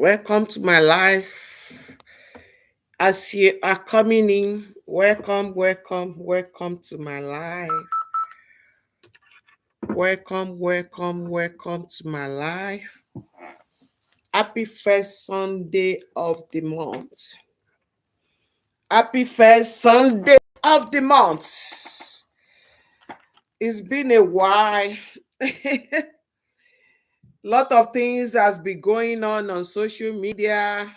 Welcome to my life. As you are coming in, welcome to my life. Welcome to my life. Happy first Sunday of the month. Happy first Sunday of the month. It's been a while. Lot of things has been going on social media.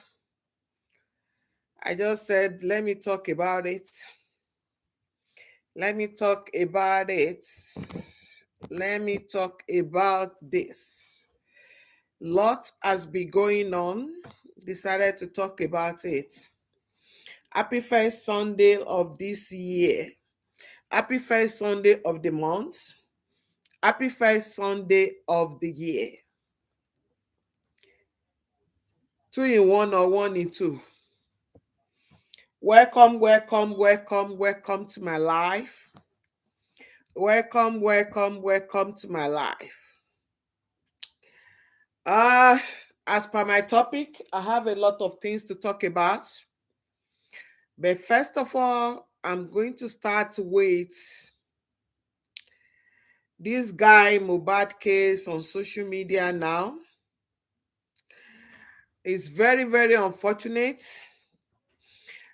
I just said, let me talk about it. Let me talk about it. Let me talk about this. Lot has been going on. Decided to talk about it. Happy first Sunday of this year. Happy first Sunday of the month. Happy first Sunday of the year. 2 in 1 or 1 in 2. Welcome to my life. Welcome to my life. As per my topic, I have a lot of things to talk about. But first of all, I'm going to start with this guy mohbad case on social media now. It's very, very unfortunate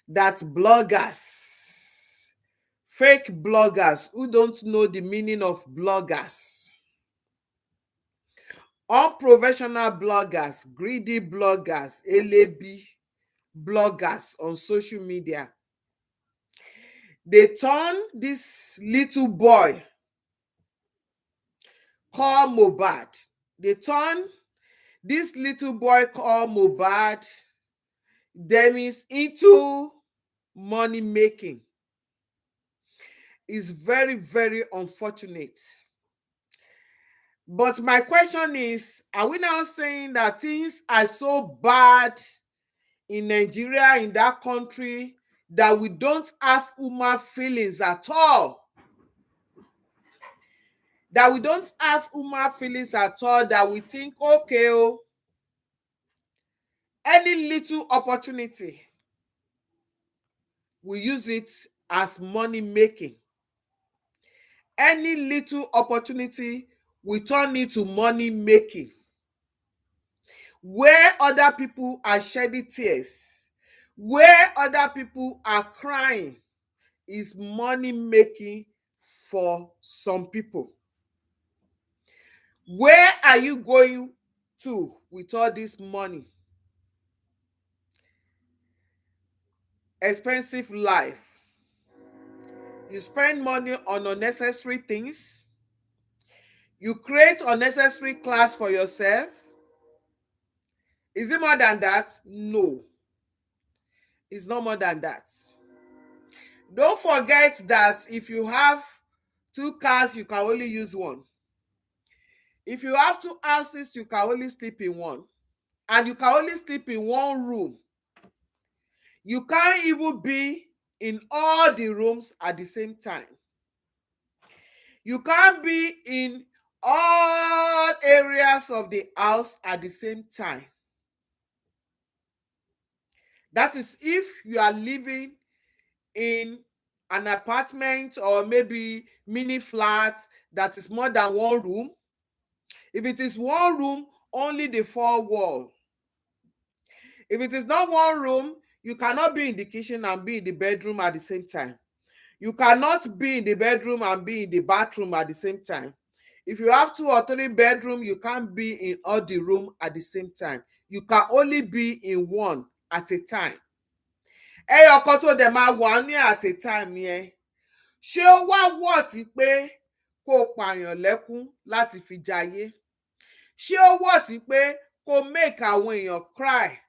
that bloggers, fake bloggers who don't know the meaning of bloggers, unprofessional bloggers, greedy bloggers, LAB bloggers on social media, they turn this little boy called mohbad. They turn this little boy called mohbad them is into money making. Is very, very unfortunate. But my question is, are we now saying that things are so bad in Nigeria, in that country, that we don't have human feelings at all? That we don't have human feelings at all, that we think, okay, oh, any little opportunity, we use it as money making. Any little opportunity, we turn it to money making. Where other people are shedding tears, where other people are crying, is money making for some people. Where are you going to with all this money? Expensive life. You spend money on unnecessary things. You create unnecessary class for yourself. Is it more than that? No, it's not more than that. Don't forget that if you have 2 cars, you can only use one. If you have 2 houses, you can only sleep in one. And you can only sleep in one room. You can't even be in all the rooms at the same time. You can't be in all areas of the house at the same time. That is if you are living in an apartment or maybe mini flat that is more than one room. If it is one room, only the 4 wall. If it is not one room, you cannot be in the kitchen and be in the bedroom at the same time. You cannot be in the bedroom and be in the bathroom at the same time. If you have 2 or 3 bedrooms, you can't be in all the room at the same time. You can only be in one at a time. Ẹyọ kan tó dẹ̀ máa wà ní at a time yẹn. Ṣé ó wá wọ̀tí pé kó o pààyàn lẹ́kún láti fi jayé? Ṣé ó wọ̀tí pé kó o make àwọn èèyàn cry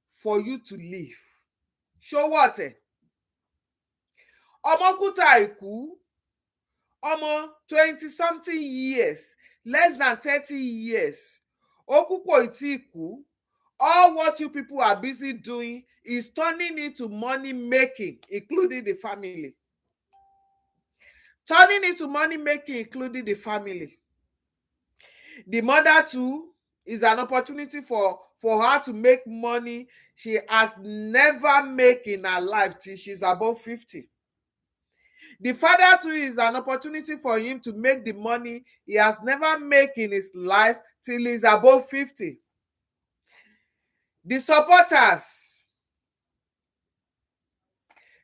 for you to live? Ṣé ó wọ̀tẹ̀? Ọmọ Kútà Ìkú, ọmọ 20-something years, less than 30 years, ó kú kò tí ì kú. All what you people are busy doing is turning into money making, including the family. Turning into money making, including the family. The mother too It's an opportunity for her to make money she has never made in her life till she's above 50. The father too is an opportunity for him to make the money he has never made in his life till he's above 50. The supporters,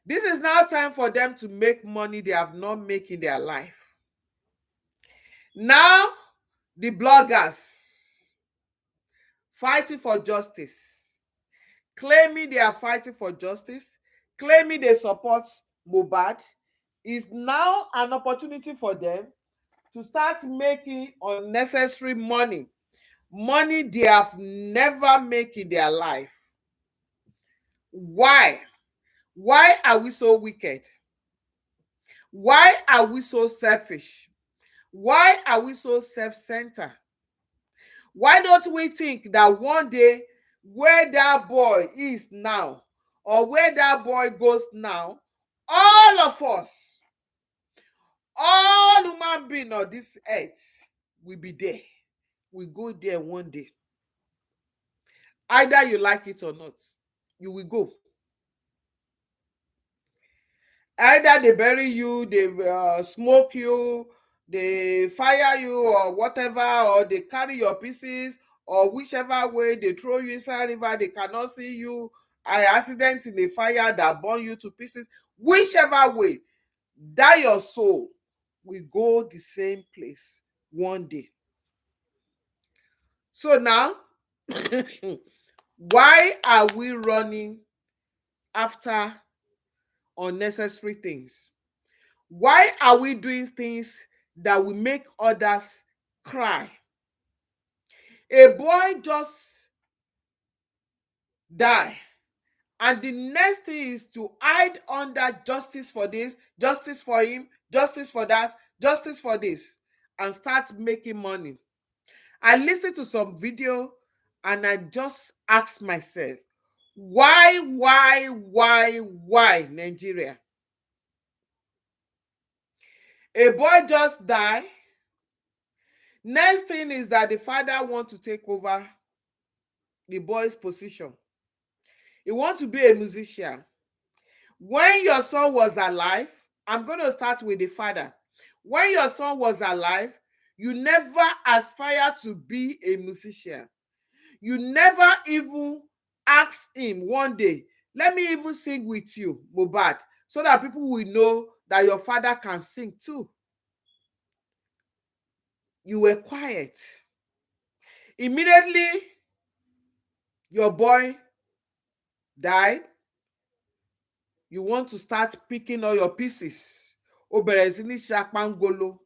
this is now time for them to make money they have not made in their life. Now, the bloggers fighting for justice, claiming they are fighting for justice, claiming they support Mohbad, is now an opportunity for them to start making unnecessary money they have never made in their life. Why? Why are we so wicked? Why are we so selfish? Why are we so self-centered? Why don't we think that one day where that boy is now or where that boy goes now, all of us, all human beings on this earth will be there. We go there one day. Either you like it or not, you will go. Either they bury you, they smoke you, they fire you or whatever, or they carry your pieces, or whichever way they throw you inside river, they cannot see you. I accident in a fire that burn you to pieces. Whichever way, that your soul will go the same place one day. So now, why are we running after unnecessary things? Why are we doing things that will make others cry? A boy just die, and the next thing is to hide under justice for this, justice for him, justice for that, justice for this, and start making money. I listened to some video and I just asked myself, why Nigeria? A boy just die. Next thing is that the father wants to take over the boy's position. He wants to be a musician. When your son was alive, I'm going to start with the father. When your son was alive, you never aspired to be a musician. You never even asked him one day, let me even sing with you, Mohbad, so that people will know that your father can sing too. You were quiet. Immediately, your boy died. You want to start picking all your pieces. Ó bẹ̀rẹ̀ sí ní ṣapángolo.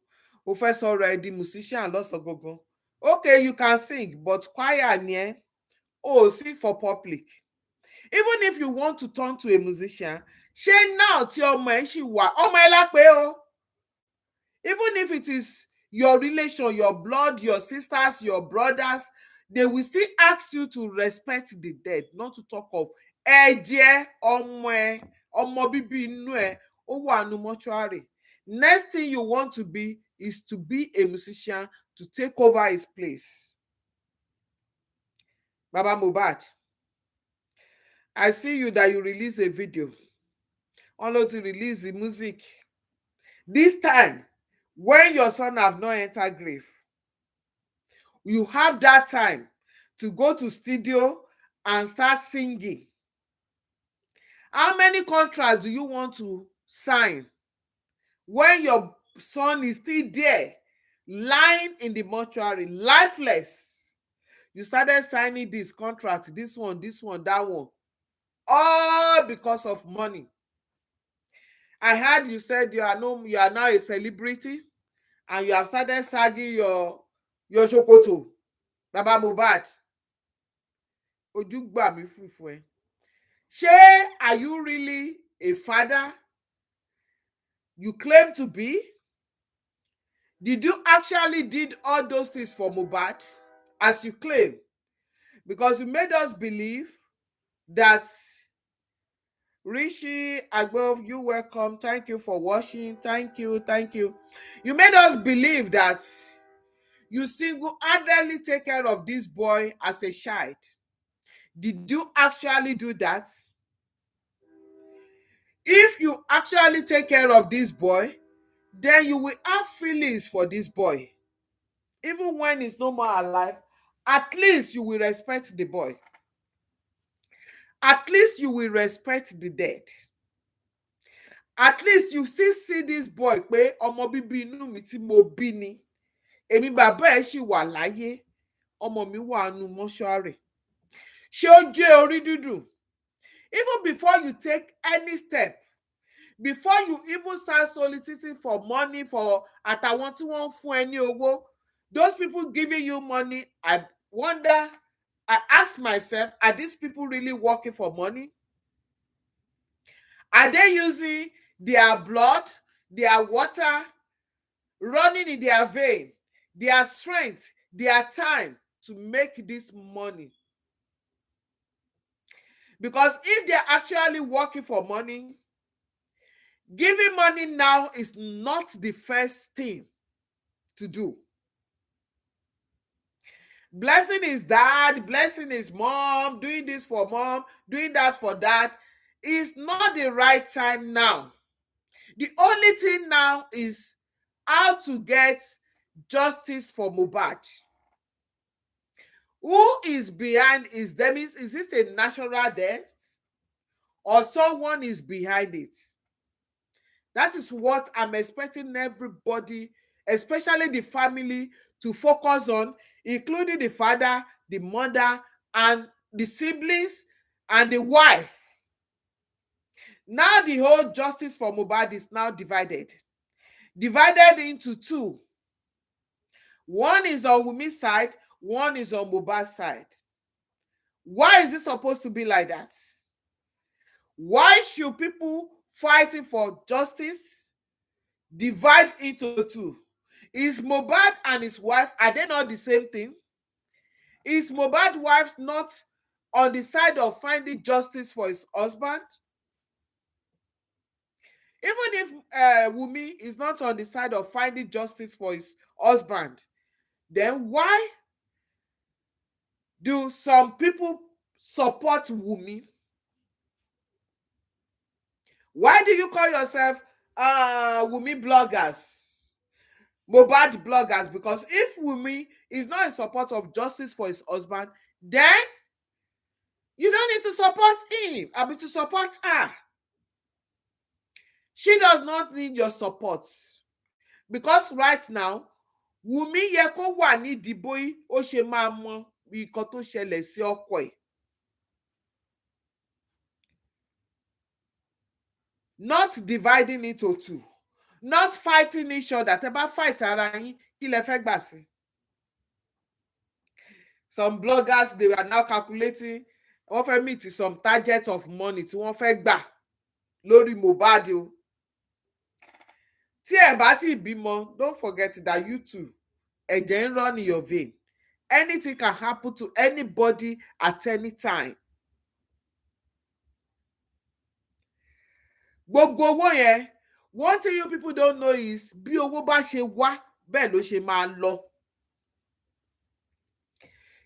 Ó fẹ́ sọ̀rọ̀ ẹ di musician lọ́sàn-gangan. Okay, you can sing, but choir ni ẹ́. Oh, sing for public. Even if you want to turn to a musician, ṣé now tí ọmọ ẹ ṣì wà, ọmọ ẹ lápé o. Even if it is your relation, your blood, your sisters, your brothers, they will still ask you to respect the dead, not to talk of ẹ̀jẹ̀ ọmọ ẹ, ọmọ bíbí inú ẹ, ó wà nínú mortuary. Next thing you want to be is to be a musician to take over his place. Baba Mohbad, I see you that you release a video. Only to release the music. This time, when your son have not entered grave, you have that time to go to studio and start singing. How many contracts do you want to sign when your son is still there, lying in the mortuary, lifeless? You started signing this contract, this one, that one, all because of money. I heard you said you are now a celebrity and you have started sagging your ṣòkòtò. Baba Mohbad, ojú gbà mí fùfù ẹ. Ṣé are you really a father you claim to be? Did you actually did all those things for Mohbad as you claim? Because you made us believe that Rishi Agbo, you welcome. Thank you for watching. Thank you. You made us believe that You single-handedly take care of this boy as a child. Did you actually do that? If you actually take care of this boy, then you will have feelings for this boy. Even when he's no more alive, at least you will respect the boy. At least you will respect the dead. At least you still see this boy pé ọmọ bíbí inú mi tí mo bí ni. Èmi bàbá ẹ̀ ṣì wà láyé. Ọmọ mi wà nínú mọ́ṣúárì. Ṣé ó jẹ́ orí dúdú? Even before you take any step, before you even start soliciting for money for àtàwọn tí wọ́n ń fún ẹ ní owó, those people giving you money, I wonder, I ask myself, are these people really working for money? Are they using their blood, their water running in their vein, their strength, their time to make this money? Because if they're actually working for money, giving money now is not the first thing to do. Blessing is dad, blessing is mom, doing this for mom, doing that for dad is not the right time now. The only thing now is how to get justice for Mohbad. Who is behind his death? Is this a natural death or someone is behind it? That is what I'm expecting everybody, especially the family, to focus on, including the father, the mother, and the siblings, and the wife. Now the whole justice for Mohbad is now divided into two. One is on Wumi's side, one is on Mohbad's side. Why is it supposed to be like that? Why should people fighting for justice divide into two? Is Mohbad and his wife, are they not the same thing? Is Mohbad's wife not on the side of finding justice for his husband? Even if Wumi is not on the side of finding justice for his husband, then why do some people support Wumi? Why do you call yourself Wumi bloggers, Mohbad bloggers? Because if Wumi is not in support of justice for his husband, then you don't need to support him. I mean, to support her. She does not need your support. Because right now, Wumi yẹ kó wà ní ìdìbò yìí, ó ṣe máa mọ nǹkan tó ṣẹlẹ̀ sí ọkọ ẹ̀. Not dividing into two. Not fighting each other. Tẹ́ bá fight ara yín, kí lẹ fẹ́ gbà sí? Some bloggers, they are now calculating, wọ́n fẹ́ meet some target of money tí wọ́n fẹ́ gbà lórí Mohbad o. Tí ẹ bá ti bímọ, don't forget that you too, ẹ̀jẹ̀ ń run in your vein. Anything can happen to anybody at any time. Gbogbo owó yẹn, one thing you people don't know is bí owó bá ṣe wá, bẹ́ẹ̀ ló ṣe máa lọ.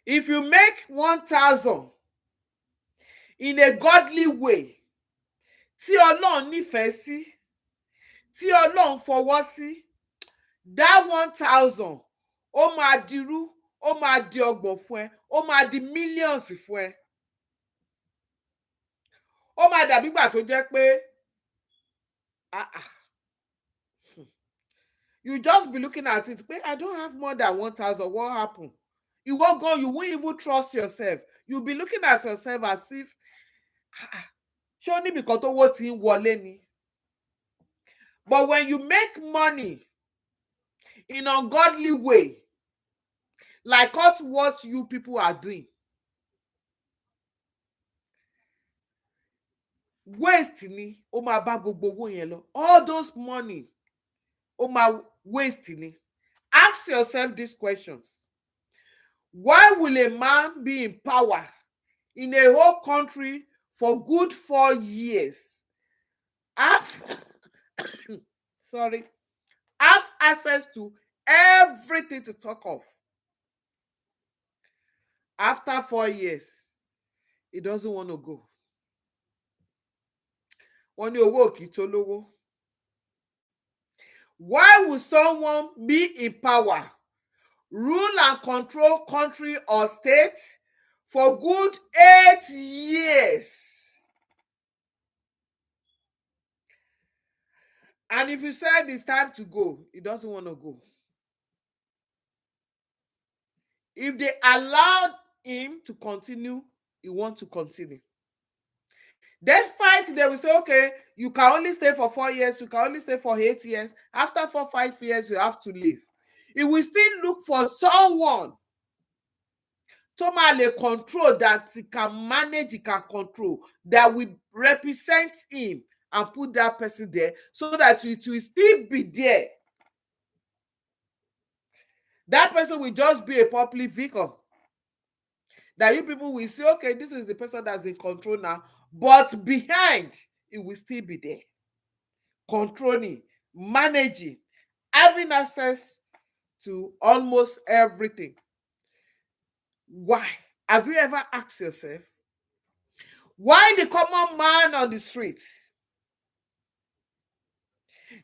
If you make 1,000 in a godly way, tí Ọlọ́run nífẹ̀ẹ́ sí, tí Ọlọ́run fọwọ́ sí, that 1,000 ó máa dirú, ó máa di ọgbọ̀n fún ẹ, ó máa di millions fún ẹ. Ó máa dàbí ìgbà tó jẹ́ pé you just be looking at it pé I don't have more than 1,000, what happened? You won't go, you won't even trust yourself. You'll be looking at yourself as if ṣé ó níbi kan tó wó ti ń wọlé ni? But when you make money in an ungodly way, like what you people are doing, waste ni ó máa bá gbogbo owó yẹn lọ. All those money ó máa waste ni. Ask yourself these questions. Why will a man be in power in a whole country for good 4 years, have access to everything to talk of. After 4 years, he doesn't want to go. Wọ́n ní owó òkì tó lówó. Why would someone be in power, rule and control country or state for good 8 years? And if you said it's time to go, he doesn't want to go. If they allowed him to continue, he wants to continue. Despite they will say, okay, you can only stay for 4 years, you can only stay for 8 years. After 4, 5 years, you have to leave. He will still look for someone to control, that he can manage, he can control, that will represent him and put that person there so that it will still be there. That person will just be a public vehicle that you people will say, okay, this is the person that's in control now, but behind, it will still be there, controlling, managing, having access to almost everything. Why? Have you ever asked yourself, why the common man on the street,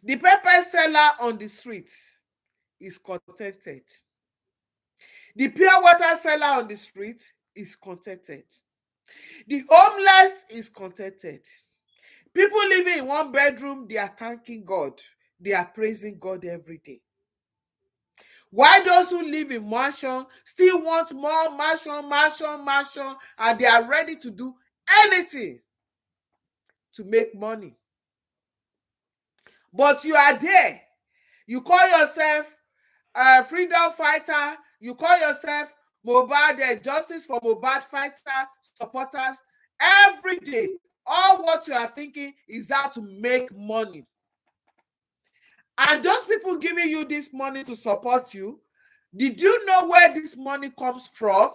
the pepper seller on the street is contented? The pure water seller on the street is contented. The homeless is contented. People living in one bedroom, they are thanking God. They are praising God every day. Why those who live in mansion still want more mansion, and they are ready to do anything to make money? But you are there. You call yourself a freedom fighter. You call yourself mohbad, justice for mohbad fighter supporters. Every day, all what you are thinking is how to make money. And those people giving you this money to support you, did you know where this money comes from?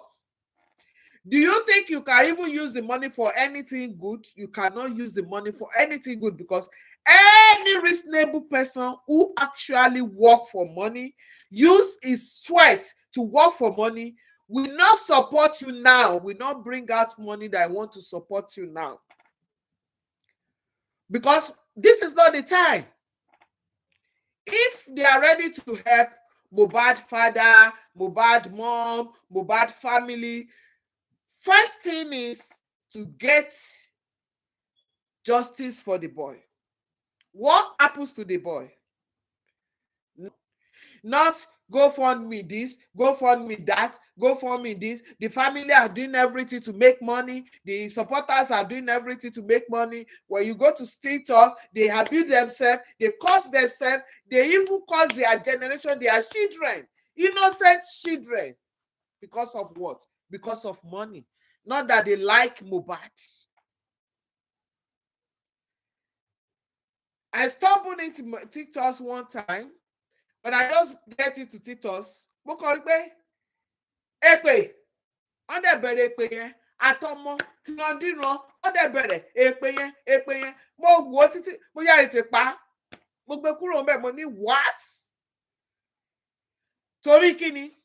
Do you think you can even use the money for anything good? You cannot use the money for anything good, because any reasonable person who actually work for money, use his sweat to work for money, will not support you now, will not bring out money that I want to support you now. Because this is not the time. If they are ready to help mohbad father, mohbad mom, mohbad family, first thing is to get justice for the boy. What happens to the boy? Not go fund me this, go fund me that, go fund me this. The family are doing everything to make money. The supporters are doing everything to make money. When you go to status, they abuse themselves, they curse themselves, they even curse their generation, their children, innocent children. Because of what? Because of money. Not that they like mohbad. I stumbled into TikTok one time. When I just get into TikTok, mo kàn rí pé èpè, wọ́n dẹ̀ bẹ̀rẹ̀ èpè yẹn, àtọmọ tìrandíran, wọ́n dẹ̀ bẹ̀rẹ̀ èpè yẹn. Mo wò ó títí, mo yá ètè pa, mo gbé kúrò ńbẹ̀, mo ní what? Torí kí ni?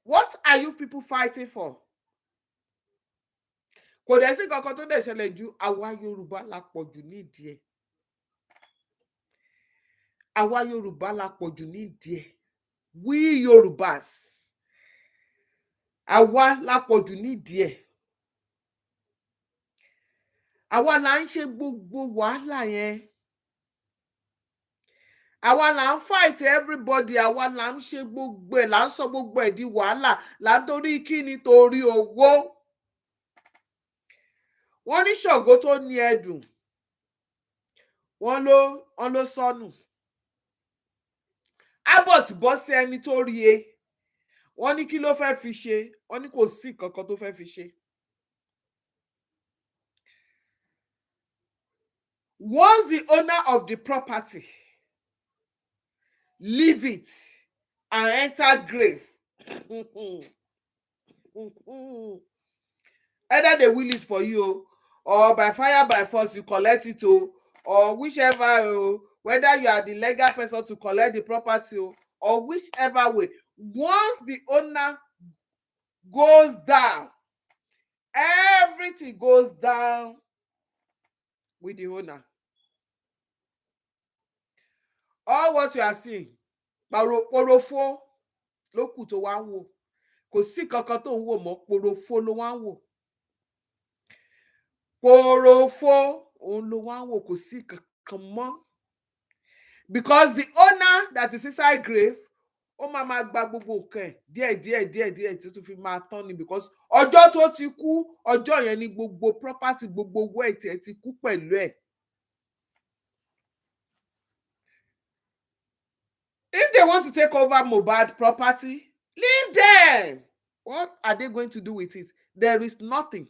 What are you people fighting for? Kò dẹ̀ sí kankan tó dẹ̀ ṣẹlẹ̀ ju àwa Yorùbá la pọ̀ jù nídìí ẹ̀. Àwa Yorùbá la pọ̀ jù nídìí ẹ̀. We Yorùbás. Àwa la pọ̀ jù nídìí ẹ̀. Àwa là ń ṣe gbogbo wàhálà yẹn. Àwa là ń fight everybody. Àwa là ń ṣe gbogbo ẹ̀, là ń sọ gbogbo ẹ̀ di wàhálà. Là ń torí kí ni? Torí owó. Wọ́n ní Ṣàngó tó ní ẹdùn. Wọ́n ló sọnù. Ábọ̀síbọ́sí ẹni tó rí e. Wọ́n ní kí ló fẹ́ fi ṣe? Wọ́n ní kò sí kankan tó fẹ́ fi ṣe. Once the owner of the property leave it and enter grave, either they will it for you, or by fire by force you collect it, or whichever, whether you are the legal person to collect the property, or whichever way. Once the owner goes down, everything goes down with the owner. All what you are seeing, porofo ló kù tó wá ń wò. Kò sí kankan tó ń wò mọ́, porofo ló wá ń wò. Porofo òun ló wá ń wò, kò sí kankan mọ́. Because the owner that is inside grave, ó máa gba gbogbo nǹkan ẹ̀ díẹ̀ tó tún fi máa tán ni, because ọjọ́ tó ti kú, ọjọ́ yẹn ni gbogbo property, gbogbo owó ẹ̀ tiẹ̀ ti kú pẹ̀lú ẹ̀. If they want to take over Mohbad property, leave them. What are they going to do with it? There is nothing.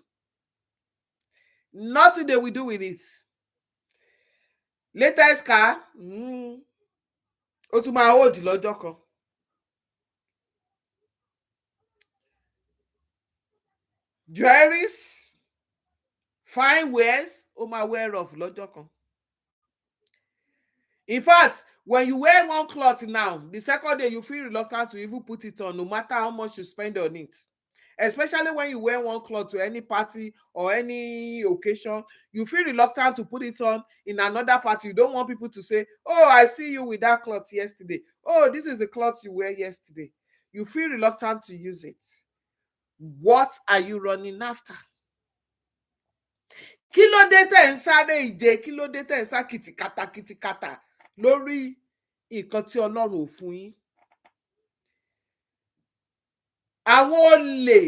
Nothing they will do with it. Latest car, ó tún máa hold lọ́jọ́ kan. Jewelries, fine wares, ó máa wear off lọ́jọ́ kan. In fact, when you wear one cloth now, the second day you feel reluctant to even put it on, no matter how much you spend on it. Especially when you wear one cloth to any party or any occasion, you feel reluctant to put it on in another party. You don't want people to say, oh, I see you with that cloth yesterday. Oh, this is the cloth you wear yesterday. You feel reluctant to use it. What are you running after? Kí ló dé tẹ́ ń sáré ìje? Kí ló dé tẹ́ ń sá kìtìkàtà lórí nǹkan tí Ọlọ́run ò fún yín? Àwọn olè,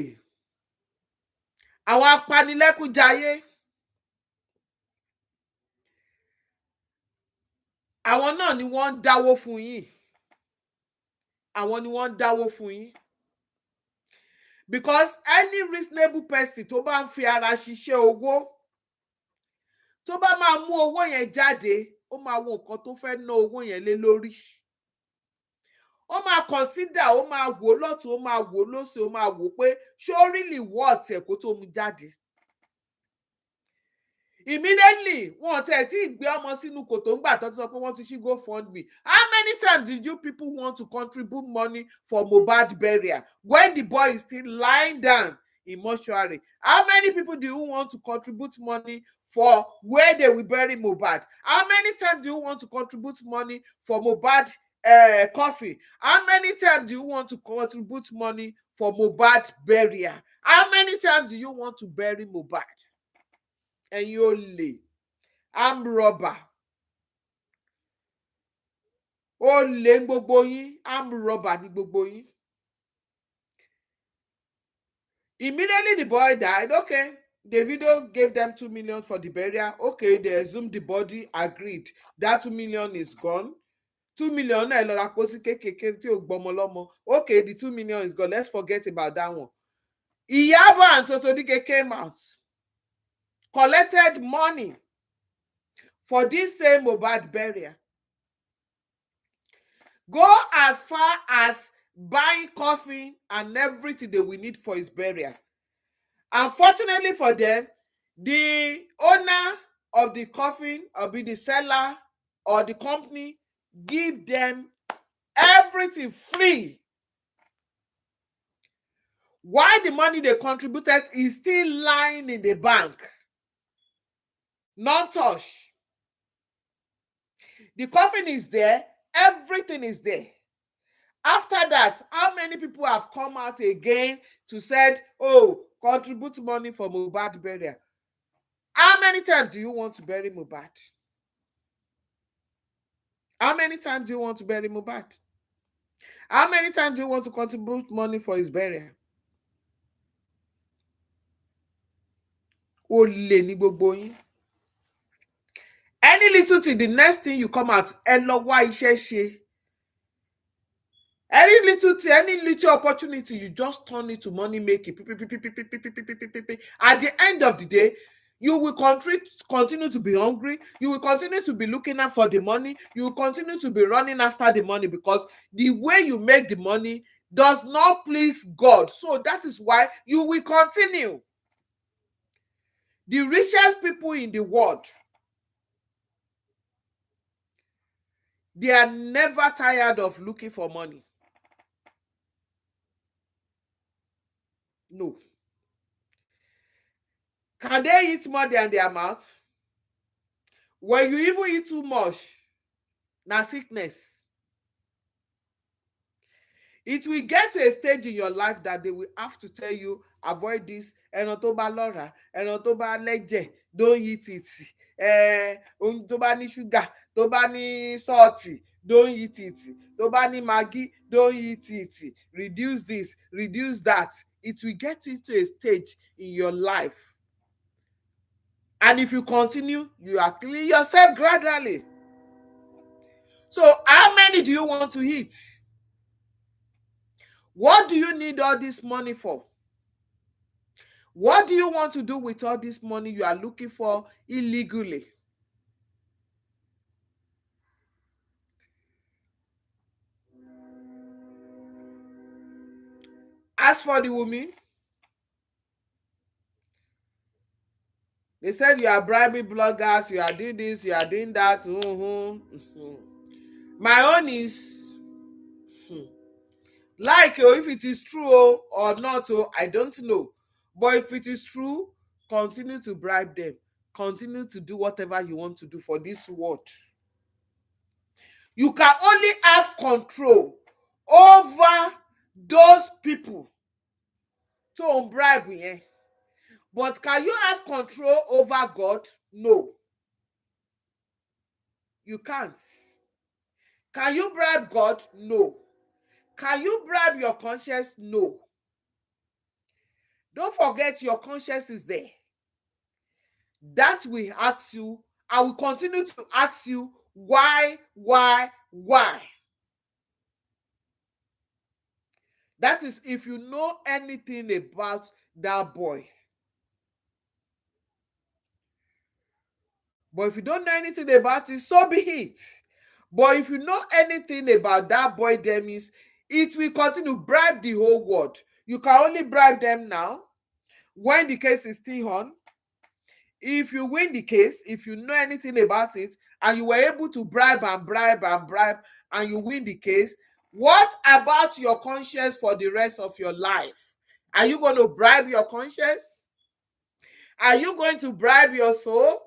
àwọn apanilẹ́kúnjayé, àwọn náà ni wọ́n ń dáwó fún yín. Àwọn ni wọ́n ń dáwó fún yín. Because any reasonable person tó bá ń fi ara ṣiṣẹ́ owó, tó bá máa mú owó yẹn jáde, ó máa wo nǹkan tó fẹ́ ná owó yẹn lé lórí. Ó máa consider, ó máa wò lọ́tùn, ó máa wò lósì, ó máa wò pé ṣé ó really worth ẹ̀ kó tó mú jáde. Immediately, wọn tẹ̀ tí gbé ọmọ sínú kòtò ńgbà tó ti sọ pé wọ́n ti ṣí GoFundMe. How many times did you people want to contribute money for Mohbad burial when the boy is still lying down in mortuary? How many people do you want to contribute money for where they will bury Mohbad? How many times do you want to contribute money for Mohbad coffin? How many times do you want to contribute money for Mohbad burial? How many times do you want to bury Mohbad? Ẹ̀yin olè, armed robber, olè ń gbogbo yín, armed robber ní gbogbo yín. Immediately the boy died, okay, Davido gave them 2 million for the burial. Okay, they exhumed the body, agreed. That 2 million is gone. 2 million náà lọ ra pósí kékeré tí ò gbọmọ lọ́mọ. Okay, the 2 million is gone. Let's forget about that one. Iyabo and Totodike came out, collected money for this same Mohbad burial. Go as far as buying coffin and everything they will need for his burial. Unfortunately for them, the owner of the coffin, or be the seller or the company, give them everything free. Why the money they contributed is still lying in the bank, non-touch. The coffin is there, everything is there. After that, how many people have come out again to said, oh, contribute money for Mohbad burial? How many times do you want to bury Mohbad? How many times do you want to bury Mohbad? How many times do you want to contribute money for his burial? Olè ní gbogbo yín. Any little thing, the next thing you come out, ẹ lọ wá iṣẹ́ ṣe. Any little thing, any little opportunity, you just turn it to money making. At the end of the day, you will continue to be hungry. You will continue to be looking out for the money. You will continue to be running after the money, because the way you make the money does not please God. So that is why you will continue. The richest people in the world, They are never tired of looking for money. No. Can they eat more than their mouth? When you even eat too much, na sickness. It will get to a stage in your life that they will have to tell you, avoid this, ẹran tó bá lọ́ràá, ẹran tó bá lẹ́jẹ̀, don't eat it. Ohun tó bá ní ṣúgà, tó bá ní sọ́ọ̀tì, don't eat it. Tó bá ní maggi, don't eat it. Reduce this, reduce that. It will get you to a stage in your life. And if you continue, you are killing yourself gradually. So how many do you want to eat? What do you need all this money for? What do you want to do with all this money you are looking for illegally? As for the woman, they said you are bribing bloggers, you are doing this, you are doing that. My own is, like, if it is true or not, I don't know. But if it is true, continue to bribe them. Continue to do whatever you want to do for this world. You can only have control over those people to bribe me. But can you have control over God? No. You can't. Can you bribe God? No. Can you bribe your conscience? No. Don't forget your conscience is there. That will ask you, I will continue to ask you, why? That is if you know anything about that boy. But if you don't know anything about it, so be it. But if you know anything about that boy, that means it will continue to bribe the whole world. You can only bribe them now when the case is still on. If you win the case, if you know anything about it, and you were able to bribe and you win the case, what about your conscience for the rest of your life? Are you going to bribe your conscience? Are you going to bribe your soul?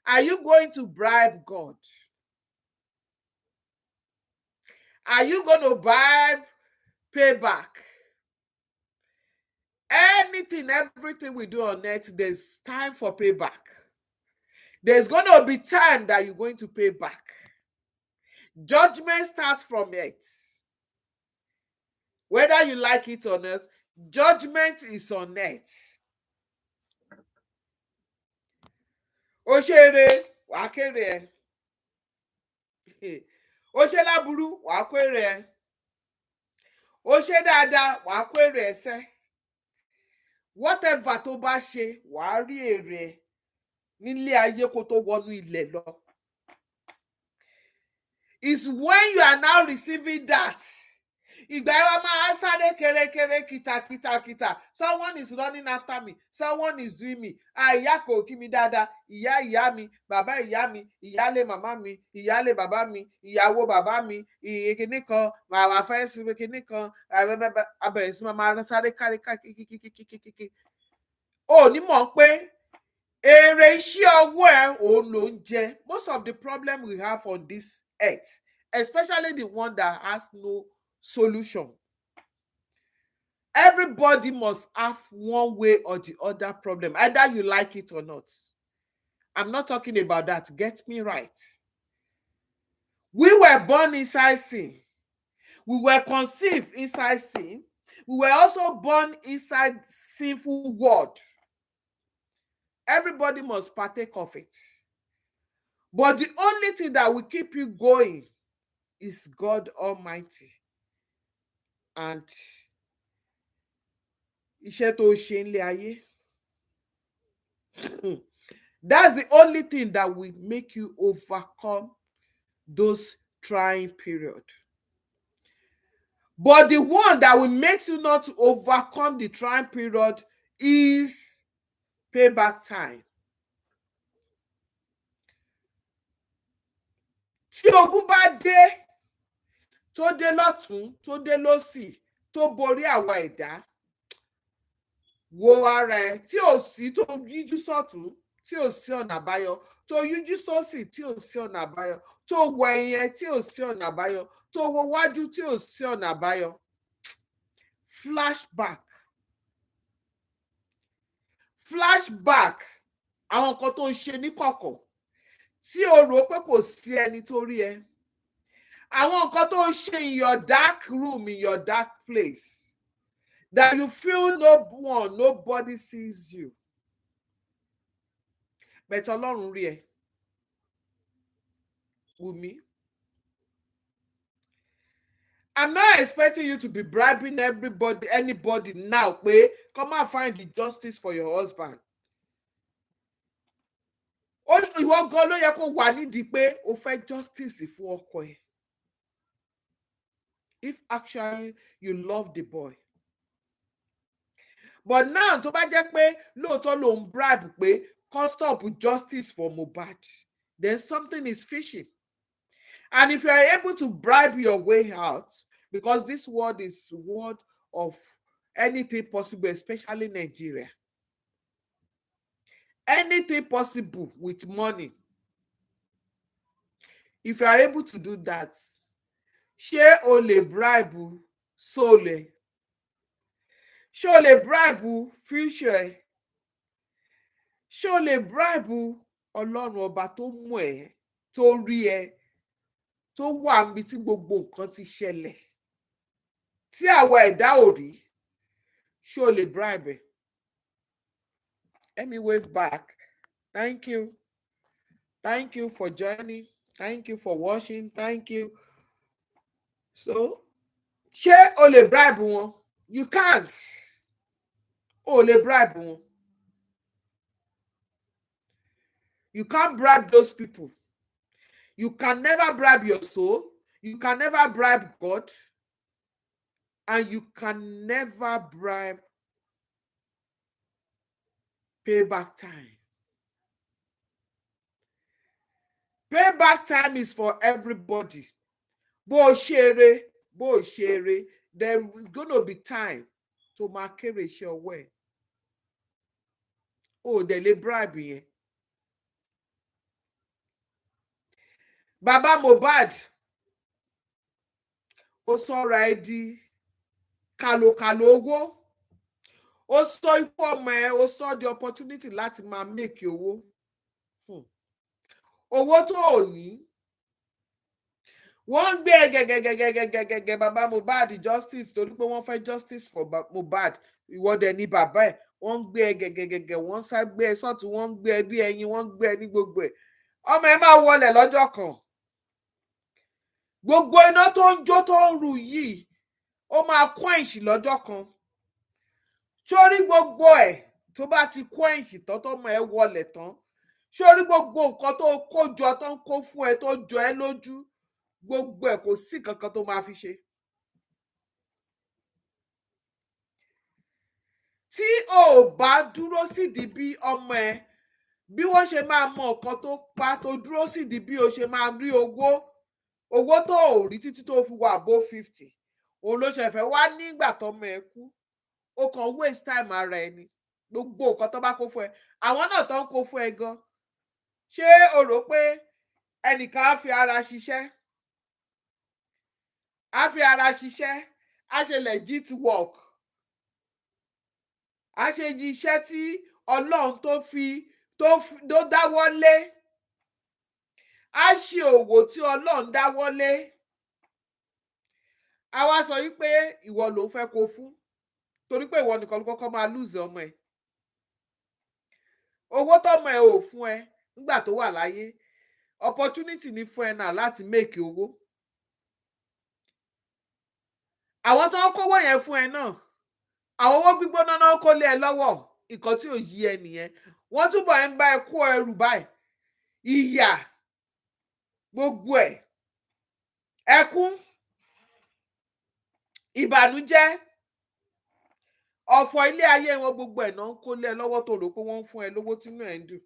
Are you going to bribe God? Are you going to bribe payback? Anything, everything we do on earth, there's time for payback. There's going to be time that you're going to pay back. Judgment starts from it. Whether you like it or not, judgment is on it. Ó ṣeré, wàá kéré ẹ. Ó ṣe láburú, wàá kéré ẹ. Ó ṣe dáadáa, wàá kéré ẹ sẹ́. Whatever tó bá ṣe, wàá rí èrè ẹ nílé ayé kó tó wọnú ilẹ̀ lọ. It's when you are now receiving that. Ìgbà ẹ wá máa sáré kéré kìtàkìtà. Someone is running after me. Someone is doing me. Ìyá kò kí mi dáadáa. Ìyá mi, bàbá ìyá mi, ìyálé màmá mi, ìyálé bàbá mi, ìyàwó bàbá mi, ìkíní kan, màmá fẹ́ sí kíní kan, abẹ̀rẹ̀ sí máa sáré kárí kíkíkíkíkíkíkí. Ó ní mọ̀ pé èrè iṣẹ́ ọwọ́ ẹ̀ òun ló ń jẹ. Most of the problem we have on this earth, especially the one that has no solution. Everybody must have one way or the other problem, either you like it or not. I'm not talking about that. Get me right. We were born inside sin. We were conceived inside sin. We were also born inside sinful world. Everybody must partake of it. But the only thing that will keep you going is God Almighty. And iṣẹ́ tó ṣe nílé ayé. That's the only thing that will make you overcome those trying period. But the one that will make you not to overcome the trying period is payback time. tí ogun bá dé tó dé lọ́tún tó dé lósì tó borí àwa ẹ̀dá, wo ara ẹ tí ò sí tó yíjú sọ́tún tí ò sí ọ̀nà àbáyọ, tó yíjú sósì tí ò sí ọ̀nà àbáyọ, tó wo ẹ̀yìn ẹ tí ò sí ọ̀nà àbáyọ, tó wo wájú tí ò sí ọ̀nà àbáyọ. Flashback àwọn nǹkan tó ṣe níkọ̀kọ̀ tí o rò pé kò sí ẹni tó rí ẹ, àwọn nǹkan tó ṣe in your dark room, in your dark place, that you feel nobody sees you, but Ọlọ́run rí ẹ. Wùmí, I'm not expecting you to be bribing anybody now pé come and find the justice for your husband. Ìwọ gan ló yẹ kó wà nídìí pé o fẹ́ justice fún ọkọ ẹ. If actually you love the boy. But now tó bá jẹ́ pé lóòótọ́ ló ń bribe pé kó stop justice for Mohbad, then something is fishy. And if you are able to bribe your way out, because this world is world of anything possible, especially Nigeria. Anything possible with money. If you are able to do that, ṣé o lè bribe soul ẹ? Ṣé o lè bribe future ẹ? Ṣé o lè bribe Ọlọ́run ọba tó mú ẹ, tó rí ẹ, tó wà níbi tí gbogbo nǹkan ti ṣẹlẹ̀, tí àwa ẹ̀dá ò rí? Ṣé o lè bribe ẹ? Let me wave back. Thank you. Thank you for joining. Thank you for watching. Thank you. So, ṣé o lè bribe wọn? You can't. O lè bribe wọn. You can't bribe those people. You can never bribe your soul. You can never bribe God. And you can never bribe payback time. Payback time is for everybody. Bó ṣeré, there is going to be time to máa kéré iṣẹ́ ọwọ́ ẹ̀. O dẹ̀ lè bribe yẹn. Bàbá Mohbad, ó sọ̀rọ̀ ẹ di kàlòkàlò owó. Ó sọ ikú ọmọ ẹ, ó sọ the opportunity láti máa make owó. Owó tó ò ní. Wọ́n gbé gẹ́gẹ́gẹ́gẹ́gẹ́gẹ́ bàbá Mohbad justice torí pé wọ́n fẹ́ justice for Mohbad. Ìwọ dẹ̀ ni bàbá ẹ̀. Wọ́n gbé gẹ́gẹ́gẹ́gẹ́, wọ́n sá gbé ẹ sọ́tún, wọ́n gbé ẹ bí ẹyin, wọ́n gbé ẹ ní gbogbo ẹ̀. Ọmọ ẹ máa wọlẹ̀ lọ́jọ́ kan. Gbogbo iná tó ń jó tó ń rù yìí, ó máa quench lọ́jọ́ kan. Sórí gbogbo ẹ̀ tó bá ti quench tán tọ́mọ ẹ wọlẹ̀ tán. Sórí gbogbo nǹkan tó kó jọ tó ń kó fún ẹ tó jọ ẹ lójú, gbogbo ẹ̀ kò sí kankan tó máa fi ṣe. Tí o bá dúró sídìí bí ọmọ ẹ, bí wọ́n ṣe máa mọ nǹkan tó pa, tó dúró sídìí bí o ṣe máa rí owó tó ò rí títí tó fi wà above 50, òun ló ṣe fẹ́ wá nígbà tọ́mọ ẹ kú. O kàn waste time ara ẹni. Gbogbo nǹkan tó bá kó fún ẹ, àwọn náà tó ń kó fún ẹ gan. Ṣé o rò pé ẹnìkan á fi ara ṣiṣẹ́? Á fi ara ṣiṣẹ́, á ṣe legit work. Á ṣe iṣẹ́ tí Ọlọ́run tó dáwọ́ lé. Á ṣe òwò tí Ọlọ́run dáwọ́ lé. A wá sọ wípé ìwọ ló fẹ́ kó fún. Torí pé ìwọ nìkan ló kọ́kọ́ máa lose ọmọ ẹ̀. Owó tọ́mọ ẹ̀ ò fún ẹ nígbà tó wà láyé, opportunity ni fún ẹ náà láti make owó. Àwọn tó ń kówó yẹn fún ẹ náà, àwọn owó gbígbóná náà kó lé ẹ lọ́wọ́, nǹkan tí ò yí ẹ nìyẹn. Wọ́n túbọ̀ ń bá ẹ kó ẹrù báyìí. Ìyà, gbogbo ẹ̀, ẹkún, ìbànújẹ́, ọ̀fọ̀ ilé ayé wọn, gbogbo ẹ̀ náà ń kó lé ẹ lọ́wọ́ tó rò pé wọ́n ń fún ẹ lówó tínú ẹ̀ ń dùn.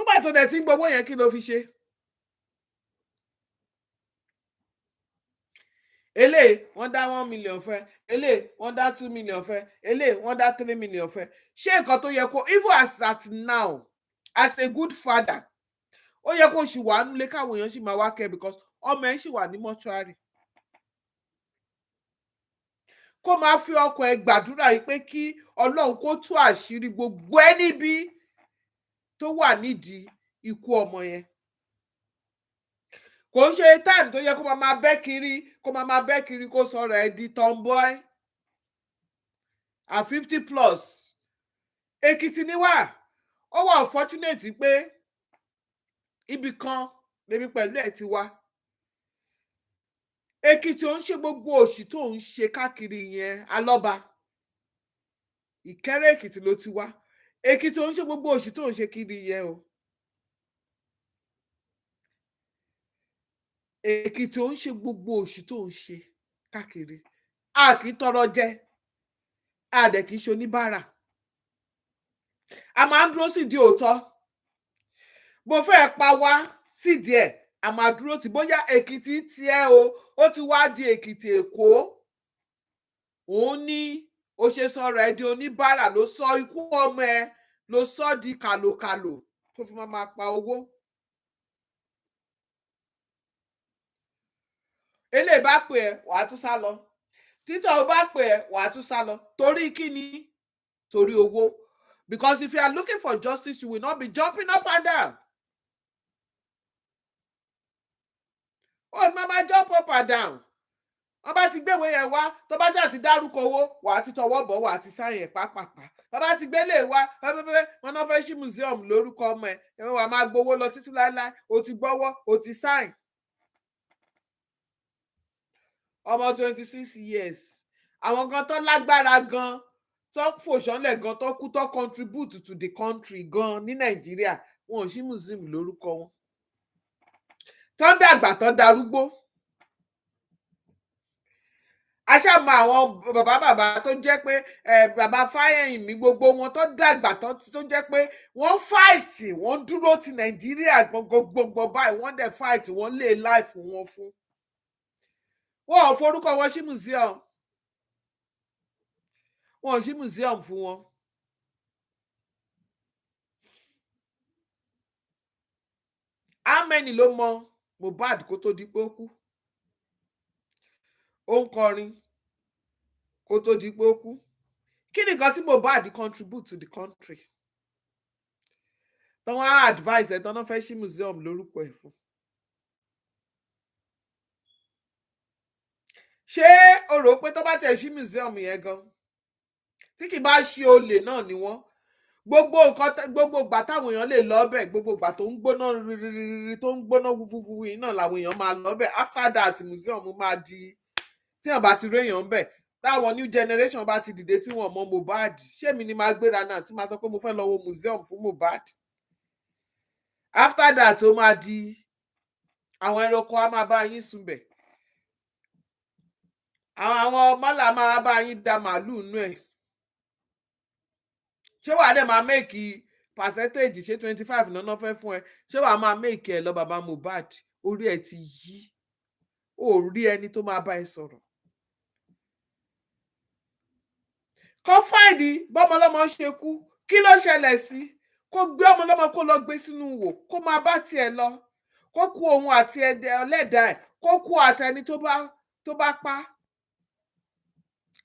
nígbà tó dẹ̀ tí ń gbowó yẹn kí ló fi ṣe. eléyìí wọ́n dá 1 million fẹ́, eléyìí wọ́n dá 2 million fẹ́, eléyìí wọ́n dá 3 million fẹ́. ṣé nǹkan tó yẹ kó, even as at now, as a good father, ó yẹ kó ṣì wà nílé káwọn èèyàn ṣì máa wá kẹ́ because ọmọ ẹ̀ ṣì wà ní mọ́ṣúárì. kó máa fi ọkàn ẹ̀ gbàdúrà yìí pé kí Ọlọ́run kó tú àṣírí gbogbo ẹ̀ níbi tó wà nídìí ikú ọmọ yẹn. kò ń ṣe time tó yẹ kó máa bẹ́ kiri kó sọ̀rọ̀ ẹ̀ di tomboy at 50 plus. Èkìtì ni wá, ó wà unfortunate pé ibì kan lèmi pẹ̀lú ẹ̀ ti wá. Èkìtì ò ń ṣe gbogbo òṣì tó ń ṣe káàkiri yẹn alọ́ba. Ìkẹ́rẹ́ Èkìtì ló ti wá. Èkìtì ò ń ṣe gbogbo òṣì tó ń ṣe kiri yẹn o. Èkìtì ò ń ṣe gbogbo òṣì tó ń ṣe káàkiri. A kì í tọrọ jẹ, a dẹ̀ kì í ṣe oníbàárà. A máa ń dúró sídìí òótọ́. Bó fẹ́ pa wá sídìí ẹ̀, a máa dúró tì. Bóyá Èkìtì tiẹ̀ o, ó ti wá di Èkìtì Èkó. Òun ní ó ṣe sọ̀rọ̀ ẹ̀ di oníbàárà, ló sọ ikú ọmọ ẹ̀, ló sọ di kàlòkàlò tó fi máa pa owó. Eléyìí bá pè ẹ́, wàá tún sá lọ. Títọ́ bá pè ẹ́, wàá tún sá lọ. Torí kí ni? Torí owó. Because if you are looking for justice, you will not be jumping up and down. Oh, mama, jump up and down. Wọ́n bá ti gbéwé yẹn wá, tó bá ṣáà ti dárúkọ owó, wàá ti tọwọ́ bọ̀, wàá ti sáyẹn pàápàá. Wọ́n bá ti gbélé wá, wọ́n náà fẹ́ ṣí museum lórúkọ ọmọ ẹ̀, wàá máa gbowó lọ títí láéláé, o ti gbọ́wọ́, o ti sáyìn. Ọmọ 26 years. Àwọn gan tó lágbára gan, tó fòṣánlẹ̀ gan, tó kú, tó contribute to the country gan ní Nàìjíríà, wọn ò ṣí museum lórúkọ wọn. Tó dàgbà, tó darúgbó. A ṣáà mọ àwọn bàbá tó jẹ́ pé bàbá Fáyẹ̀hìnmí, gbogbo wọn tó dàgbà tó jẹ́ pé wọ́n fáìtì, wọ́n dúró ti Nàìjíríà gbogbo báyìí, wọ́n dẹ̀ fáìtì, wọ́n lé láìfù wọn fún. Wọ́n ò forúkọ wọn sí museum. Wọ́n ò ṣí museum fún wọn. How many ló mọ Mohbad kó tó di pé ó kú? Ó ń kọrin kó tó di pé ó kú. Kí ni nǹkan tí Mohbad contribute to the country? Tọ́ wọ́n á advise ẹ̀ tán náà fẹ́ ṣí museum lórúkọ ẹ̀ fún. Ṣé o rò pé tó bá tẹ̀ ṣí museum yẹn gan, tí kì bá ṣe olè náà ni wọ́n? Gbogbo ìgbà táwọn èèyàn lè lọ bẹ̀, gbogbo ìgbà tó ń gbóná rírírí, tó ń gbóná wúwúwú yìí náà làwọn èèyàn máa lọ bẹ̀. After that, museum máa di, tí wọ́n bá ti réèyàn bẹ̀, táwọn new generation bá ti dìde tí wọ́n mọ Mohbad, ṣé mi ni máa gbéra náà tí máa sọ pé mo fẹ́ lọ wo museum fún Mohbad? After that, ó máa di àwọn ẹranko á máa bá yín sùn bẹ̀. Àwọn mọ́là máa bá yín da màálù nú ẹ̀. Ṣé wàá dẹ̀ máa make percentage, ṣé 25 náà fẹ́ fún ẹ? Ṣé wàá máa make ẹ lọ bàbá Mohbad? Orí ẹ ti yí. Ó rí ẹni tó máa bá ẹ sọ̀rọ̀. Kó fáìdì bọ́mọlọ́mọ ṣe kú, kí ló ṣẹlẹ̀ sí? Kó gbé ọmọlọ́mọ kó lọ gbé sínú wò, kó máa bá tiẹ̀ lọ. Kó kú òun àti ẹlẹ́dàá ẹ̀, kó kú àtẹni tó bá pa.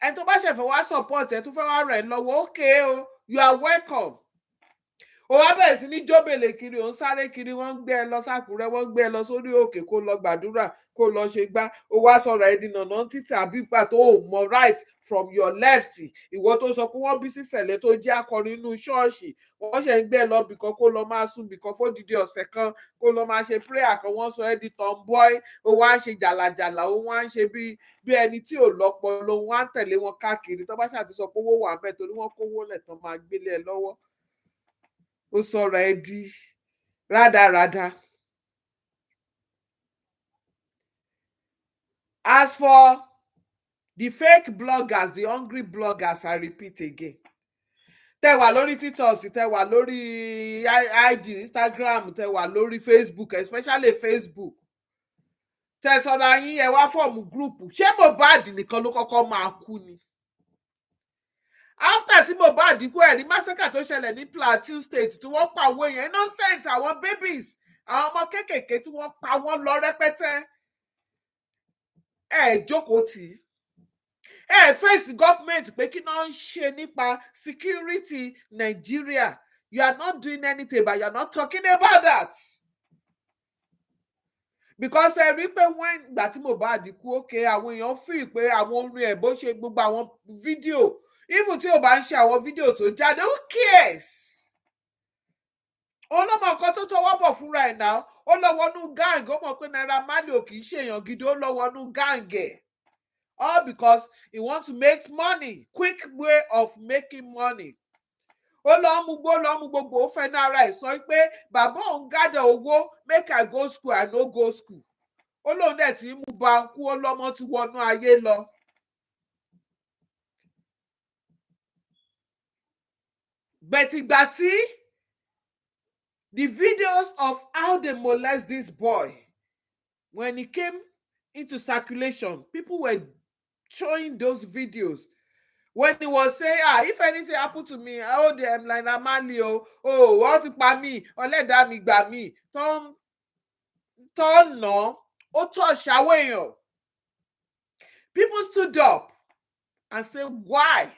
Ẹni tó bá ṣẹ̀fẹ̀ wá support ẹ, tó fẹ́ wá ràn ẹ́ lọ́wọ́, okay o, you are welcome. Ó wá bẹ̀rẹ̀ sí ní jóbèlè kiri, òun sáré kiri, wọ́n ń gbé ẹ lọ sákúrẹ́, wọ́n ń gbé ẹ lọ sórí òkè kó lọ gbàdúrà, kó lọ ṣe gbá. Ó wá sọ̀rọ̀ ẹ di nànà títí àbí ìgbà tó ò mọ right from your left. Ìwọ tó sọ pé wọ́n bí sí Sẹ̀lẹ̀ tó jẹ́ akọrin inú ṣọ́ọ̀ṣì, wọ́n ṣe ń gbé ẹ lọ bìkan kó lọ máa sùn bìkan fódìdí ọ̀sẹ̀ kan, kó lọ máa ṣe prayer kan, wọ́n sọ ẹ di tomboy. Ó wá ń ṣe jàlàjàlà, ó wá ń ṣe bí ẹni tí ò lọ́pọlọ, ó wá ń tẹ̀lé wọn káàkiri. Tó bá ṣáà ti sọ pé owó wà ń bẹ̀ torí wọ́n kówó lẹ̀ tán máa gbélé ẹ lọ́wọ́. Ó sọ̀rọ̀ ẹ di rádaràda. As for the fake bloggers, the hungry bloggers, I repeat again, tẹ wà lórí TikTok, tẹ wà lórí IG, Instagram, tẹ wà lórí Facebook, especially Facebook, tẹ sọ̀rọ̀ yín ẹ wá fọ́ọ̀mù gúrùpù. Ṣé Mohbad nìkan ló kọ́kọ́ máa kú ni? After tí Mohbad kú ẹ̀ ní massacre tó ṣẹlẹ̀ ní Plateau State tí wọ́n pa àwọn èèyàn innocent, àwọn babies, àwọn ọmọ kéékèèké tí wọ́n pa wọ́n lọ rẹpẹtẹ. Ẹ jókòó tì í. Ẹ face government pé kí náà ń ṣe nípa security Nigeria. You are not doing anything, but you are not talking about that. Because ẹ rí pé when ìgbà tí Mohbad kú, okay, àwọn èèyàn feel pé àwọn orin ẹ̀ bó ṣe gbogbo àwọn fídíò, even tí ò bá ń ṣe àwọn fídíò tó jáde, who cares? Ọlọ́mọ kan tó tọwọ́ bọ̀ fúnra ẹ̀ náà, ó lọ wọnú gang, ó mọ̀ pé Naira Marley ò kì í ṣèyàn gidi, ó lọ wọnú gang ẹ̀. All because he wants to make money, quick way of making money. Ó lọ mú gbogbo ó fẹ́ ní ara ẹ̀ sọ pé bàbá òun gather owó make I go school, I no go school. Ó lóun dẹ̀ tí mú bankú, ó lọ́mọ ti wọnú ayé lọ. But ìgbà tí the videos of how they molest this boy, when he came into circulation, people were showing those videos. When he was saying, if anything happened to me, I hold them like Amali, wọ́n ti pa mí, ọlẹ́dàá mi gbà mí, tọ́nà, ó touch àwọn èèyàn. People stood up and said, why?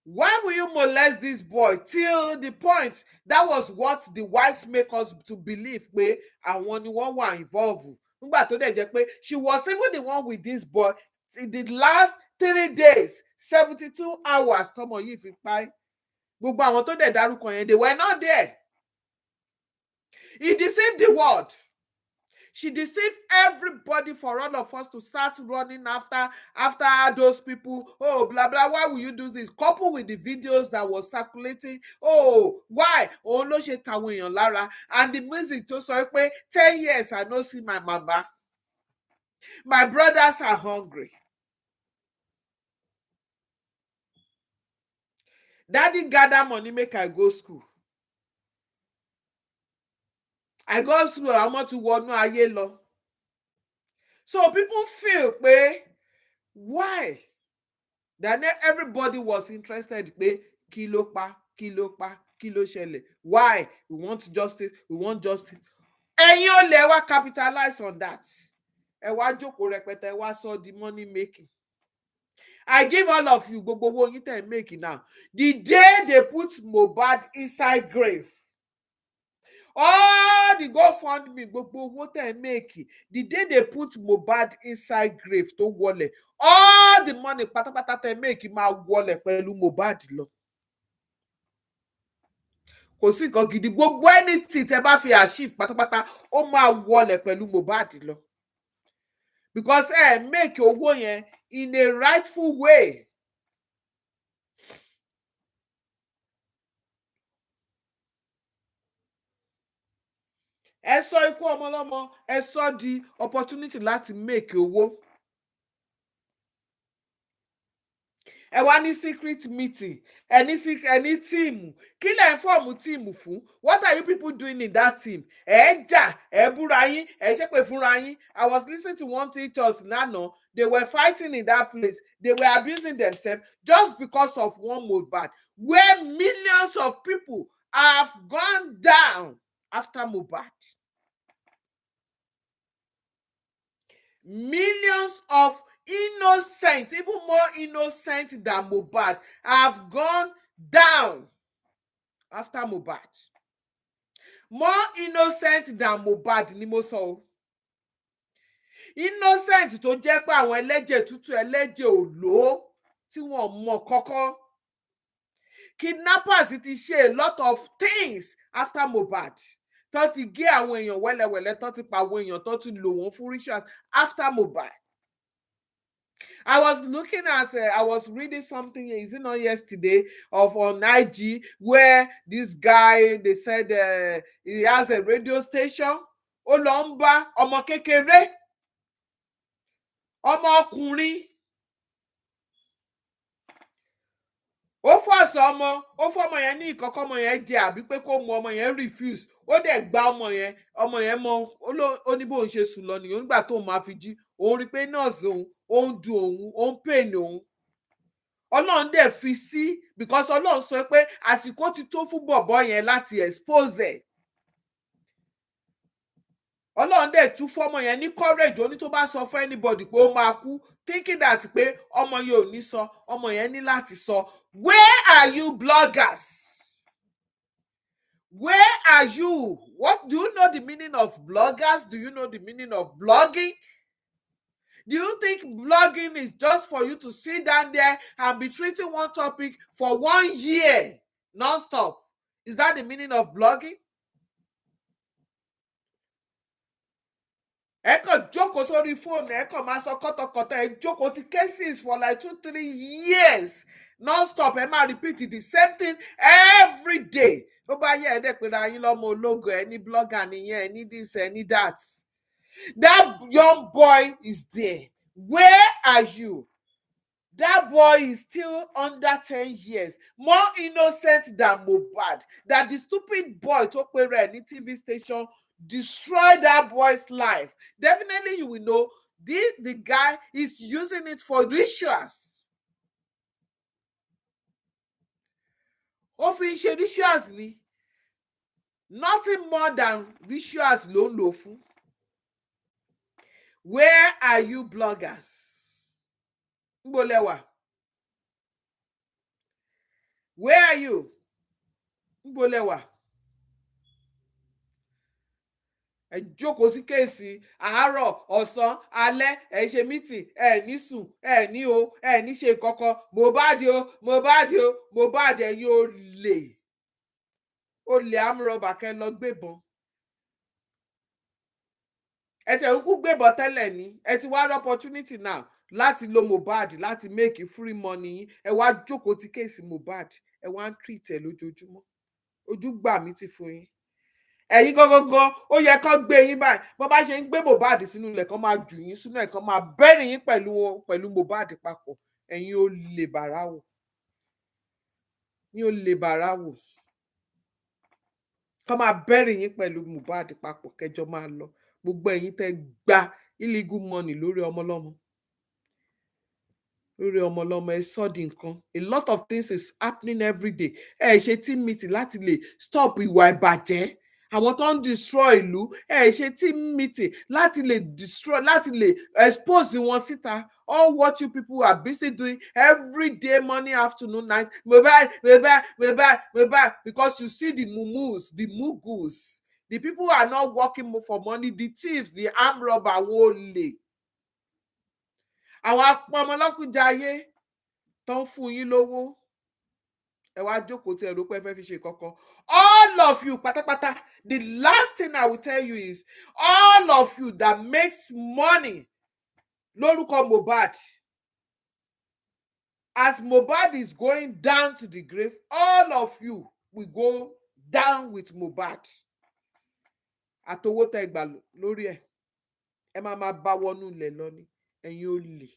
Why will you molest this boy till the point? That was what the whites make us to believe pé àwọn ni wọ́n wà involved. Nígbà tó dẹ̀ jẹ́ pé she was even the one with this boy in the last 3 days, 72 hours tọmọ yìí fi pa. Gbogbo àwọn tó dẹ̀ dárúkọ yẹn, they were not there. He deceived the world. She deceived everybody for all of us to start running after those people. Oh, blah, blah. Why will you do this? Coupled with the videos that was circulating. Oh, why? Oh, no, she tàwọn èèyàn lára. And the music tó sọ pé 10 years I no see my mama. My brothers are hungry. Daddy gather money make I go school. I go to school, I want to wọnú ayé lọ. So people feel pé why? That everybody was interested pé kí ló pa, kí ló pa, kí ló ṣẹlẹ̀. Why? We want justice, we want justice. Ẹ̀yin ò lè wá capitalize on that. Ẹ wá jókòó rẹpẹtẹ, ẹ wá sọ di money making. I give all of you gbogbo owó yín tẹ́ making now. The day they put Mohbad inside grave, all the GoFundMe gbogbo owó tẹ́ make, the day they put Mohbad inside grave tó wọlẹ̀, all the money pátápátá tẹ́ make máa wọlẹ̀ pẹ̀lú Mohbad lọ. Kò sí nǹkan gidi, gbogbo anything tẹ́ bá fi achieve pátápátá ó máa wọlẹ̀ pẹ̀lú Mohbad lọ. Because make owó yẹn in a rightful way. Ẹ sọ ikú ọmọlọ́mọ, ẹ sọ di opportunity láti make owó. Ẹ wá ní secret meeting, any team. Kí lẹ ń fọ́ọ̀mù team fún? What are you people doing in that team? Ẹ jà, ẹ búra yín, ẹ ṣépè fúnra yín. I was listening to one teachers lánàá. They were fighting in that place. They were abusing themselves just because of one Mohbad, where millions of people have gone down after Mohbad. Millions of innocent, even more innocent than Mohbad, have gone down after Mohbad. More innocent than Mohbad ni mo sọ. Innocent tó jẹ́ pé àwọn ẹlẹ́jẹ̀ tútù, ẹlẹ́jẹ̀ òló tí wọ́n mọ̀ kọ́kọ́. Kidnappers ti ṣe a lot of things after Mohbad. Tó ti gé àwọn èèyàn wẹ́lẹ́wẹ́lẹ́, tó ti pa àwọn èèyàn, tó ti lò wọ́n fún rituals after Mohbad. I was reading something, is it not yesterday, on IG, where this guy, they said he has a radio station. Ó lọ ń bá ọmọ kékeré, ọmọ ọkùnrin. ó fọ́ọ̀sì ọmọ, ó fọ́mọ yẹn ní ìkọ́kọ́ ọmọ yẹn jẹ àbí pé kó mu ọmọ yẹn refuse, ó dẹ̀ gba ọmọ yẹn mọ ó ní bóun ṣe sùn lọ nìyẹn, nígbà tóun máa fi jí òun rí i pé nọ́ọ̀sì òun ó ń du òun, ó ń pain òun. Ọlọ́run dẹ̀ fi sí because Ọlọ́run sọ pé àsìkò ti tó fún bọ̀bọ́ yẹn láti expose ẹ̀. Ọlọ́run dẹ̀ tún fọ́mọ yẹn ní courage, ó ní tó bá sọ fún anybody pé ó máa kú, thinking that pé ọmọ yẹn ò ní sọ, ọmọ yẹn ní láti sọ. Where are you bloggers? Where are you? What do you know the meaning of bloggers? Do you know the meaning of blogging? Do you think blogging is just for you to sit down there and be treating one topic for 1 year non-stop? Is that the meaning of blogging? Ẹ kàn jókòó sórí fóònù, ẹ kàn máa sọ kọ́tọ̀kọ́tọ̀, ẹ jókòó ti cases for like 2-3 years non-stop, ẹ máa repeat the same thing every day. Ó bá yẹ ẹ dẹ̀ pé ra yín lọ́mọ ológo, ẹ ní blogger nìyẹn, ẹ ní this, ẹ ní that. That young boy is there. Where are you? That boy is still under 10 years, more innocent than Mohbad. That the stupid boy tó pe rẹ̀ ní TV station destroyed that boy's life. Definitely you will know the guy is using it for rituals. Ó fi ń ṣe rituals ni. Nothing more than rituals ló ń lò fún. Where are you bloggers? Níbo lẹ wà? Where are you? Níbo lẹ wà? Ẹ jókòó sí kéèsì àárọ̀, ọ̀sán, alẹ́, ẹ ṣe meeting, ẹ ní sùn, ẹ ní o, ẹ ní ṣe kankan. Mohbad o, Mohbad o, Mohbad, ẹ̀yin olè amúrọ̀bà kẹ́ lọ gbébọn. Ẹ ti ẹ̀kú gbébọn tẹ́lẹ̀ ní, ẹ ti wá rí opportunity now láti lo Mohbad láti make free money yín. Ẹ wá jókòó ti kéèsì Mohbad, ẹ wá ń treat ẹ lójoojúmọ́. Ojú gbà mí ti fún yín. Ẹ̀yin gangan ó yẹ kó gbé yín báyìí, bó bá ṣe ń gbé Mohbad sínú ilẹ̀ kan máa jù yín sínú ẹ̀ kan máa bẹ́rì yín pẹ̀lú Mohbad papọ̀. Ẹ̀yin ò lè bàrà wò. Yín ò lè bàrà wò. Kó máa bẹ́rì yín pẹ̀lú Mohbad papọ̀ kẹjọ máa lọ. Gbogbo ẹ̀yin tẹ́ gba illegal money lórí ọmọlọ́mọ. Lórí ọmọlọ́mọ ẹ sọ di nǹkan. A lot of things is happening every day. Ẹ ṣe team meeting láti lè stop ìwà ìbàjẹ́. Àwọn tó ń destroy ìlú, ẹ ṣe team meeting láti lè destroy, láti lè expose wọn síta. All what you people are busy doing every day, morning, afternoon, night. Mohbad, because you see the mumus, the mugus. The people who are not working for money, the thieves, the armed robber, àwọn olè. Àwọn apọmọlọ́kùnjayé tó ń fún yín lówó. Ẹ wá jókòó tí ẹ rò pé ẹ fẹ́ fi ṣe kankan. All of you pátápátá, the last thing I will tell you is all of you that makes money lórúkọ Mohbad, as Mohbad is going down to the grave, all of you will go down with Mohbad. Àtowó tẹ́ gbà lórí ẹ̀, ẹ máa bá wọnú ilẹ̀ lọ ni, ẹ̀yin olè.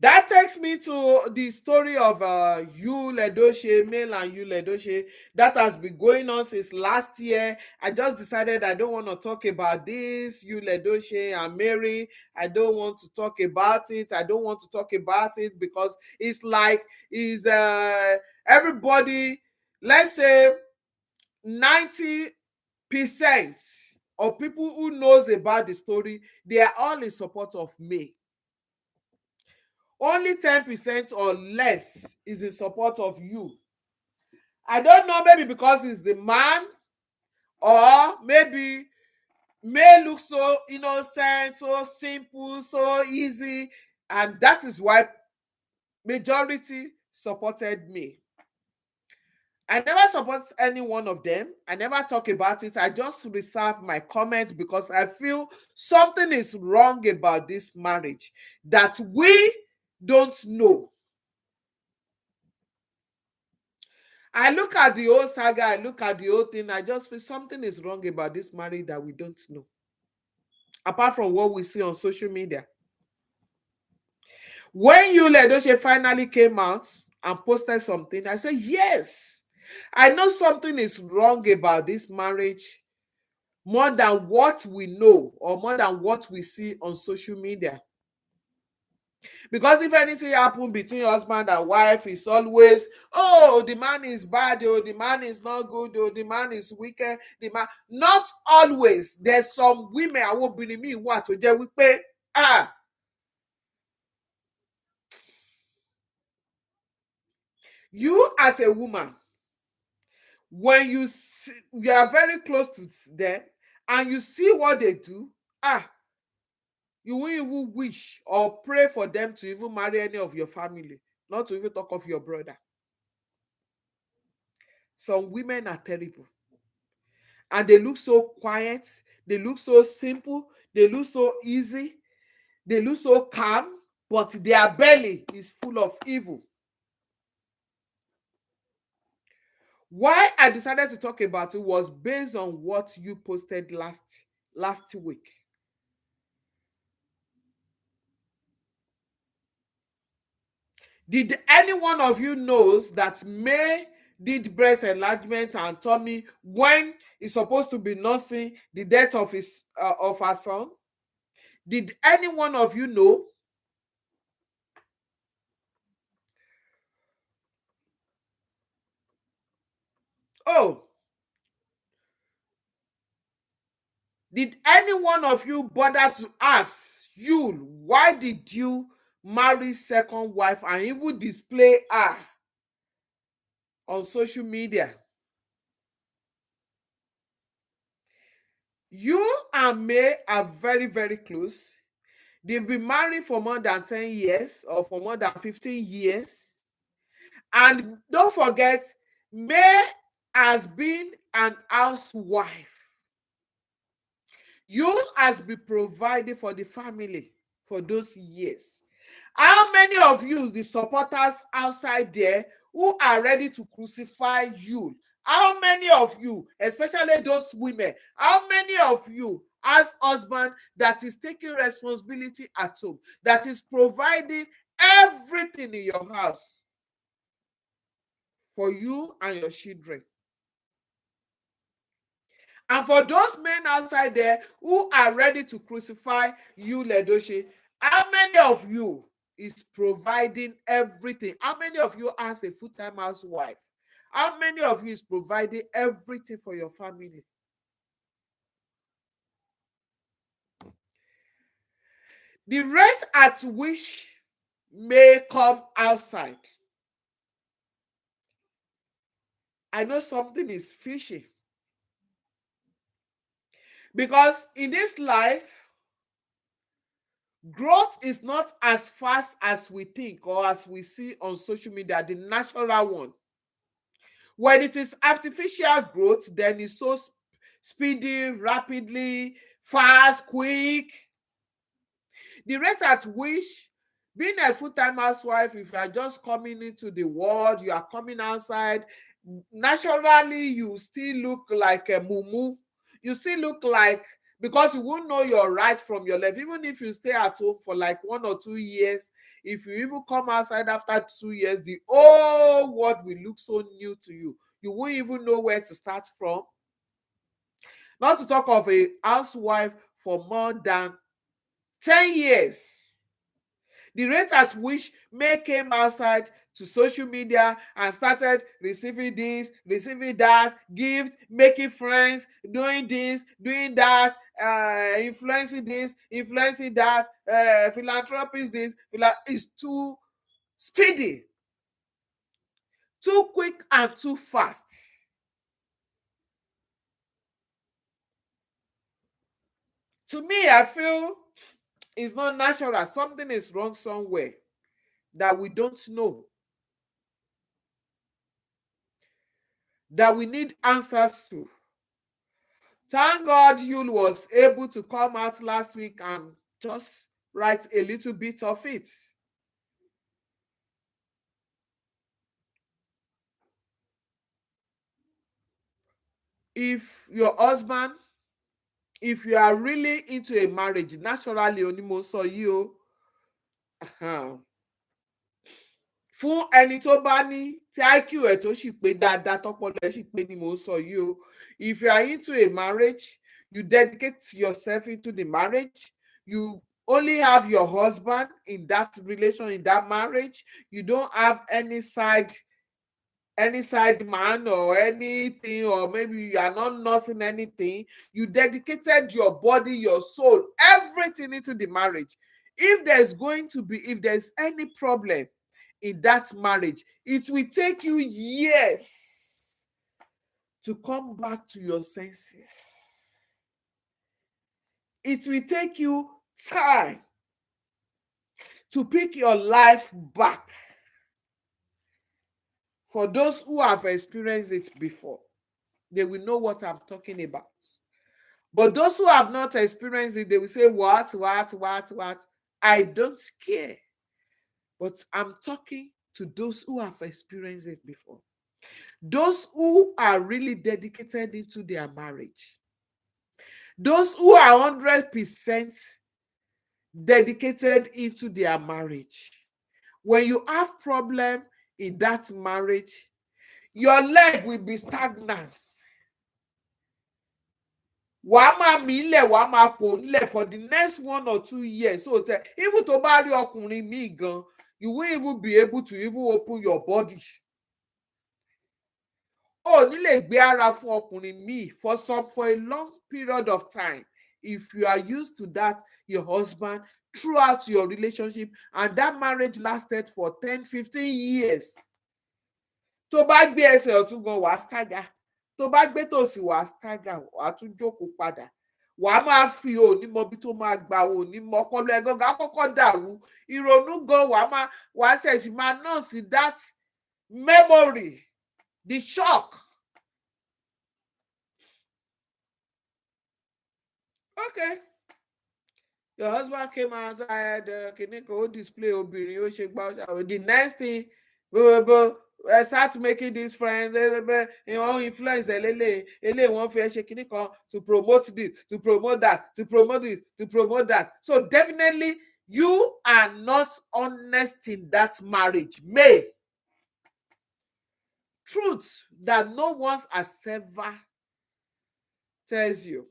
That takes me to the story of Yul Edochie, Male and Yul Edochie. That has been going on since last year. I just decided I don't want to talk about this. Yul Edochie and Mary, I don't want to talk about it. I don't want to talk about it because it's like everybody, let's say 90% of people who knows about the story, they are all in support of May. Only 10% or less is in support of you. I don't know, maybe because he's the man, or maybe May look so innocent, so simple, so easy, and that is why majority supported me. I never support any one of them. I never talk about it. I just reserve my comment because I feel something is wrong about this marriage that we don't know. I look at the whole saga, I look at the whole thing, I just feel something is wrong about this marriage that we don't know. Apart from what we see on social media. When Yul Edochie finally came out and posted something, I said, yes, I know something is wrong about this marriage more than what we know or more than what we see on social media. Because if anything happen between husband and wife, it's always, oh, the man is bad, oh, the man is not good, oh, the man is wicked, the man. Not always. There's some women I won't believe me what to do with pay. You as a woman, when you see, you are very close to them and you see what they do, you won't even wish or pray for them to even marry any of your family, not to even talk of your brother. Some women are terrible and they look so quiet, they look so simple, they look so easy, they look so calm, but their belly is full of evil. Why I decided to talk about it was based on what you posted last week. Did any one of you knows that May did breast enlargement and tummy when he's supposed to be nursing the death of her son? Did any one of you know? Oh, did any one of you bother to ask you why did you marry second wife and even display her on social media? You and May are very, very close. They've been married for more than 10 years or for more than 15 years. And don't forget, May has been an housewife. You has been providing for the family for those years. How many of you, the supporters outside there, who are ready to crucify you? How many of you, especially those women, how many of you as husband that is taking responsibility at home, that is providing everything in your house for you and your children? And for those men outside there who are ready to crucify you, Edochie, how many of you is providing everything? How many of you as a full-time housewife? How many of you is providing everything for your family? The rate at which may come outside, I know something is fishy. Because in this life, growth is not as fast as we think or as we see on social media, the natural one. When it is artificial growth, then it's so speedy, rapidly, fast, quick. The rate at which being a full-time housewife, if you are just coming into the world, you are coming outside, naturally you still look like a mumu. You still look like, because you won't know your right from your left. Even if you stay at home for like 1 or 2 years, if you even come outside after 2 years, the whole world will look so new to you. You won't even know where to start from. Not to talk of a housewife for more than 10 years. The rate at which May came outside to social media and started receiving this, receiving that, gifts, making friends, doing this, doing that, influencing this, influencing that, philanthropist this, is too speedy, too quick and too fast. To me, I feel it's not natural. Something is wrong somewhere that we don't know, that we need answers to. Thank God Yul was able to come out last week and just write a little bit of it. If your husband, if you are really into a marriage, naturally, Onimo saw you. fún ẹni tó bá ní tí IQ ẹ̀ tó sì pé dáadáa tọ́pọlọ ẹ̀ sì pé ni mò ń sọ yìí o. If you are into a marriage, you dedicate yourself into the marriage, you only have your husband in that relation, in that marriage, you don't have any side man or anything, or maybe you are not nursing anything, you dedicated your body, your soul, everything into the marriage. If there's any problem in that marriage, it will take you years to come back to your senses. It will take you time to pick your life back. For those who have experienced it before, they will know what I'm talking about. But those who have not experienced it, they will say, what? I don't care. But I'm talking to those who have experienced it before. Those who are really dedicated into their marriage. Those who are 100% dedicated into their marriage. When you have problem in that marriage, your leg will be stagnant. Wàá máa mì í lẹ̀, wàá máa pò ń lẹ̀ for the next 1 or 2 years. So even tó bá rí ọkùnrin míì gan, you won't even be able to even open your body. O ní lè gbé ara fún ọkùnrin míì for a long period of time. If you are used to that, your husband, throughout your relationship, and that marriage lasted for 10-15 years. Tó bá gbé ẹsẹ̀ ọ̀tún gan, wàá stagger. Tó bá gbé tòsì, wàá stagger, wàá tún jókòó padà. Wàá máa fi òní mọ bí tó máa gbà, òní mọ ọpọlọ ẹ̀ gangan á kọ́kọ́ dàrú. Ìrònú gan wàá ṣẹ̀ṣì máa nọ́ọ̀sì that memory, the shock. Okay. Your husband came outside, Kiniko display obìnrin, ó ṣe gbá. The next thing, start making this friend, influence wọ́n fi ṣe kíní kan to promote this, to promote that, to promote this, to promote that. So definitely you are not honest in that marriage. Truth that no one has ever tells you.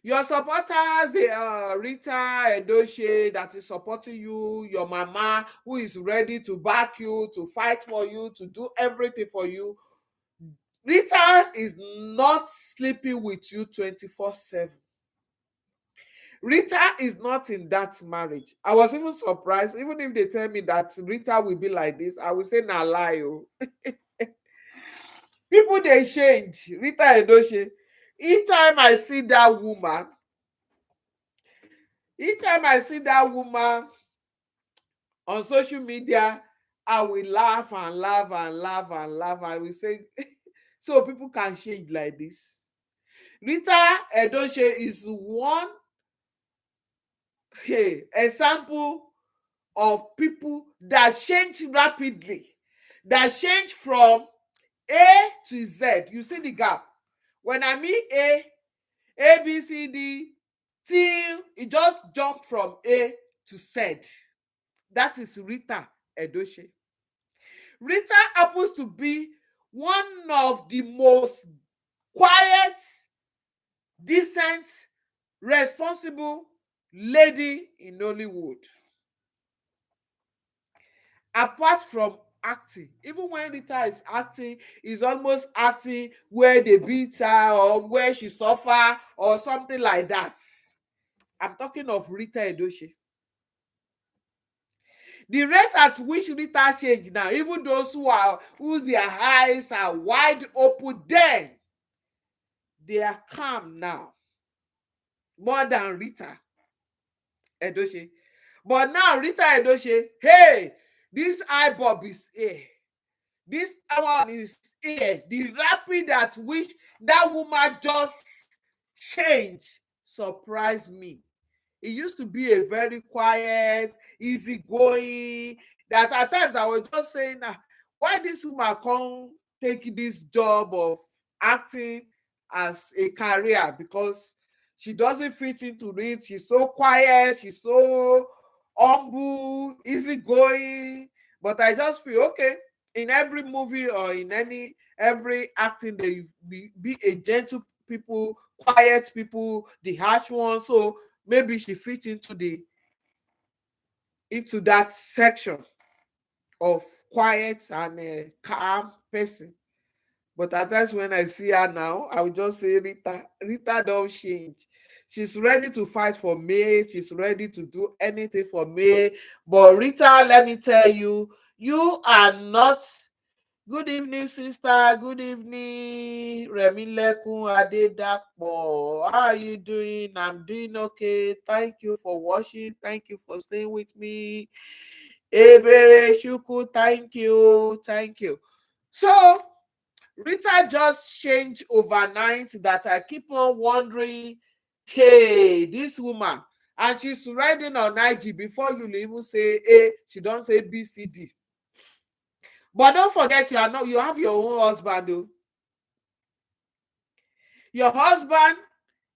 Your supporters, they are Rita, Edochie, that is supporting you, your mama, who is ready to back you, to fight for you, to do everything for you. Rita is not sleeping with you 24/7. Rita is not in that marriage. I was even surprised, even if they tell me that Rita will be like this, I will say, nah, lie. People, they change. Rita Edochie. Each time I see that woman on social media, I will laugh and laugh and laugh and laugh. I will say, so people can change like this. Rita Edochie is one example of people that change rapidly, that change from A to Z. You see the gap. When I mean A, B, C, D, till it just jumped from A to Z. That is Rita Edochie. Rita happens to be one of the most quiet, decent, responsible lady in Hollywood. Apart from acting, even when Rita is acting, is almost acting where they beat her or where she suffer or something like that. I'm talking of Rita Edochie. The rate at which Rita changed now, even those who their eyes are wide open then, they are calm now. More than Rita Edochie. But now Rita Edochie, hey, this eyebob is here. This one is here. The rapid at which that woman just changed surprised me. It used to be a very quiet, easygoing, that at times I was just saying, why this woman can't take this job of acting as a career? Because she doesn't fit into it. She's so quiet, she's so humble, easygoing. But I just feel okay, in every movie or in any every acting, there you be a gentle people, quiet people, the harsh ones. So maybe she fit into that section of quiet and calm person. But at times when I see her now, I will just say, Rita don't change. She's ready to fight for me. She's ready to do anything for me. But Rita, let me tell you, you are not. Good evening, sister. Good evening, Remilekun Adedapo. How are you doing? I'm doing okay. Thank you for watching. Thank you for staying with me. Ebere Shuku, thank you. Thank you. So, Rita just changed overnight that I keep on wondering, hey, this woman, and she's riding on IG before you even say A, she don't say B, C, D. But don't forget, you have your own husband though. Your husband,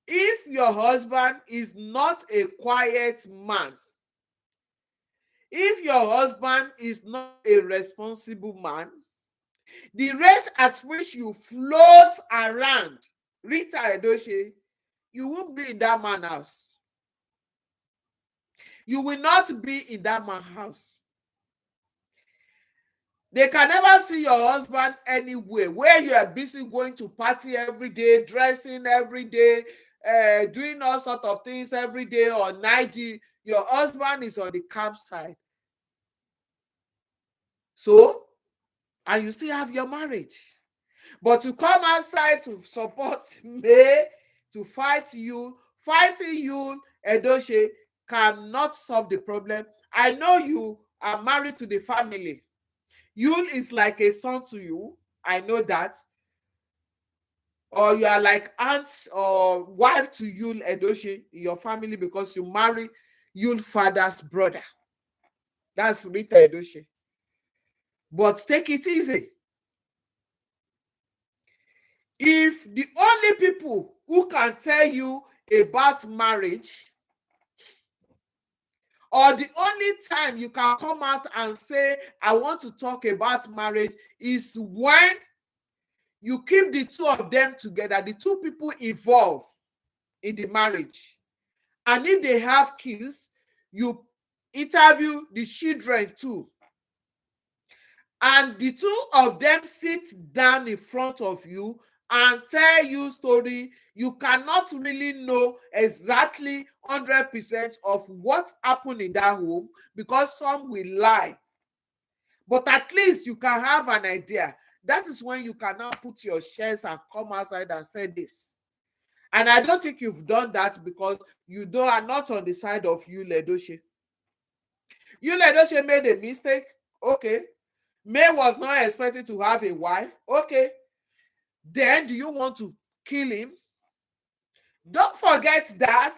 if your husband is not a quiet man, if your husband is not a responsible man, the rate at which you float around, Rita Edochie, you won't be in that man's house. You will not be in that man's house. They can never see your husband anywhere where you are busy going to party every day, dressing every day, doing all sorts of things every day on IG. Your husband is on the campsite. So, and you still have your marriage. But to come outside to support me, to fighting you, Edochie, cannot solve the problem. I know you are married to the family. Yul is like a son to you. I know that. Or you are like aunt or wife to Yul Edochie in your family because you marry Yul father's brother. That's Rita Edochie. But take it easy. If the only people who can tell you about marriage, or the only time you can come out and say, I want to talk about marriage, is when you keep the two of them together, the two people involved in the marriage. And if they have kids, you interview the children too. And the two of them sit down in front of you and tell you story. You cannot really know exactly 100% of what happened in that home because some will lie. But at least you can have an idea. That is when you can now put your chest and come outside and say this. And I don't think you've done that because are not on the side of Yul Edochie. Yul Edochie made a mistake. Okay. May was not expected to have a wife. Okay. Then do you want to kill him? Don't forget that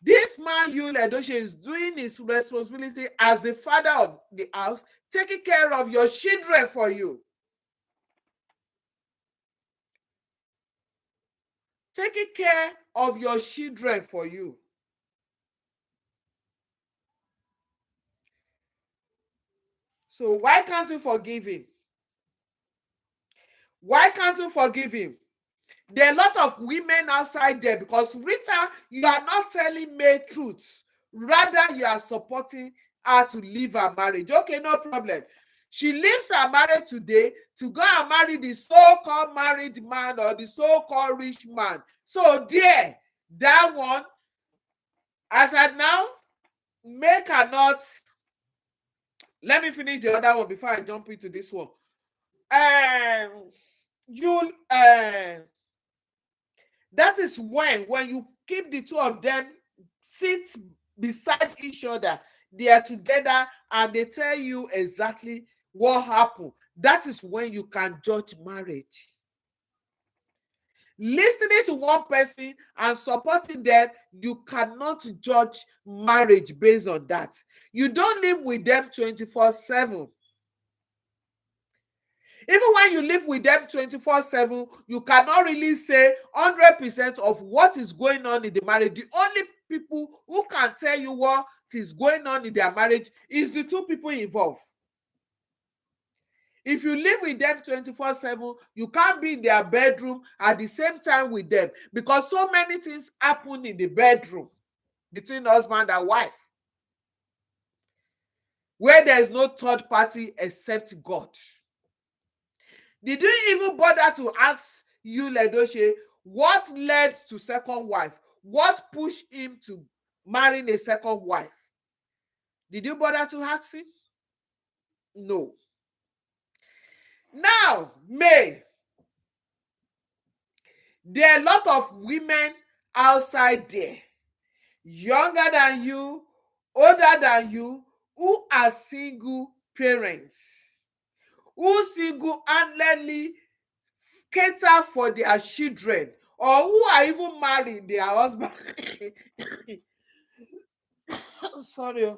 this man, Yul Edochie, is doing his responsibility as the father of the house, taking care of your children for you. Taking care of your children for you. So why can't you forgive him? Why can't you forgive him? There are a lot of women outside there because Rita, you are not telling me truth. Rather, you are supporting her to leave her marriage. Okay, no problem. She leaves her marriage today to go and marry the so-called married man or the so-called rich man. So there, that one, as at now, make her not. Let me finish the other one before I jump into this one. You that is when you keep the two of them sit beside each other, they are together and they tell you exactly what happened. That is when you can judge marriage. Listening to one person and supporting them, you cannot judge marriage based on that. You don't live with them 24/7. Even when you live with them 24/7, you cannot really say 100% of what is going on in the marriage. The only people who can tell you what is going on in their marriage is the two people involved. If you live with them 24/7, you can't be in their bedroom at the same time with them, because so many things happen in the bedroom between husband and wife, where there is no third party except God. Did you even bother to ask you, Edochie, what led to second wife? What pushed him to marrying a second wife? Did you bother to ask him? No. Now, May, there are a lot of women outside there, younger than you, older than you, who are single parents, who single-handedly cater for their children, or who are even married their husband. Sorry.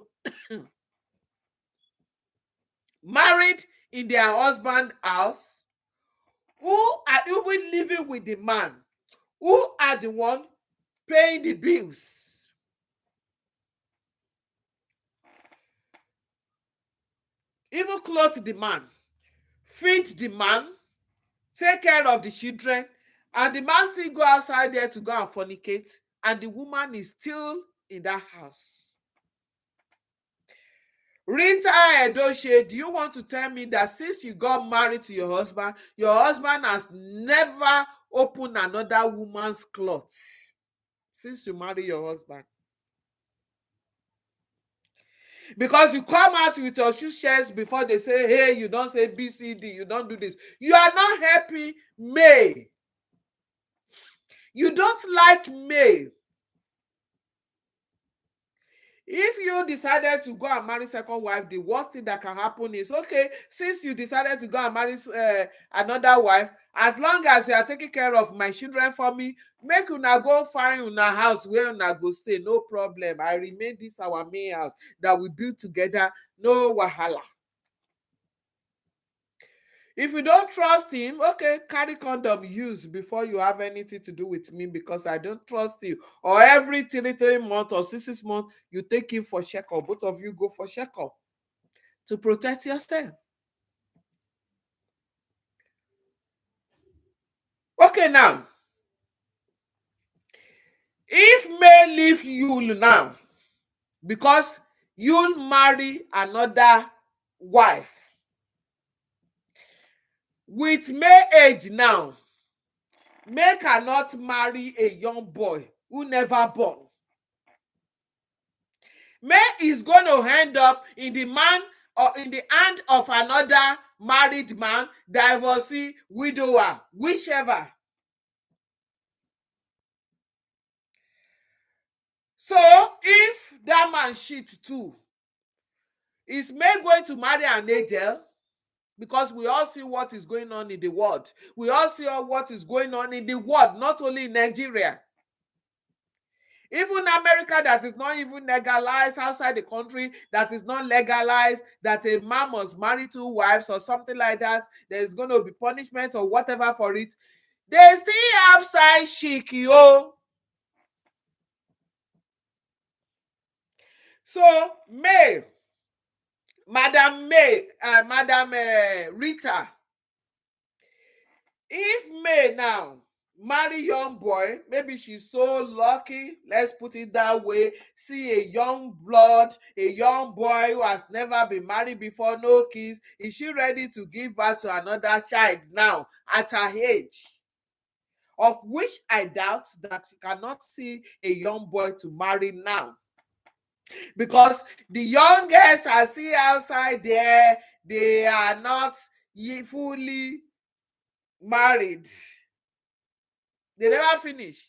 Married in their husband house, who are even living with the man, who are the one paying the bills. Even clothe the man, feed the man, take care of the children, and the man still go outside there to go and fornicate, and the woman is still in that house. Rita Edochie, do you want to tell me that since you got married to your husband has never opened another woman's clothes since you marry your husband? Because you come out with your shoe shares before they say, hey, you don't say BCD, you don't do this. You are not happy, May. You don't like May. If you decided to go and marry second wife, the worst thing that can happen is, okay, since you decided to go and marry another wife, as long as you are taking care of my children for me, make una go find una house where una go stay, no problem. I remain this our main house that we build together, no wahala. If you don't trust him, okay, carry condom use before you have anything to do with me, because I don't trust you. Or every 3 months or 6 months, you take him for checkup. Both of you go for checkup to protect yourself. Okay, now, if May leave you now because you'll marry another wife, with May age now, May cannot marry a young boy who never born. May is going to end up in the man or in the hand of another married man, divorcee, widower, whichever. So if that man cheats too, is May going to marry an angel? Because we all see what is going on in the world. We all see what is going on in the world, not only in Nigeria. Even America, that is not even legalized, outside the country that is not legalized, that a man must marry 2 wives or something like that, there is going to be punishment or whatever for it. They still have side chic, yo. So May, Madam Rita, if May now marry young boy, maybe she's so lucky, let's put it that way, see a young blood, a young boy who has never been married before, no kids, is she ready to give birth to another child now at her age? Of which I doubt that you cannot see a young boy to marry now, because the youngest I see outside there, they are not fully married. They never finish.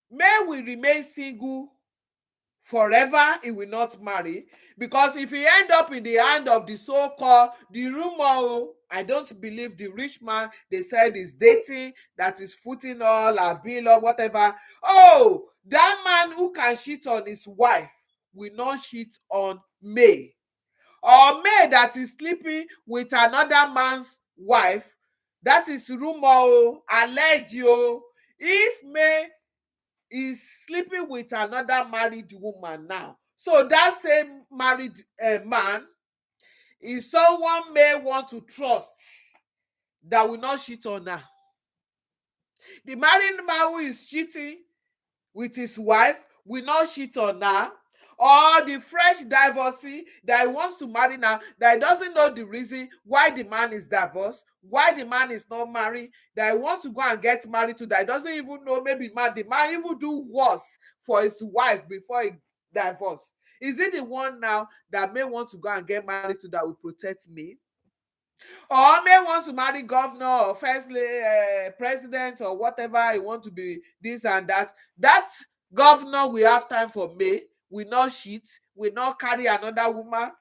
May will remain single forever. He will not marry, because if he end up in the hand of the so-called, the rumor, I don't believe the rich man they said is dating, that is footing all a bill or whatever. Oh, that man who can cheat on his wife will not cheat on May. Or May that is sleeping with another man's wife, that is rumor, alleged. If May is sleeping with another married woman now, so that same married man is someone may want to trust that will not cheat on her. The married man who is cheating with his wife will not cheat on her, or the fresh divorcee that he wants to marry now, that he doesn't know the reason why the man is divorced, why the man is not married, that he wants to go and get married to, that he doesn't even know, maybe the man even do worse for his wife before he divorce. Is it the one now that may want to go and get married to that will protect me? Or may wants to marry governor or president or whatever he want to be, this and that. That governor will have time for me, will not cheat, will not carry another woman.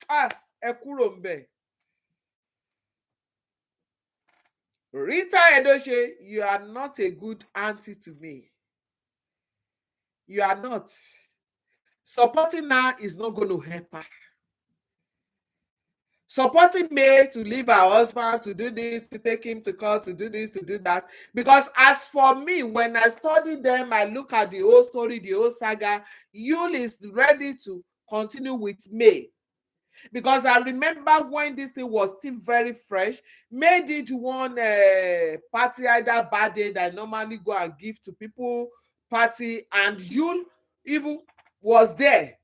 Ah, ẹ kúrò ńbẹ̀. Rita Edochie, you are not a good auntie to me. You are not. Supporting her is not going to help her. Supporting me to leave her husband, to do this, to take him to court, to do this, to do that. Because as for me, when I study them, I look at the whole story, the whole saga, Yul is ready to continue with May. Because I remember when this thing was still very fresh, May did one party, either birthday that I normally go and give to people, party, and Yul even was there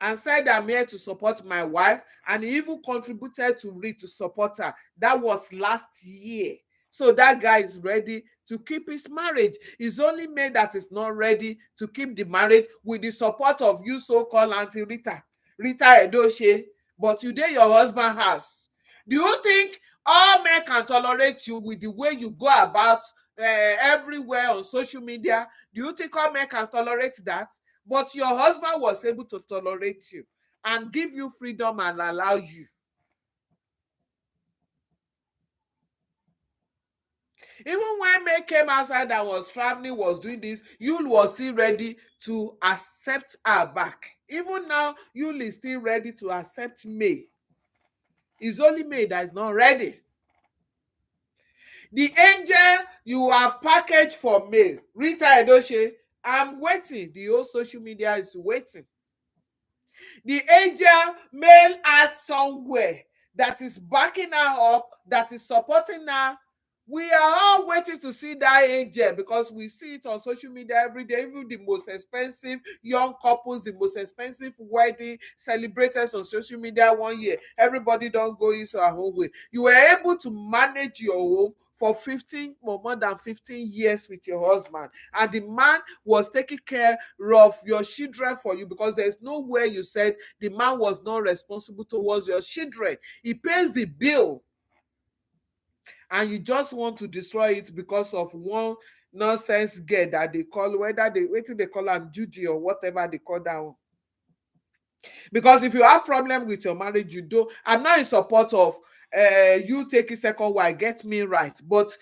and said, I'm here to support my wife, and he even contributed to read to support her. That was last year. So that guy is ready to keep his marriage. It's only me that is not ready to keep the marriage with the support of you so-called Auntie Rita Edochie. But you dey your husband house. Do you think all men can tolerate you with the way you go about everywhere on social media? Do you think all men can tolerate that? But your husband was able to tolerate you and give you freedom and allow you. Even when May came outside and was traveling, was doing this, Yul was still ready to accept her back. Even now, Yul is still ready to accept May. It's only May that is not ready. The angel you have packaged for May, Rita Edochie, I'm waiting. The whole social media is waiting. The angel male has somewhere that is backing her up, that is supporting her. We are all waiting to see that angel because we see it on social media every day. Even the most expensive young couples, the most expensive wedding celebrated on social media 1 year. Everybody don't go his or her own way. You were able to manage your home for 15 or more than 15 years with your husband, and the man was taking care of your children for you, because there's nowhere you said the man was not responsible towards your children. He pays the bill, and you just want to destroy it because of one nonsense girl that they call, whether they call am Judy or whatever they call that one. Because if you have problem with your marriage, you don't. I'm not in support of you taking second wife, get me right. But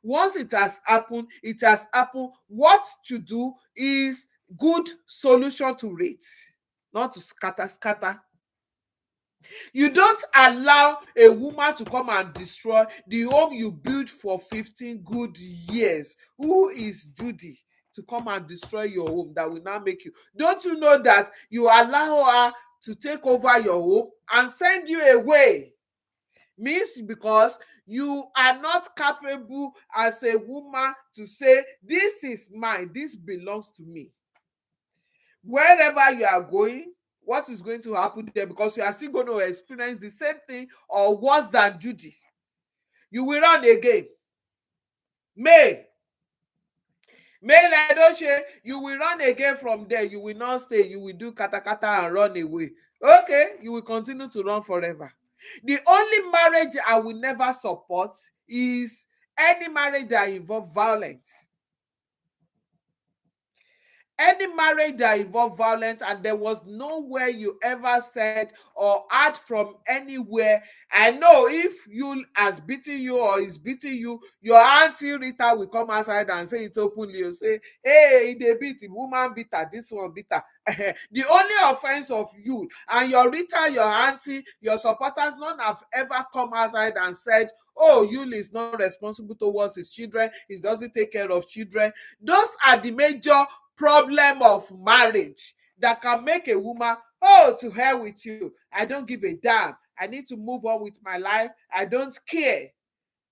once it has happened, it has happened. What to do is good solution to it, not to scatter. You don't allow a woman to come and destroy the home you built for 15 good years. Who is Judy to come and destroy your home that will now make you? Don't you know that you allow her to take over your home and send you away? Means because you are not capable as a woman to say, this is mine, this belongs to me. Wherever you are going, what is going to happen there? Because you are still going to experience the same thing or worse than Judy. You will run again. May Edochie, you will run again from there. You will not stay. You will do kata and run away. Okay, you will continue to run forever. The only marriage I will never support is any marriage that involves violence. Any marriage that involved violence, and there was nowhere you ever said or heard from anywhere. I know if you has beaten you or is beating you, your auntie Rita will come outside and say it openly. You say, hey, they beat the woman, beat her, this one beat her. The only offense of you and your Rita, your auntie, your supporters, none have ever come outside and said, oh, Yul is not responsible towards his children, he doesn't take care of children. Those are the major problem of marriage that can make a woman Oh, to hell with you. I don't give a damn. I need to move on with my life. I don't care.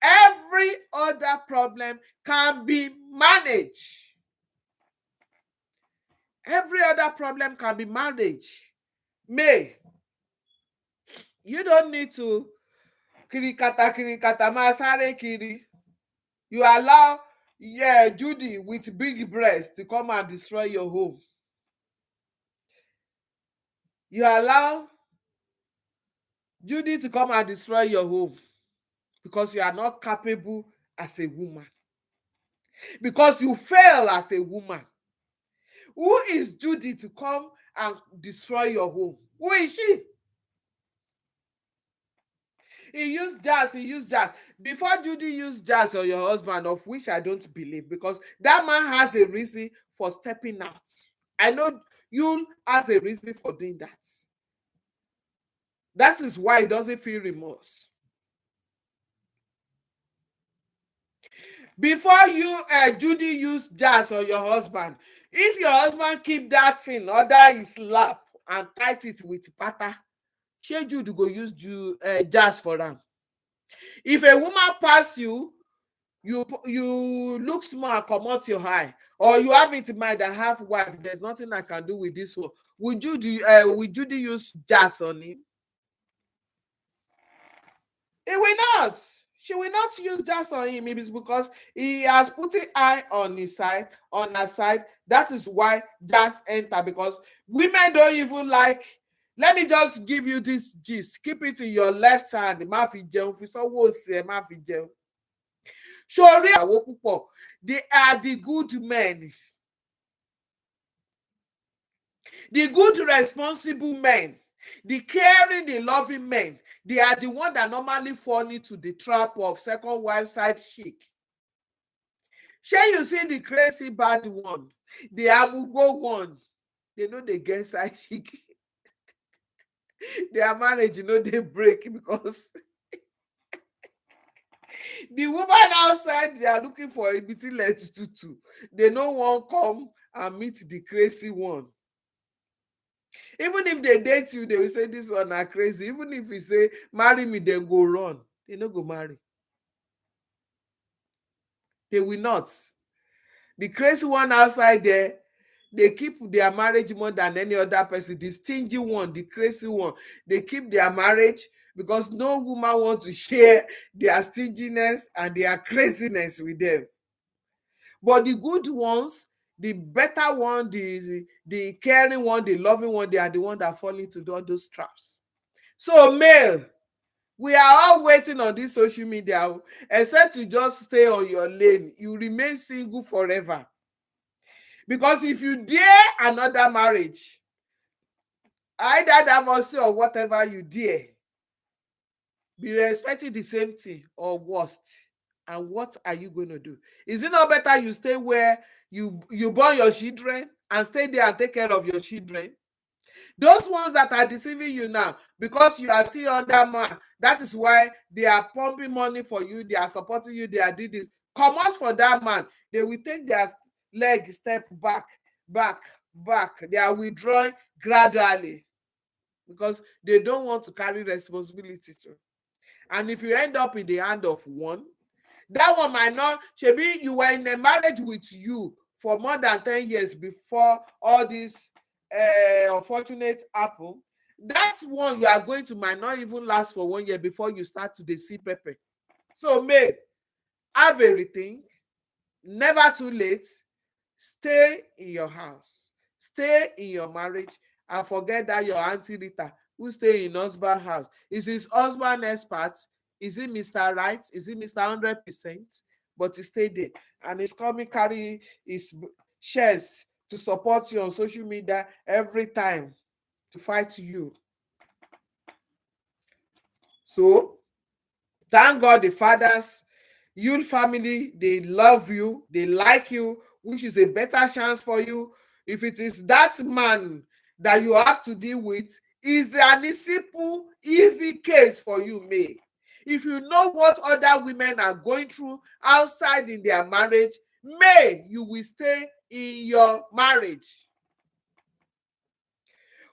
Every other problem can be managed. Every other problem can be managed. May, you don't need to kirikata masare kiri. You allow, yeah, Judy with big breast to come and destroy your home. You allow Judy to come and destroy your home because you are not capable as a woman. Because you fail as a woman. Who is Judy to come and destroy your home? Who is she? He used jazz, he used jazz. Before Judy used jazz on your husband, of which I don't believe, because that man has a reason for stepping out. I know you has a reason for doing that. That is why he doesn't feel remorse. Before you, Judy used jazz on your husband, if your husband keep that thing under his lap and tight it with butter, shey Jude go use jazz for am. If a woman pass you, you look small and comot your eye, or you have it in mind that have wife, there's nothing I can do with this one. Would Judy use jazz on him? He will not. She will not use jazz on him. It is because he has put an eye on his side, on her side. That is why jazz enter, because women don't even like. Let me just give you this gist. Keep it in your left hand. Má fi jẹun, fi sọ́wọ́ òsì ẹ, má fi jẹun. Sórí àwọn púpọ̀, they are the good men. The good responsible men, the caring, the loving men, they are the ones that normally fall into the trap of second wife side chick. Shey you see the crazy bad one, the amugo one, they know they get side chick. Their marriage, they break because the woman outside, they are looking for a bitty let tutu. They no one come and meet the crazy one. Even if they date you, they will say this one are crazy. Even if you say marry me, they go run. They no go marry. They will not. The crazy one outside there, they keep their marriage more than any other person. The stingy one, the crazy one, they keep their marriage because no woman wants to share their stinginess and their craziness with them. But the good ones, the better one, the caring one, the loving one, they are the one that fall into all those traps. So male, we are all waiting on this social media, except to just stay on your lane. You remain single forever. Because if you dare another marriage, either divorce or whatever you dare, be expecting the same thing or worst. And what are you going to do? Is it not better you stay where you born your children and stay there and take care of your children? Those ones that are deceiving you now because you are still under man, that is why they are pumping money for you, they are supporting you, they are doing this. Come out for that man, they will take their leg step back, back, back. They are withdrawing gradually because they don't want to carry responsibility too. And if you end up in the hand of one, that one might not, maybe you were in a marriage with you for more than 10 years before all this unfortunate happen. That's one you are going to might not even last for 1 year before you start to see pepper. So may have everything, never too late. Stay in your house, stay in your marriage, and forget that your auntie Rita who stay in husband house is his husband expert. Is he Mr. Right? Is he Mr. 100%? But he stay there and he's coming carry his shares to support you on social media every time to fight you. So thank God the fathers, your family, they love you, they like you, which is a better chance for you. If it is that man that you have to deal with, is an simple, easy case for you, May. If you know what other women are going through outside in their marriage, May, you will stay in your marriage.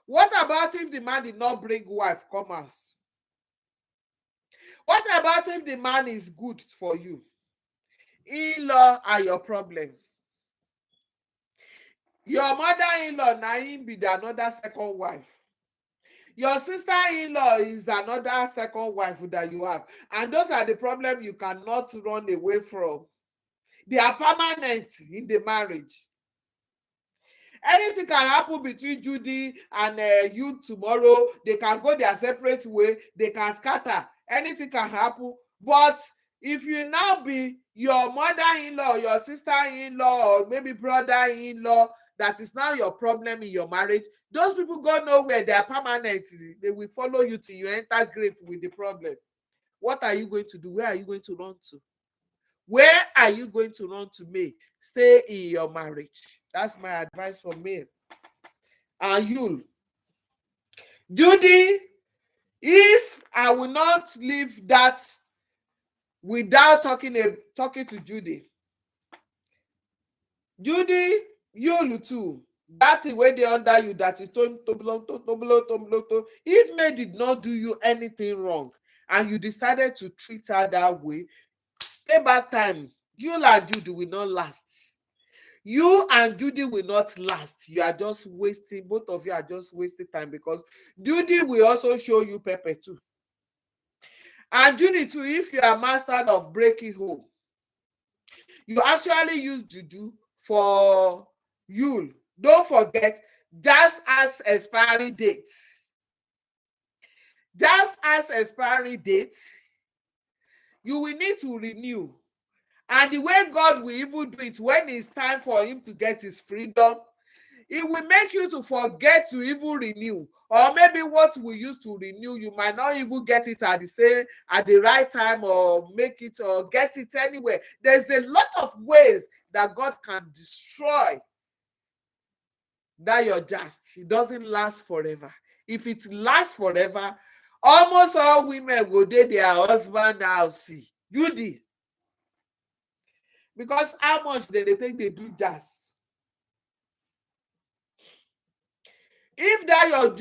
What about if the man did not bring wife come house? What about if the man is good for you? In-law are your problem. Your mother-in-law na him be the another second wife. Your sister-in-law is another second wife that you have. And those are the problems you cannot run away from. They are permanent in the marriage. Anything can happen between Judy and you tomorrow. They can go their separate way. They can scatter. Anything can happen. But if you now be your mother-in-law, your sister-in-law, or maybe brother-in-law, that is now your problem in your marriage, those people go nowhere. They are permanent. They will follow you till you enter grave with the problem. What are you going to do? Where are you going to run to? Where are you going to run to, me? Stay in your marriage. That's my advice for me. And you, Judy, if I will not leave that without talking to Judy, you too, that thing wey dey under you, that is if May did not do you anything wrong and you decided to treat her that way, payback time, you and Judy will not last. You and Judy will not last. You are just wasting, both of you are just wasting time, because Judy will also show you pepper too. And Judy too, if you are mastered of breaking home, you actually use juju for you. Don't forget, just as expiry date. Just as expiry date, you will need to renew. And the way God will even do it, when it's time for him to get his freedom, it will make you to forget to even renew. Or maybe what we used to renew, you might not even get it at the right time, or make it or get it anywhere. There's a lot of ways that God can destroy that your just. It doesn't last forever. If it lasts forever, almost all women go dey their husband house. See, Judy. Because how much they think they do just. If that your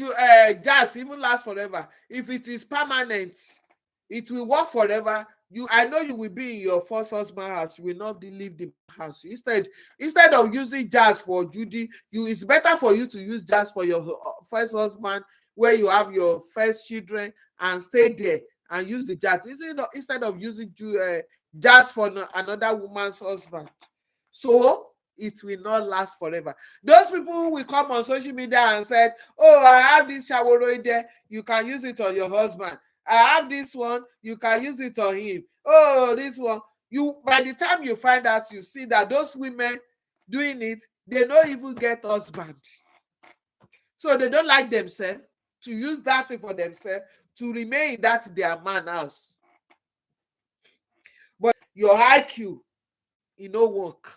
just even lasts forever, if it is permanent, it will work forever. I know you will be in your first husband house. You will not leave the house. Instead of using jazz for Judy, it's better for you to use jazz for your first husband, where you have your first children, and stay there and use the jazz instead of using jazz for another woman's husband. So it will not last forever. Those people who will come on social media and said, "Oh, I have this shaworo there. You can use it on your husband. I have this one. You can use it on him. Oh, this one." By the time you find out, you see that those women doing it, they don't even get husband. So they don't like themselves to use that for themselves, to remain in that their man house. But your IQ, it no work.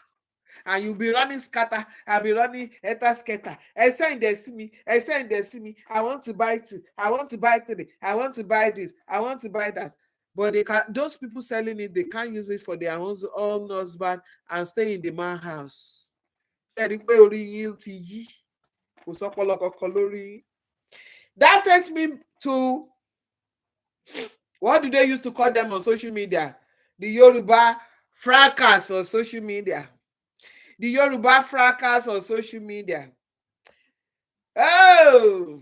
And you'll be running scatter, I'll be running enter scatter. I say they see me, I want to buy two, I want to buy three, I want to buy this, I want to buy that. But those people selling it, they can't use it for their own husband and stay in the man house. That takes me to, what do they used to call them on social media? The Yoruba francas on social media. The Yoruba fracas on social media. Oh!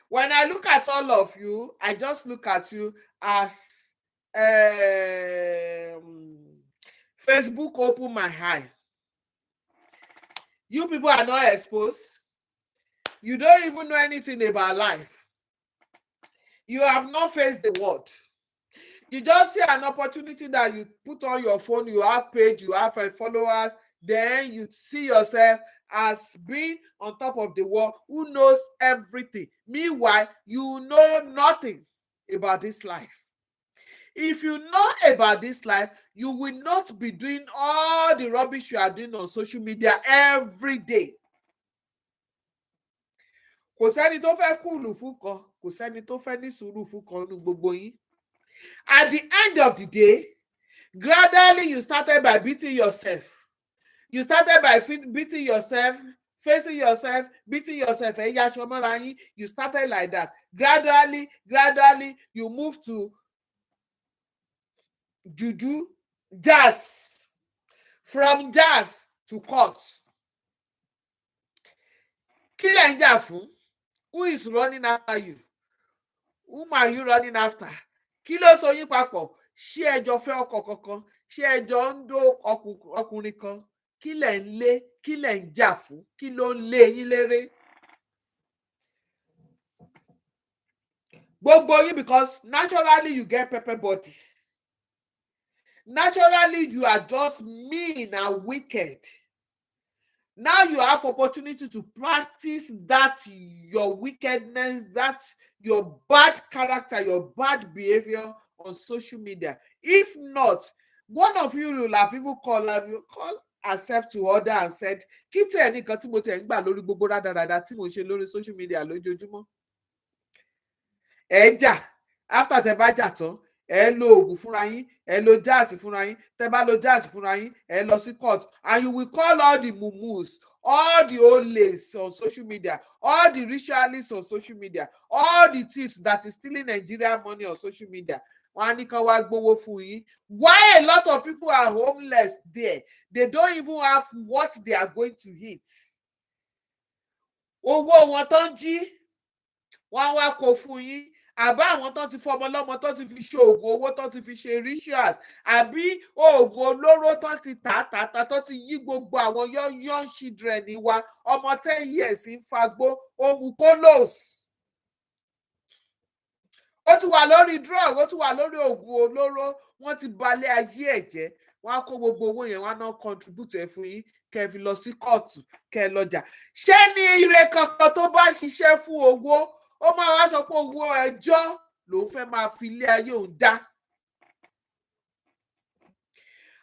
When I look at all of you, I just look at you as Facebook open my eye. You people are not exposed. You don't even know anything about life. You have not faced the world. You just see an opportunity that you put on your phone, you have page, you have followers, then you see yourself as being on top of the world, who knows everything. Meanwhile, you know nothing about this life. If you know about this life, you will not be doing all the rubbish you are doing on social media every day. Kò sẹ́ni tó fẹ́ kúlù fún kan, kò sẹ́ni tó fẹ́ ní sùúrù fún kan nínú gbogbo yín. At the end of the day, gradually you started by beating yourself. You started by beating yourself facing yourself, beating yourself, you started like that. Gradually, you move to juju, jazz, from jazz to court. Kí lẹ̀ ń jà fún? Who is running after you? Whom are you running after? Kí ló so yín papọ̀? Ṣé ẹjọ́ fẹ́ ọkọ kankan? Ṣé ẹjọ́ ń dó ọkùnrin kan? Kí lẹ̀ ń lé? Kí lẹ̀ ń jà fún? Kí ló ń lé yín léré? Gbogbo yín, because naturally you get pepper body. Naturally you are just mean and wicked. Now you have opportunity to practice that your wickedness, that your bad character, your bad behavior on social media. If not, one of you will have even called herself to order and said, kí tí ẹ̀ nìkan tí mo tẹ̀ ń gbà lórí gbogbo rádaràda tí mo ṣe lórí social media lójoojúmọ́. Ẹ jà, after tẹ́ bá jà tán, ẹ lo oògùn fúnra yín, ẹ lo jazz fúnra yín, tẹ́ bá lo jazz fúnra yín, ẹ lọ sí court, and you will call all the mumus, all the olays on social media, all the ritualists on social media, all the thieves that is stealing Nigerian money on social media. Wọ́n á ní kán wá gbowó fún yín. Why a lot of people are homeless there? They don't even have what they are going to eat. Owó wọn tán jí, wọ́n á wá kó fún yín. Àbá àwọn tó ti fọmọ lọ́mọ tó ti fi ṣe oògùn owó tó ti fi ṣe rituals, àbí oògùn olóró tó ti tà tó ti yí gbogbo àwọn young children wa, ọmọ 10 years ń fagbó, ohun kolos. Ó ti wà lórí drug, ó ti wà lórí oògùn olóró, wọ́n ti balẹ̀ ayé ẹ̀ jẹ́. Wọ́n á kó gbogbo owó yẹn, wọ́n á náà contribute ẹ̀ fún yín, kẹ́ fi lọ sí kóòtù, kẹ́ lọ́jà. Ṣé ní ire kankan tó bá ṣiṣẹ́ fún owó, ó máa wá sọ pé owó ẹjọ́ ló fẹ́ máa fi ilé ayé òun dá?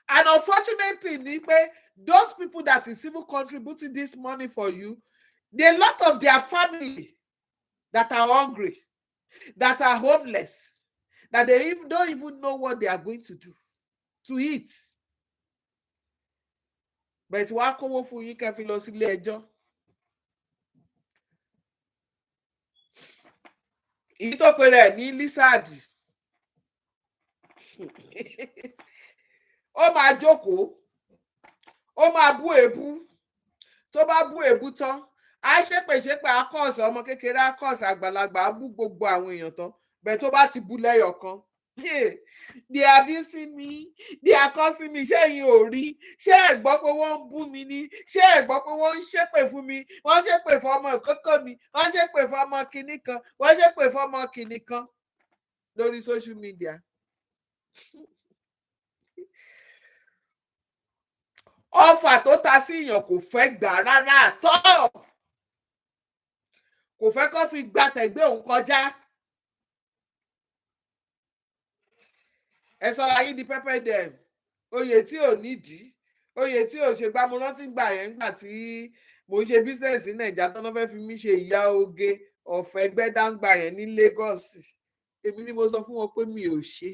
And unfortunate thing ni pé those people that is even contributing this money for you, a lot of their family that are hungry, that are homeless, that they don't even know what they are going to do to eat. But wá kówó fún yín kẹ́ fi lọ sí ilé ẹjọ́. Èyí tó pe rẹ̀ ní lizard, ó máa jókòó, ó máa bú èébú, tó bá bú èébú tán, á ṣépè akọ́ọ̀sì ọmọ kékeré, akọ́ọ̀sì àgbàlagbà, á bú gbogbo àwọn èèyàn tán. Bẹ́ẹ̀ tó bá ti bú lẹ́yọ̀ kan, they are abusing me, they are cursing me. Ṣé ẹ̀yin ò rí? Ṣé ẹ gbọ́ pé wọ́n ń bú mi ni? Ṣé ẹ gbọ́ pé wọ́n ń ṣépè fún mi? Wọ́n ṣépè fún ọmọ ìkókó mi, wọ́n ṣépè fún ọmọ kìnní kan, wọ́n ṣépè fún ọmọ kìnní kan lórí social media. Ọfà tó ta sí èèyàn kò fẹ́ gbà rárá àtọ́. Kò fẹ́ kó fi gba tẹ̀gbẹ́ òun kọjá. Ẹ sọra yín di pẹ́pẹ́ dẹ̀m, oyè tí ò nídìí, oyè tí ò ṣe gbá. Mo rántí gbà yẹn nígbà tí mo ń ṣe business ní Nàìjíríà tán, fẹ́ fi mí ṣe ìyá oge ọ̀fẹ́ gbẹ́dàgbà yẹn ní Lagos. Èmi ni mo sọ fún wọn pé mi ò ṣe.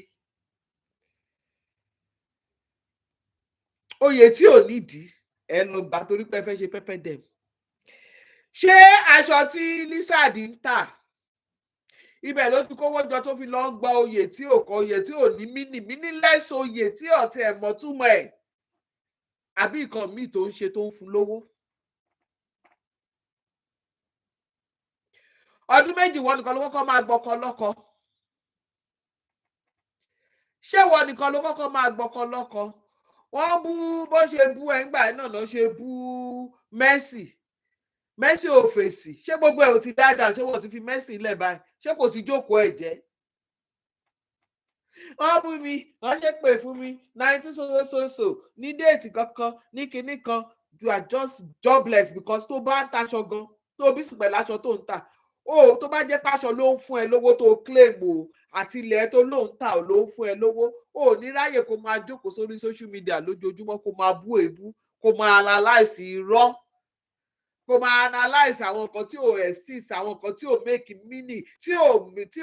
Oyè tí ò nídìí ẹ lọ gbà torí pé ẹ fẹ́ ṣe pẹ́pẹ́ dẹ̀m. Ṣé aṣọ tí lizard ń tà, ibẹ̀ ló ti kówó jọ tó fi lọ gba oyè tí ò kọ, oyè tí ò ní meaningless, oyè tí ọ̀tí ẹ̀ mọ̀ túmọ̀ ẹ̀, àbí nǹkan míì tó ń ṣe tó ń fún lówó? Ọdún méjì wọ́n nìkan ló kọ́kọ́ máa gbọ́kọ lọ́kọ. Ṣé wọ́n nìkan ló kọ́kọ́ máa gbọ́kọ lọ́kọ? Wọ́n bú bó ṣe bú ẹ̀ ńgbà náà ló ṣe bú Mercy ò fèsì. Ṣé gbogbo ẹ̀ ò ti dáadáa? Ṣé wọ́n ti fi Mercy lẹ̀ báyìí? Ṣé kò ti jókòó ẹ̀ jẹ́? Wọ́n bú mi, wọ́n ṣépè fún mi 19 so ní déètì kankan ní kinní kan. You are just jobless because tó bá ń taṣọ gan, tó bí sùpẹ̀ láṣọ tó ń tà. Tó bá jẹ́ páṣọ ló ń fún ẹ lówó tó claim o, àti ilẹ̀ tó ló ń tà ló ń fún ẹ lówó, ní ráyè kó máa jókòó sórí social media lójoojúmọ́, kó máa bú èébú, kó máa analyze irọ́, kó máa analyze àwọn nǹkan tí ò exist, àwọn nǹkan tí ò make meaning, tí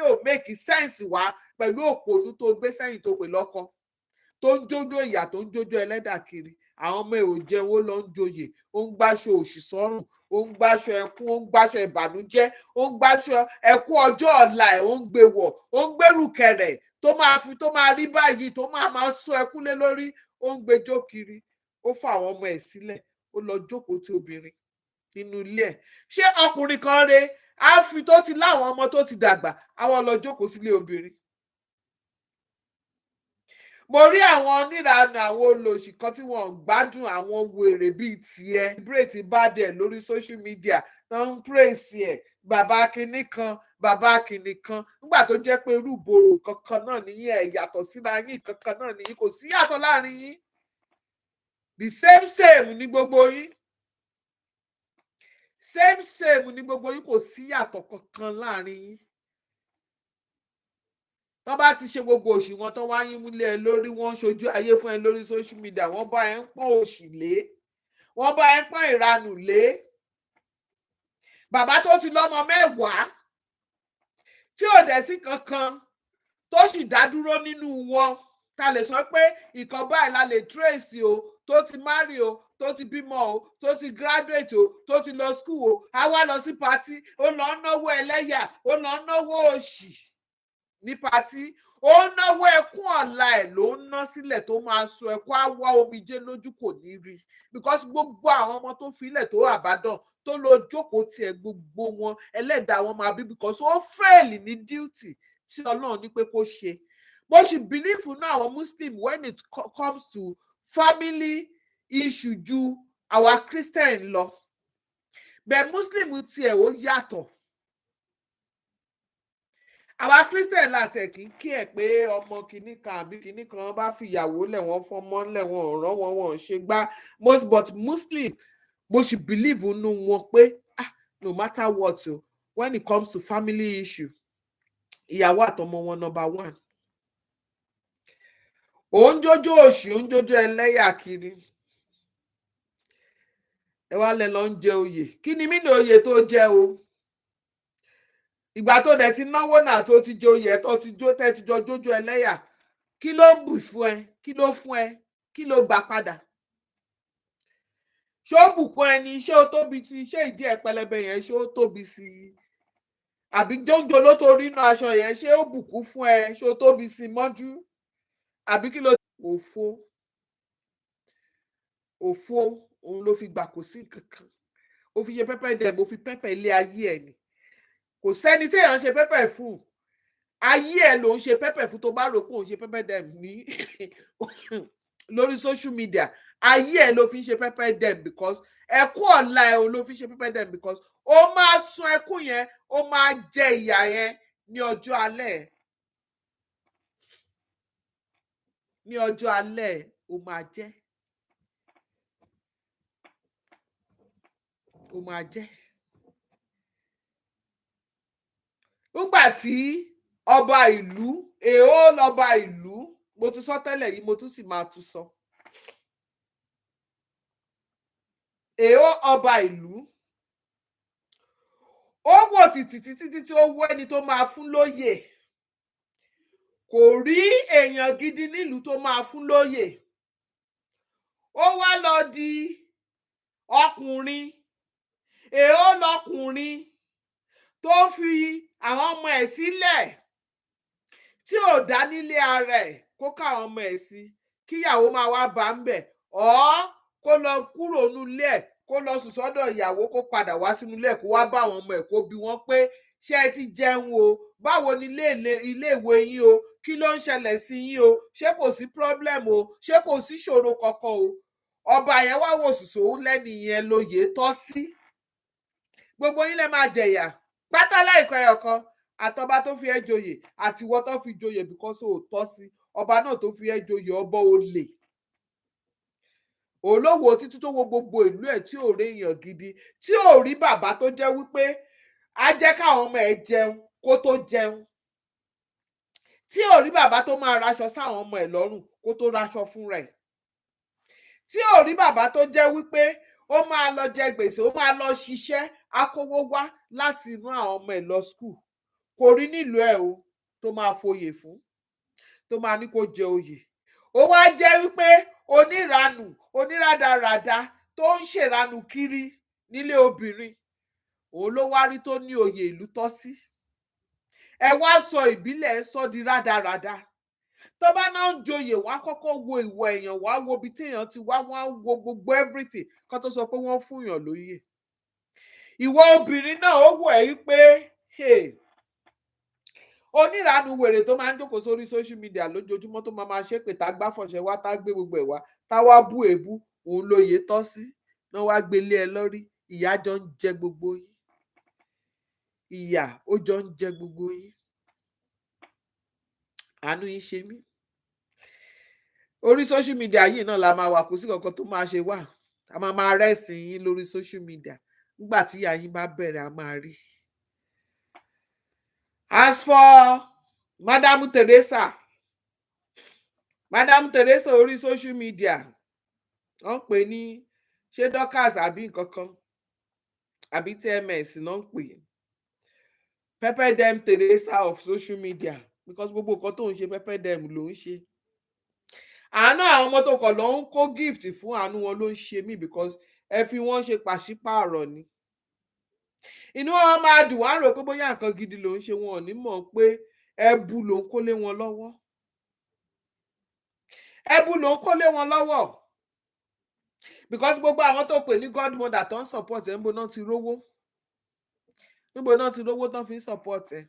ò make sense wá pẹ̀lú òpònú tó gbé sẹ́yìn tó pè lọ́kọ, tó ń jójó ìyà, tó ń jójó ẹlẹ́dà kiri. àwọn ọmọ ẹ̀ ò jẹun ó lọ ń joyè, ó ń gbáṣọ òṣì sọ́rùn, ó ń gbáṣọ ẹkún, ó ń gbáṣọ ìbànújẹ́, ó ń gbáṣọ ẹkún ọjọ́ ọ̀la ẹ̀, ó ń gbé wọ̀, ó ń gbérùkẹ̀rẹ̀ tó máa rí báyìí, tó máa sọ ẹkún lé lórí, ó ń gbé jó kiri. Ó fa àwọn ọmọ ẹ̀ sílẹ̀, ó lọ jókòó ti obìnrin nínú ilé ẹ̀. Ṣé ọkùnrin kan re á fi tó ti láwọn ọmọ tó ti dàgbà á wá lọ jókòó sílé obìnrin? Mo rí àwọn oníranú, àwọn olòṣì kan tí wọ́n ń gbádùn àwọn wèrè bíi tiẹ̀ bírètì bá dẹ̀ lórí social media tó ń praise ẹ̀, bàbá kinní kan, bàbá kinní kan, nígbà tó jẹ́ pé irú ìborò kankan náà nìyí, ẹ̀ yàtọ̀ síra yín, kankan náà nìyí, kò sí yàtọ̀ láàrin yín, the same ní gbogbo yín, same ní gbogbo yín, kò sí yàtọ̀ kankan láàrin yín. tó bá ti ṣe gbogbo òṣì wọn tó wá yín múlẹ̀ lórí, wọ́n ń ṣojú ayé fún ẹ lórí social media, wọ́n bá ẹ ń pọ́n òṣì lé, wọ́n bá ẹ ń pọ́n ìranù lé. Bàbá tó ti lọ́mọ 10 tí ò dẹ̀ sí kankan tó sì dá dúró nínú wọn, ta lè sọ pé ìkan báyìí la lè trace o, tó ti marry o, tó ti bímọ o, tó ti graduate o, tó ti lọ school o, á wá lọ sí party, ó lọ náwó ẹlẹ́yà, ó lọ náwó òṣì ní patí, ó náwó ẹkún ọ̀la ẹ̀ ló ń ná sílẹ̀, tó máa sọ ẹkún, á wá omijé lójú, kò ní rí, because gbogbo àwọn ọmọ tó filẹ̀ tó àbádàn tó lọ jókòó tiẹ̀, gbogbo wọn ẹlẹ́dàá wọn máa bí, because ó fail ní duty tí Ọlọ́run ní pé kó ṣe. Mo sì believe nínú àwọn Muslim when it comes to family issue ju àwa Christian lọ, bẹ́ẹ̀ Muslim tiẹ̀ ó yàtọ̀. Àwa Christian láti ẹ̀ kí n kí ẹ̀ pé ọmọ kìíní kan àbí kìíní kan bá fìyàwó lẹ̀, wọ́n fọmọ lẹ̀, wọ́n ò rán wọn, wọ́n ò ṣe gbá, but Muslim mo sì believe nínú wọn pé no matter what o, when it comes to family issue, ìyàwó àtọmọ wọn number 1. òun jójó òṣì, òun jójó ẹlẹ́yà kiri, ẹ wá lẹ lọ ń jẹ oyè. Kí ni mí ní oyè tó jẹ o? Ìgbà tó dẹ̀ ti náwó náà, tó ti jẹ oyè, tó ti jó, tẹ́ ti jọ jójó ẹlẹ́yà, kí ló bù fún ẹ? Kí ló fún ẹ? Kí ló gbà padà? Ṣé ó bùkún ẹni? Ṣé ó tóbi sí? Ṣé ìdí ẹ̀ pẹlẹbẹ yẹn ṣé ó tóbi sí i? Àbí jóńjó ló tó rí inú aṣọ yẹn, ṣé ó bùkún fún ẹ? Ṣé ó tóbi sí i mọ́jú? Àbí kí ló? Òfo òun ló fi gbà, kò sí kankan. Ó fi ṣe pẹ́pẹ́ dẹ̀, mo fi pẹ́pẹ́ ilé ayé ẹ̀ ni. Kò sẹ́ni tí èèyàn ṣe pẹ́pẹ́ fún, ayé ẹ̀ ló ń ṣe pẹ́pẹ́ fún. Tó bá rò pé òun ṣe pẹ́pẹ́ dẹ̀ ní lórí social media, ayé ẹ̀ ló fi ń ṣe pẹ́pẹ́ dẹ̀, because ẹkún ọ̀la ẹ̀ ló fi ń ṣe pẹ́pẹ́ dẹ̀, because ó máa sun ẹkún yẹn, ó máa jẹ ìyà yẹn ní ọjọ́ alẹ́ ẹ̀. Ní ọjọ́ alẹ́ ẹ̀ ó máa jẹ́, ó máa jẹ́. Nígbà tí ọba ìlú, èèó lọba ìlú, mo ti sọ tẹ́lẹ̀ yìí, mo tún sì máa tún sọ. Èèó ọba ìlú, ó wò títí tí ó wọ ẹni tó máa fún lóyè, kò rí èèyàn gidi nílùú tó máa fún lóyè. Ó wá lọ di ọkùnrin, èèó lọkùnrin tó fi àwọn ọmọ ẹ̀ sílẹ̀, tí ò dá nílé ara ẹ̀ kó káwọn ọmọ ẹ̀ sí, kíyàwó máa wá bá ń bẹ̀, kó lọ kúrò nínú ilé ẹ̀, kó lọ sùn sọ́dọ̀ ìyàwó, kó padà wá sínú ilé ẹ̀, kó wá bá àwọn ọmọ ẹ̀, kó bi wọ́n pé ṣé ẹ ti jẹun o, báwo ni iléèwé yín o, kí ló ń ṣẹlẹ̀ sí yín o, ṣé kò sí problem o, ṣé kò sí ṣòro kankan o. Ọba yẹn wá wò sùsù, òun lẹ́ni yẹn lóyè tọ́ sí. Gbogbo yín lẹ máa jẹ̀yà pátá láìkọ́ ẹ̀yọ̀kan, àtọba tó fi ẹ́ joyè àtiwọ́ tó fi joyè, because ó tọ́ sí. Ọba náà tó fi ẹ́ joyè, ọba olè, olówó títí tó wo gbogbo ìlú ẹ̀, tí ò rí èèyàn gidi, tí ò rí bàbá tó jẹ́ wípé á jẹ́ káwọn ọmọ ẹ̀ jẹun kó tó jẹun, tí ò rí bàbá tó máa raṣọ sáwọn ọmọ ẹ̀ lọ́rùn kó tó raṣọ fúnra ẹ̀, tí ò rí bàbá tó jẹ́ wípé ó máa lọ jẹ gbèsè, ó máa lọ ṣiṣẹ́, akówó wá láti rán àwọn ọmọ ẹ̀ lọ school, kò rí nílùú ẹ̀ o, tó máa foyè fún, tó máa ní kó jẹ oyè. Ó wá jẹ́ wípé oníradàradà tó ń ṣèranù kiri nílé obìnrin, òun ló wá rí tó ní oyè ìlú tọ́ sí. Ẹ wá sọ ìbílẹ̀ sọ di rádaràda. Tó bá náà ń joyè, wọ́n á kọ́kọ́ wo ìwà èèyàn, wọ́n á wo ibi tí èèyàn ti wá, wọ́n á wo gbogbo everything kó tó sọ pé wọ́n fún èèyàn lóyè. Ìwọ obìnrin náà ó wò ẹ́ pé oníranú wèrè tó máa ń jókòó sórí social media lójoojúmọ́ tó máa ṣépè tá gbá fọ̀ṣẹ wá tá gbé gbogbo ẹ̀ wá tá wá bú èébú, òun lóye tọ́ sí náà wá gbélé ẹ lórí. Ìyà jọ ń jẹ gbogbo yín, ìyà ó jọ ń jẹ gbogbo yín. Àánú yín ṣe mí. Orí social media yìí náà la máa wà, kò sí kankan tó máa ṣe wà. A máa rẹ́sìn yín lórí social media. Nígbà tí ìyà yín bá bẹ̀rẹ̀, a máa rí. As for Madam Teresa orí social media, wọ́n pè ní ṣé Dorcas àbí nǹkan kan àbí TMS náà ń pè. Pepper dem Teresa of social media, because gbogbo nǹkan tó ń ṣe pepper dem ló ń ṣe. Àánú àwọn ọmọ tó kọ̀ ló ń kó gift fún, àánú wọn ló ń ṣe mí, because ẹ fi wọ́n ṣe pàṣípààrọ̀ ni. Inú wọn máa dùn, wá rò pé bóyá nǹkan gidi ló ń ṣe, wọn ò ní mọ̀ pé ẹbu ló ń kó lé wọn lọ́wọ́. Ẹbu ló ń kó lé wọn lọ́wọ́. Because gbogbo àwọn tó pè ní godmother tó ń support ẹ̀, níbo náà ti rówó? Níbo náà ti rówó tán fi ń support ẹ̀?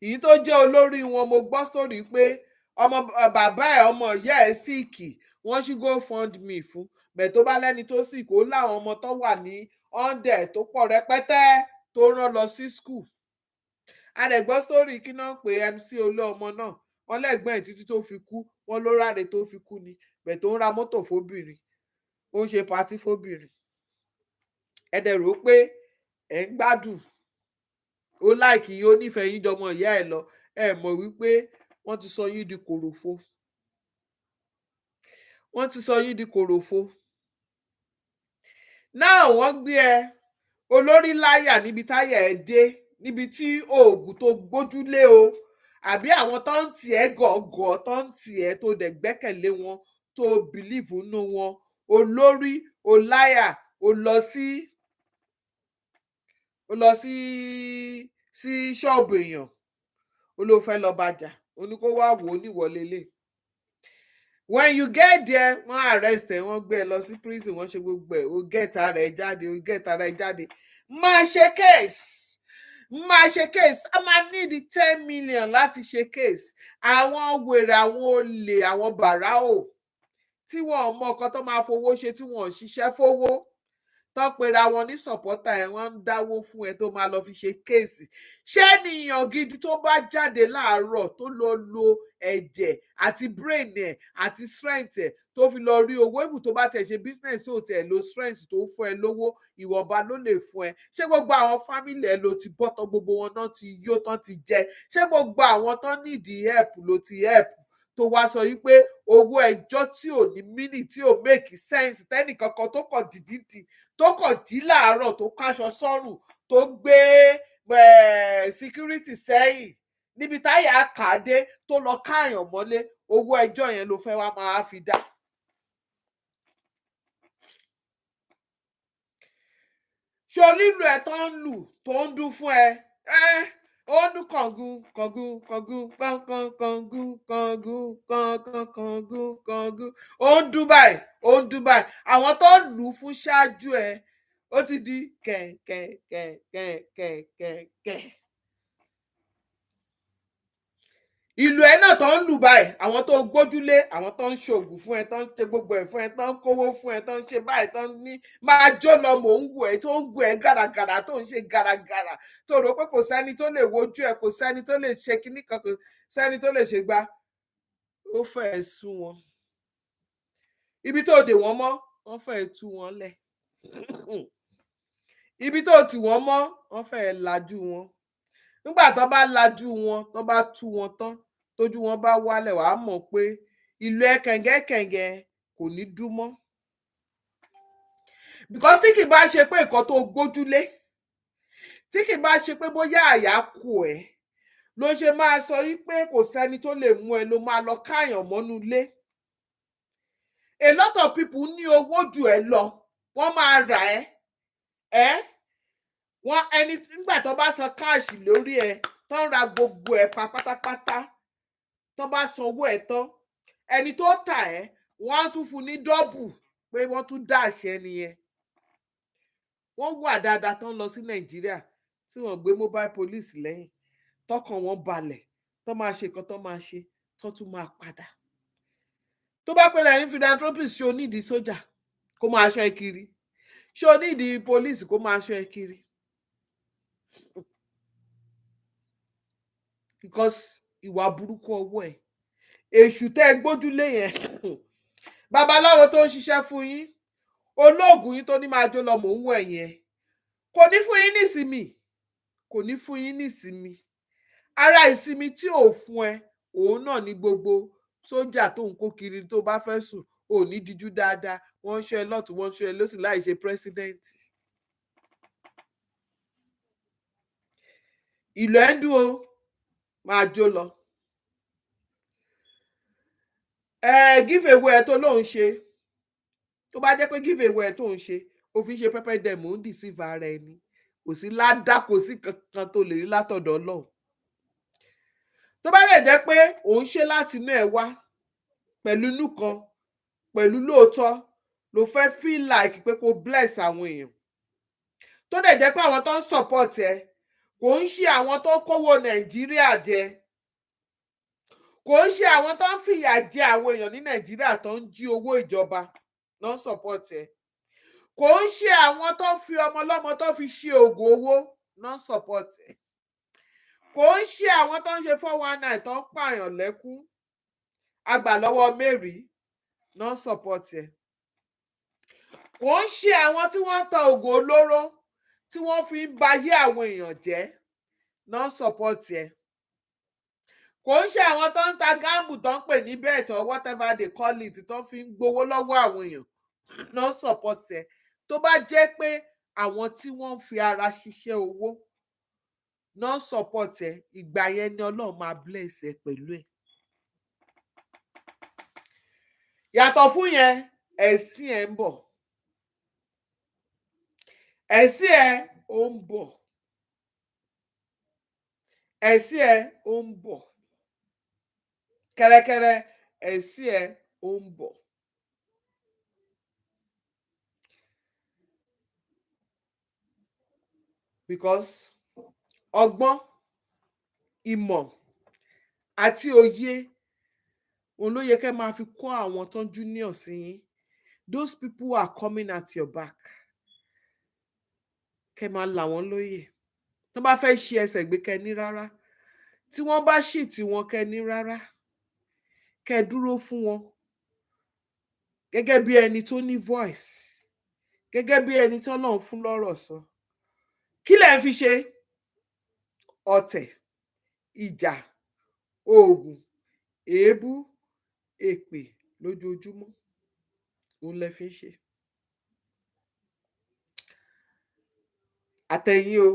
Èyí tó jẹ́ olórí wọn, mo gbọ́ story pé ọmọ bàbá ẹ̀, ọmọ ìyá ẹ̀ síìkì, wọ́n ṣí GoFundMe fún. Bẹ́ẹ̀ tó bá lẹ́ni tó síìkì, ó láwọn ọmọ tó wà ní under tó pọ̀ rẹpẹtẹ tó rán lọ sí school. A dẹ̀ gbọ́ story kí náà pé MC Olúọmọ náà, wọ́n lẹ́gbọ́n ẹ̀ títí tó fi kú, wọ́n ló ráre tó fi kú ni. Bẹ́ẹ̀ tó ń ra mọ́tò fóbìnrin, ó ń ṣe patí fóbìnrin. Ẹ dẹ̀ rò pé ẹ̀ ń gbádùn, ó láìkì yín, ó nífẹ̀ẹ́ yín jọmọ ìyá ẹ̀ lọ. Ẹ mọ̀ wípé wọ́n ti sọ yín di kòròfo. Wọ́n ti sọ yín di kòròfo. Náà wọ́n gbé ẹ olórí láyà níbi táyà ẹ dé, níbi tí oògùn tó gbójúlé o, àbí àwọn tó ń tì ẹ́ gọ̀ọ̀gọ̀, tó ń tì ẹ́ tó dẹ̀ gbẹ́kẹ̀lé wọn, tó believe nínú wọn. Olórí o láyà, o lọ sí ṣọ́ọ̀bù èèyàn, ó ló fẹ́ lọ bàjà, ó ní kó wá wò ó níwọlé lé. When you get there, wọ́n arrest ẹ, wọ́n gbé ẹ lọ sí prison, wọ́n ṣe gbogbo ẹ̀, o get ara ẹ jáde, máa ṣe case. A máa need 10 million láti ṣe case. Àwọn wèrè, àwọn olè, àwọn bàráò tí wọ́n mọ nǹkan tó máa fowó ṣe, tí wọ́n ṣiṣẹ́ fowó, tó pera wọn ní supporter ẹ, wọ́n ń dáwó fún ẹ tó máa lọ fi ṣe kéèsì. Ṣé ènìyàn gidi tó bá jáde láàárọ̀ tó lọ lo ẹ̀jẹ̀ àti brain ẹ̀ àti strength ẹ̀ tó fi lọ rí owó, ìfù tó bá tẹ̀ ṣe business tó tẹ̀ lo strength tó fún ẹ lówó, ìwọ̀nba ló lè fún ẹ? Ṣé gbogbo àwọn family ẹ ló ti bọ́tọ̀, gbogbo wọn náà ti yó tán ti jẹ? Ṣé gbogbo àwọn tán nídìí help ló ti help? Tó wá sọ wípé owó ẹjọ́ tí ò ní mínì, tí ò make sense, tẹ́nìkankan tó kàn dìdídì, tó kàn jí láàárọ̀, tó káṣọ sọ́rùn, tó gbé security sẹ́yìn, níbi táyà kàdé, tó lọ káàyàn mọ́lé, owó ẹjọ́ yẹn ló fẹ́ wá máa fi dá. Ṣé onílù ẹ̀ tó ń lù, tó ń dún fún ẹ? Ó ń dún kàngún ó ń dún báyìí. Àwọn tó ń lù fún ṣáájú ẹ, ó ti di kẹ̀kẹ̀kẹ̀kẹ̀kẹ̀kẹ̀. Ìlú ẹ náà tó ń lù báyìí, àwọn tó ń gbójúlé, àwọn tó ń ṣoògùn fún ẹ, tó ń ṣe gbogbo ẹ̀ fún ẹ, tó ń kówó fún ẹ, tó ń ṣe báyìí, tó ń ní máa jó lọ, mò ń wù ẹ, tó ń gùn ẹ gàràgàrà, tó ń ṣe gàràgàrà, tó rò pé kò sẹ́ni tó lè wojú ẹ, kò sẹ́ni tó lè ṣe kinní kan, kò sẹ́ni tó lè ṣe gbá. Ó fẹ́ẹ́ sú wọn. Ibi tó dè wọ́n mọ́, wọ́n fẹ́ẹ́ tú wọn lẹ̀. Ibi tó tì wọ́n mọ́, wọ́n fẹ́ẹ́ lajú wọn. Nígbà tó bá lajú wọn, tó bá tú wọn tán, tójú wọn bá wálẹ̀, wàá mọ̀ pé ìlú ẹ kẹ̀ǹgẹ̀kẹ̀ǹgẹ̀ kò ní dún mọ́. Because tí kì bá ṣe pé nǹkan tó gbójúlé, tí kì bá ṣe pé bóyá àyà kù ẹ, ló ṣe máa sọ wípé kò sẹ́ni tó lè mú ẹ, ló máa lọ káàyàn mọ́nú ilé. a lot of people ní owó jù ẹ́ lọ, wọ́n máa rà ẹ́ wọ́n ẹni nígbà tó bá san káàṣì lórí ẹ̀ tó ń ra gbogbo ẹ̀ pátápátá, tó bá sanwó ẹ̀ tán, ẹni tó tà ẹ́ wọ́n á tún fún ní dọ́bù pé wọ́n tún dá àṣẹ nìyẹn. Wọ́n wà dáadáa tán lọ sí Nàìjíríà tí wọ́n gbé mobile police lẹ́yìn, tọkàn wọn balẹ̀, tó máa ṣe nǹkan tó máa ṣe, tó tún máa padà. Tó bá pẹ̀lẹ́ ní philanthropist, ṣé o nídìí sójà kó máa ṣọ́ ẹ kiri? Ṣé o nídìí police kó máa ṣọ́ ẹ kiri? Because ìwà burúkú ọwọ́ ẹ̀, èṣù tẹ́ ẹ gbójúlé yẹn, babaláwo tó ń ṣiṣẹ́ fún yín, olóògùn yín tó ní máa jó lọ mò ń wọ ẹ̀yìn ẹ̀, kò ní fún yín nísinmi, kò ní fún yín nísinmi. Ara ìsinmi tí ò fún ẹ, òun náà ní gbogbo sójà tó ń kó kiri. Tó bá fẹ́ sùn ò ní díjú dáadáa, wọ́n ń ṣọ́ ẹ lọ́tùn, wọ́n ń ṣọ́ ẹ lósì láì ṣe pírẹ́sídẹ́ǹtì. Ìlú ẹ̀ ń dùn o, máa jó lọ. Give away ẹ tó lóun ṣe, tó bá jẹ́ pé give away ẹ tó ń ṣe, ó fi ń ṣe pẹ́pẹ́ dẹ̀ mò ń deceive ara ẹni, kò sí ládá, kò sí kankan tó lè rí látọ̀dọ̀ Ọlọ́run. Tó bá lè jẹ́ pé òun ṣe láti inú ẹ̀ wá, pẹ̀lú inú kan, pẹ̀lú lóòótọ́, ló fẹ́ feel like pé kó bless àwọn èèyàn, tó dẹ̀ jẹ́ pé àwọn tó ń support ẹ kò ń ṣe àwọn tó kówó Nàìjíríà jẹ, kò ń ṣe àwọn tó ń fìyà jẹ àwọn èèyàn ní Nàìjíríà tó ń jí owó ìjọba ló ń support ẹ, kò ń ṣe àwọn tó fi ọmọ ọlọ́mọ tó fi ṣe oògùn owó ló ń support ẹ, kò ń ṣe àwọn tó ń ṣe 419 tó ń pààyàn lẹ́kún àgbà lọ́wọ́ Mary ló ń support ẹ, kò ń ṣe àwọn tí wọ́n ń ta oògùn olóró tí wọ́n fi ń bayé àwọn èèyàn jẹ́ ló ń support ẹ, kò ń ṣe àwọn tó ń ta gáàmù tó ń pè ní bet or whatever they call it tó fi ń gbowó lọ́wọ́ àwọn èèyàn ló ń support ẹ. Tó bá jẹ́ pé àwọn tí wọ́n ń fi ara ṣiṣẹ́ owó ló ń support ẹ, ìgbà yẹn ni Ọlọ́run máa bless ẹ pẹ̀lú ẹ̀. Yàtọ̀ fún yẹn, ẹ̀sìn ẹ̀ ń bọ̀, ẹ̀sìn ẹ̀ ó ń bọ̀, ẹ̀sìn ẹ̀ ó ń bọ̀, kẹ́rẹ́kẹ́rẹ́ ẹ̀sìn ẹ̀ ó ń bọ̀. Because ọgbọ́n, ìmọ̀ àti òye òun ló yẹ kẹ́ máa fi kọ́ àwọn tó ń junior sí yín. Those people who are coming at your back, kẹ́ máa là wọ́n lóye. Tó bá fẹ́ ṣe ẹsẹ̀ gbé, kẹ́ ní rárá. Tí wọ́n bá ṣì tí wọn, kẹ́ ní rárá. Kẹ́ dúró fún wọn gẹ́gẹ́ bí ẹni tó ní voice, gẹ́gẹ́ bí ẹni tó Ọlọ́run fún lọ́rọ̀ sọ. Kí lẹ̀ ń fi ṣe? Ọ̀tẹ̀, ìjà, oògùn, èébú, èpè lójoojúmọ́, òun lẹ fi ń ṣe. Àtẹ̀yìn o,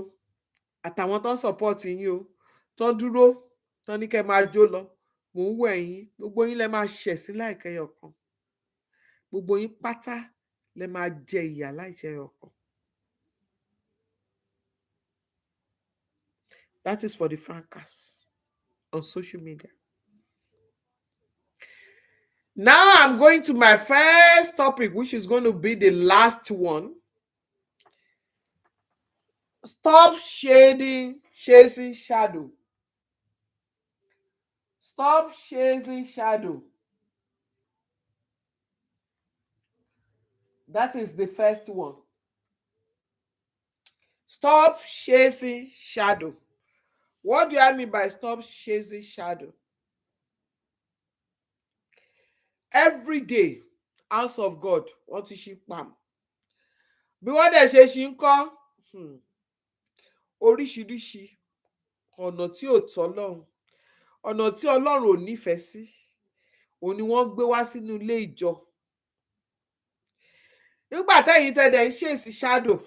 àtàwọn tó ń support yín o, tó ń dúró, tó ní kẹ́ máa jó lọ, mò ń wò ẹ̀yin, gbogbo yín lẹ máa ṣẹ̀sín láìkẹyọ kan, gbogbo yín pátá lẹ máa jẹ ìyà láìṣẹyọ kan. That is for the francas on social media. Now I'm going to my first topic, which is going to be the last one. Stop chasing shadow. Stop chasing shadow. That is the first one. Stop chasing shadow. What do I mean by stop chasing shadow? Every day, house of God, wọ́n ti ṣí pam. Bí wọ́n dẹ̀ ṣe ṣí ń kọ́, oríṣiríṣi ọ̀nà tí ò tọ́ Ọlọ́run, ọ̀nà tí Ọlọ́run ò nífẹ̀ẹ́ sí, òun ni wọ́n gbé wá sínú ilé ìjọ. Nígbà tẹ́yin tẹ́dẹ̀ ń ṣèṣì shadow,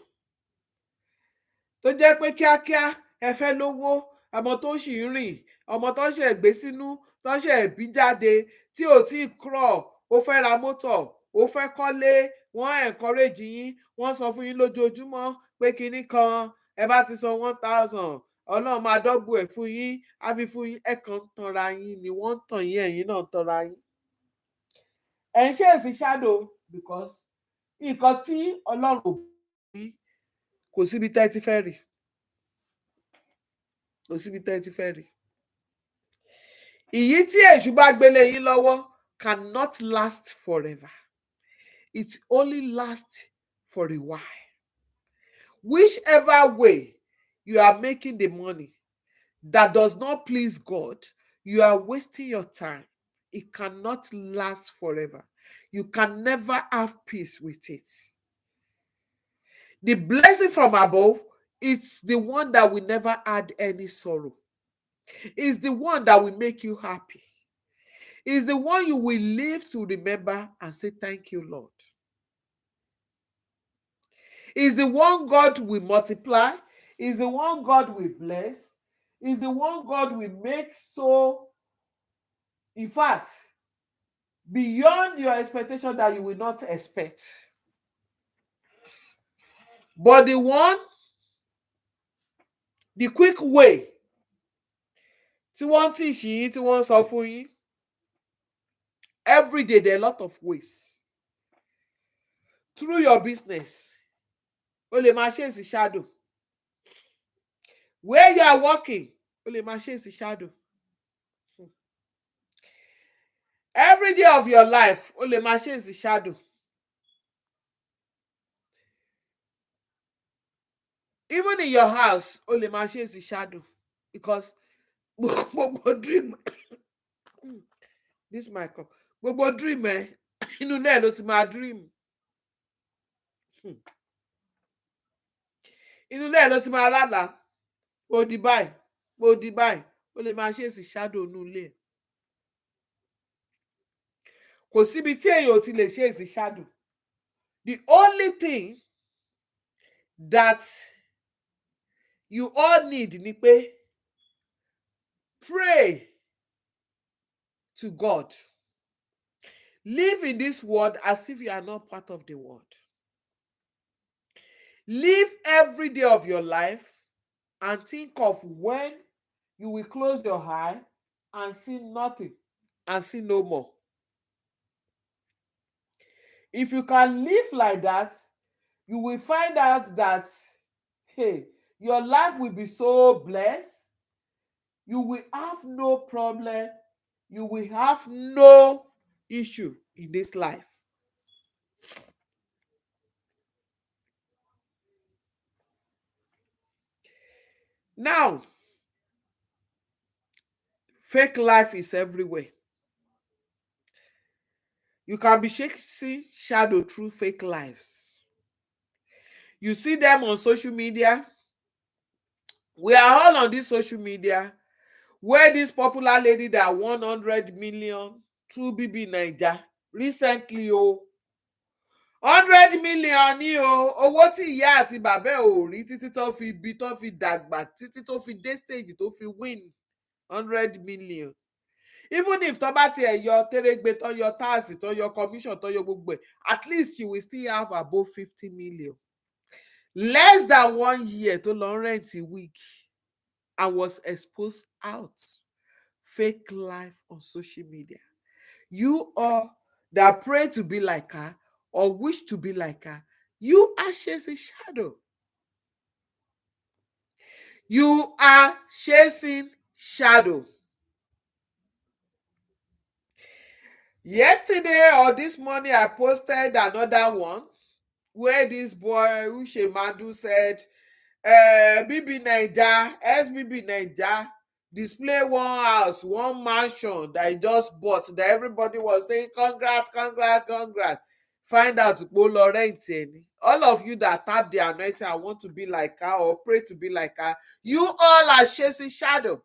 tó jẹ́ pé kíákíá ẹ fẹ́ lówó, ọmọ tó ṣì ń rìn, ọmọ tó ṣe gbé sínú, tó ṣe bí jáde, tí ò tí ì crawl, ó fẹ́ ra mọ́tò, ó fẹ́ kọ́lé, wọ́n encourage yín, wọ́n sọ fún yín lójoojúmọ́ pé kinní kan ẹ bá ti san 1,000 ọlọ́run máa dọ́gbù ẹ̀ fún yín, á fi fún yín. Ẹ kàn ń tanra yín ni, wọ́n ń tàn yín, ẹ̀yin náà ń tanra yín. Ẹ ń ṣèèsì shadow because nǹkan tí ọlọ́run ò bí kò síbi tẹ́ ti fẹ́ rí, kò síbi tẹ́ ti fẹ́ rí. Ìyí tí èṣù bá gbélé yín lọ́wọ́ cannot last forever. It only lasts for a while. Whichever way you are making the money that does not please God, you are wasting your time. It cannot last forever. You can never have peace with it. The blessing from above, it's the one that will never add any sorrow. It's the one that will make you happy. It's the one you will live to remember and say, thank you, Lord. It's the one God will multiply. It's the one God will bless. It's the one God will make so, in fact, beyond your expectation that you will not expect. But the quick way, tí wọ́n teach yín, tí wọ́n sọ fún yín, every day there are a lot of ways. Through your business, o lè máa ṣe shadow. Where you are working, o lè máa ṣe shadow. Every day of your life, o lè máa ṣe shadow. Even in your house, o lè máa ṣe shadow. Because gbogbo dream this mic up, gbogbo dream inú ilé ló ti máa dream. Inú ilé ló ti máa lálàá. Mo di báyìí, mo di báyìí, o lè máa ṣe shadow inú ilé. Kò síbi tí èèyàn ò ti lè ṣe shadow. The only thing that you all need ni pé pray to God. Live in this world as if you are not part of the world. Live every day of your life and think of when you will close your eye and see nothing and see no more. If you can live like that, you will find out that, hey, your life will be so blessed. You will have no problem. You will have no issue in this life. Now, fake life is everywhere. You can be chasing shadow through fake lives. You see them on social media. We are all on this social media where this popular lady that won 100 million through BB Naija recently, 100 million ni owó tí ìyá àti bàbá ò rí títí tó fi bí tó fi dàgbà títí tó fi dé stage tó fi win 100 million. Even if tó bá tiẹ̀ yọ tẹ́rẹ́gbẹ́ tó yọ táàsì tó yọ commission tó yọ gbogbo ẹ̀, at least you will still have above 50 million. Less than 1 year tó lọ rent a wig and was exposed out. Fake life on social media. You all that pray to be like her or wish to be like her, you are chasing shadow. You are chasing shadow. Yesterday or this morning, I posted another one where this boy Ushemadu said, BB Naija, SBB Naija, display one house, one mansion that he just bought that everybody was saying, congrats, congrats, congrats. Find out all of you that tap the anointing and want to be like her or pray to be like her, you all are chasing shadow.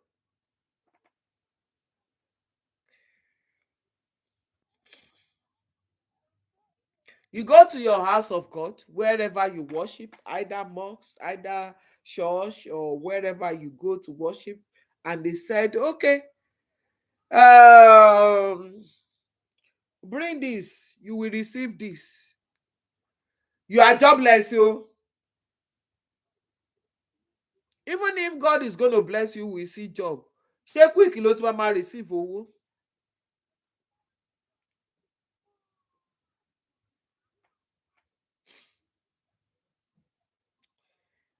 You go to your house of God, wherever you worship, either mosque, either church, or wherever you go to worship, and they said, okay, Bring this, you will receive this. You are jobless, you. Even if God is going to bless you with see job, ṣé quick ló ti máa receive owó?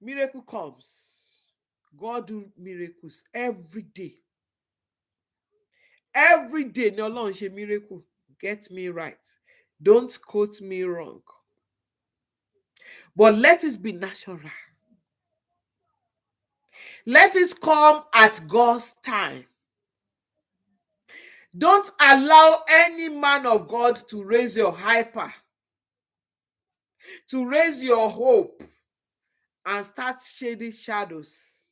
Miracle comes. God do miracles every day. Every day ni Ọlọ́run ṣe miracle. Get me right. Don't quote me wrong. But let it be natural. Let it come at God's time. Don't allow any man of God to raise your hyper, to raise your hope, and start shading shadows.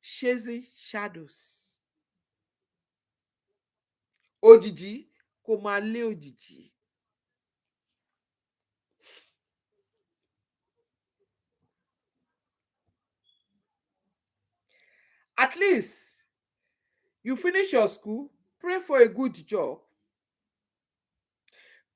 Chasing shadows. Òjìji kò máa lé òjìji. At least you finish your school, pray for a good job.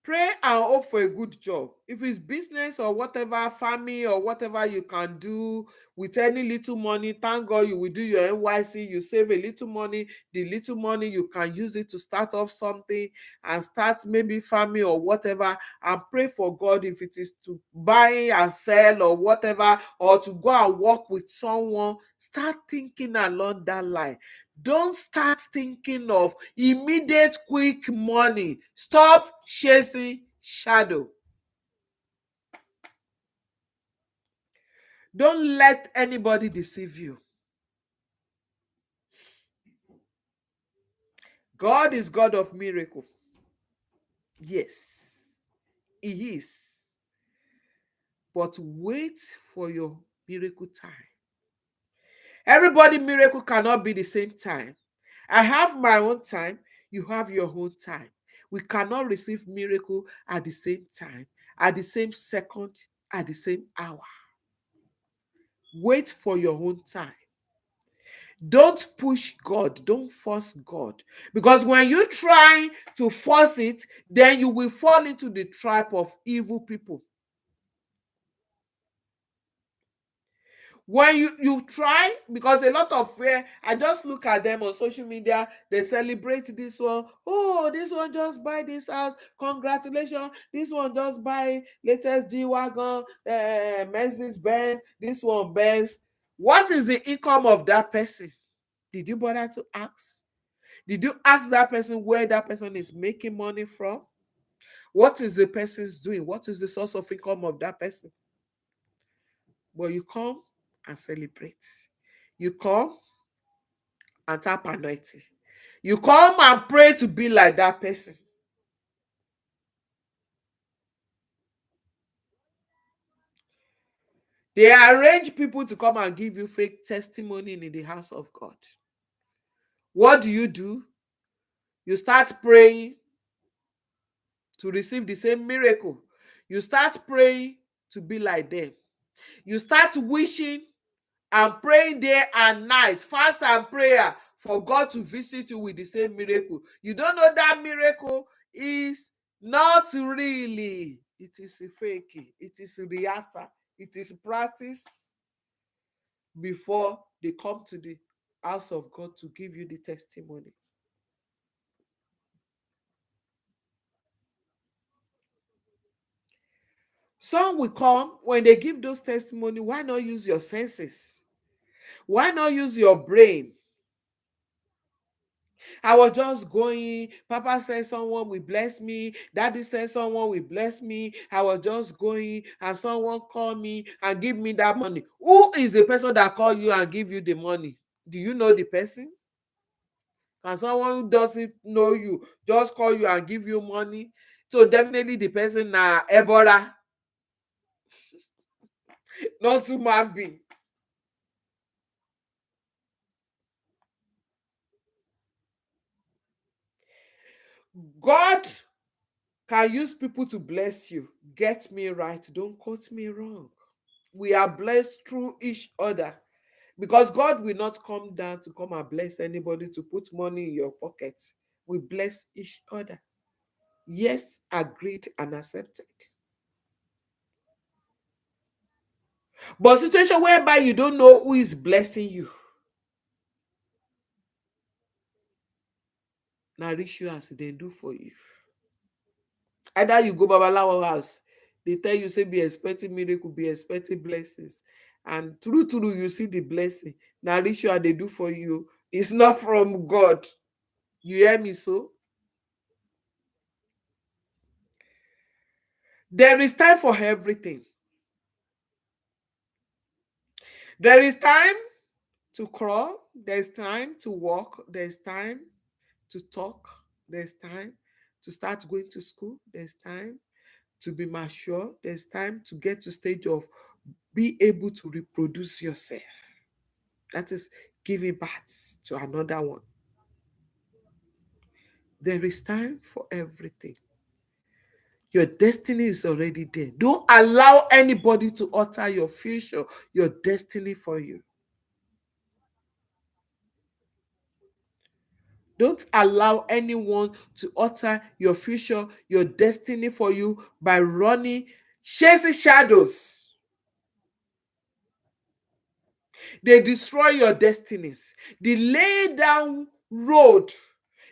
Pray and hope for a good job. If it's business or whatever, farming or whatever you can do with any little money, thank God you will do your NYC, you save a little money. The little money you can use it to start off something and start maybe farming or whatever, and pray for God if it is to buy and sell or whatever, or to go and work with someone. Start thinking along that line. Don't start thinking of immediate quick money. Stop chasing shadow. Don't let anybody deceive you. God is God of miracle. Yes, He is. But wait for your miracle time. Everybody miracle cannot be the same time. I have my own time. You have your own time. We cannot receive miracle at the same time, at the same second, at the same hour. Wait for your own time. Don't push God. Don't force God. Because when you try to force it, then you will fall into the trap of evil people. When you try, because a lot of where I just look at them on social media, they celebrate this one. Oh, this one just buy this house, congratulations. This one just buy latest G-Wagon, Mercedes Benz, this one Benz. What is the income of that person? Did you bother to ask? Did you ask that person where that person is making money from? What is the person's doing? What is the source of income of that person? But you come and celebrate. You come and tap anointing. You come and pray to be like that person. They arrange people to come and give you fake testimony in the house of God. What do? You start praying to receive the same miracle. You start praying to be like them. You start wishing and praying day and night, fast and prayer for God to visit you with the same miracle. You don't know that miracle is not really. It is a fake. It is a rehearsal. It is practice before they come to the house of God to give you the testimony. Some will come when they give those testimony. Why not use your senses? Why not use your brain? I was just going. Papa said someone will bless me. Daddy said someone will bless me. I was just going, and someone called me and give me that money. Who is the person that called you and give you the money? Do you know the person? Can someone who doesn't know you just call you and give you money? So definitely the person na Ebora, not human being. God can use people to bless you. Get me right. Don't quote me wrong. We are blessed through each other. Because God will not come down to come and bless anybody to put money in your pocket. We bless each other. Yes, agreed and accepted. But situation whereby you don't know who is blessing you, na rituals they do for you. Either you go babalawo house, they tell you say be expecting miracle, be expecting blessings, and true true you see the blessing. Na ritual they do for you. It's not from God. You hear me so? There is time for everything. There is time to crawl, there's time to walk, there's time to talk, there's time to start going to school, there's time to be mature, there's time to get to stage of be able to reproduce yourself. That is giving birth to another one. There is time for everything. Your destiny is already there. Don't allow anybody to alter your future, your destiny for you. Don't allow anyone to alter your future, your destiny for you by running, chasing shadows. They destroy your destinies. They lay down road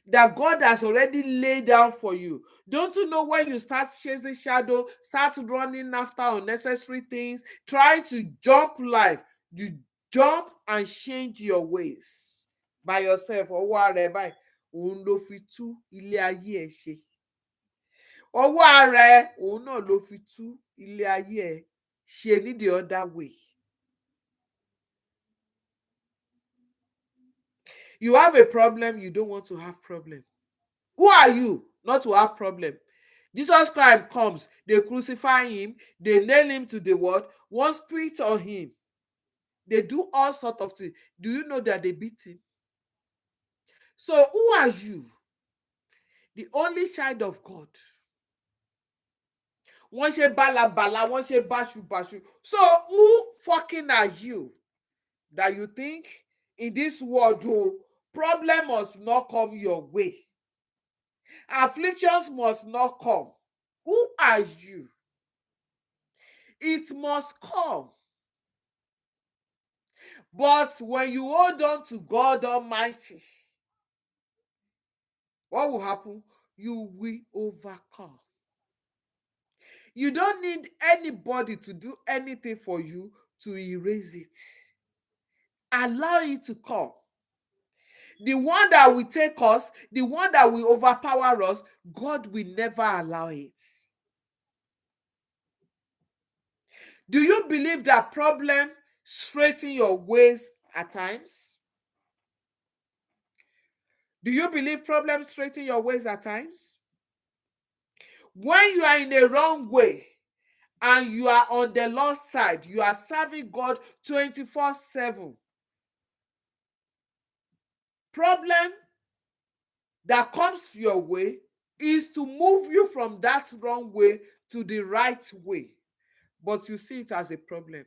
that God has already laid down for you. Don't you know when you start chasing shadow, start running after unnecessary things, trying to jump life, you jump and change your ways by yourself. Or whatever. Òun ló fi tú ilé ayé ẹ ṣe. Ọwọ́ ara ẹ òun náà ló fi tú ilé ayé ẹ ṣe ní the other way. You have a problem, you don't want to have problem. Who are you not to have problem? Jesus Christ comes, they crucify him, they nail him to the word, one spit on him. They do all sorts of things. Do you know that they beat him? So who are you? The only child of God. Wọ́n ṣe bálabàla, wọ́n ṣe báṣubàṣu. So who fucking are you that you think in this world, problem must not come your way? Afflictions must not come. Who are you? It must come. But when you hold on to God Almighty, what will happen? You will overcome. You don't need anybody to do anything for you to erase it. Allow it to come. The one that will take us, the one that will overpower us, God will never allow it. Do you believe that problem straighten your ways at times? Do you believe problems straighten your ways at times? When you are in a wrong way and you are on the lost side, you are serving God 24/7. Problem that comes your way is to move you from that wrong way to the right way. But you see it as a problem.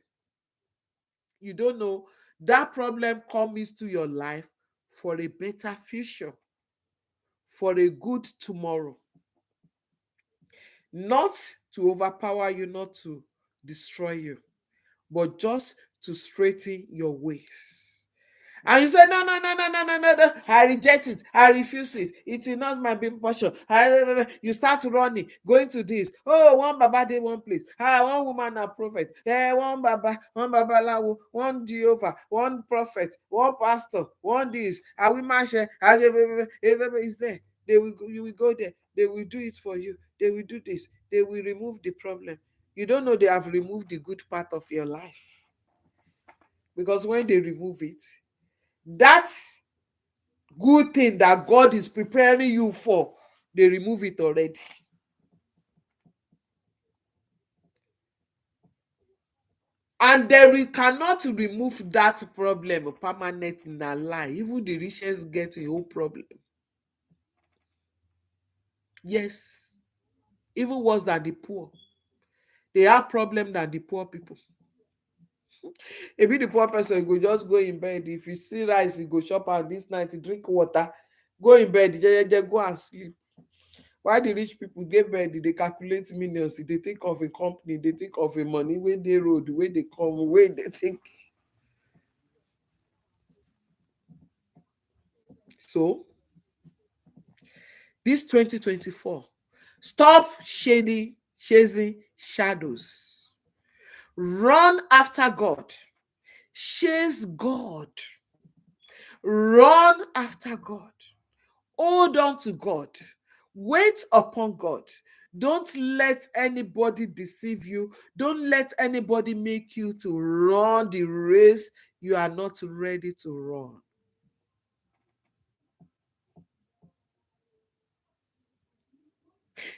You don't know that problem comes to your life for a better future, for a good tomorrow. Not to overpower you, not to destroy you, but just to straighten your ways. And you say, no, no, no, no, no, no, no, no, I reject it, I refuse it, it is not my being portion. You start running, going to this. Oh, one Baba dey one place. One woman a prophet. One Baba, one Babalawo, one Jehovah, one prophet, one pastor, one this. And we mash is there. You will go there. They will do it for you. They will do this. They will remove the problem. You don't know they have removed the good part of your life. Because when they remove it, that good thing that God is preparing you for, they remove it already. And we cannot remove that problem permanent in our life. Even the richest get a whole problem. Yes, even worse than the poor. They have problem than the poor people. Maybe the poor person go just go in bed. If you see rice, he go shop out this night, he drink water, go in bed, go and sleep. Why the rich people get bed, they calculate millions, they think of a company, they think of a money, where they road, where they come, where they think. So this 2024, stop chasing shadows. Run after God. Chase God. Run after God. Hold on to God. Wait upon God. Don't let anybody deceive you. Don't let anybody make you to run the race you are not ready to run.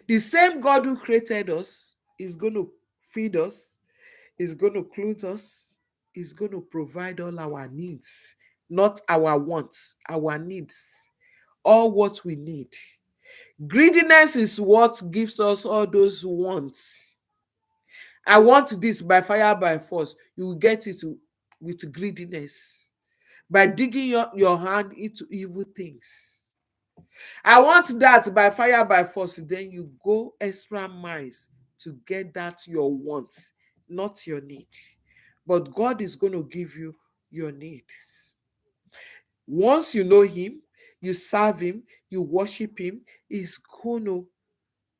The same God who created us is going to feed us, is going to clothe us, is going to provide all our needs, not our wants, our needs, all what we need. Greediness is what gives us all those wants. I want this by fire, by force. You will get it with greediness, by digging your hand into evil things. I want that by fire, by force. Then you go extra miles to get that your want, not your need. But God is going to give you your needs. Once you know Him, you serve Him, you worship Him, He's going to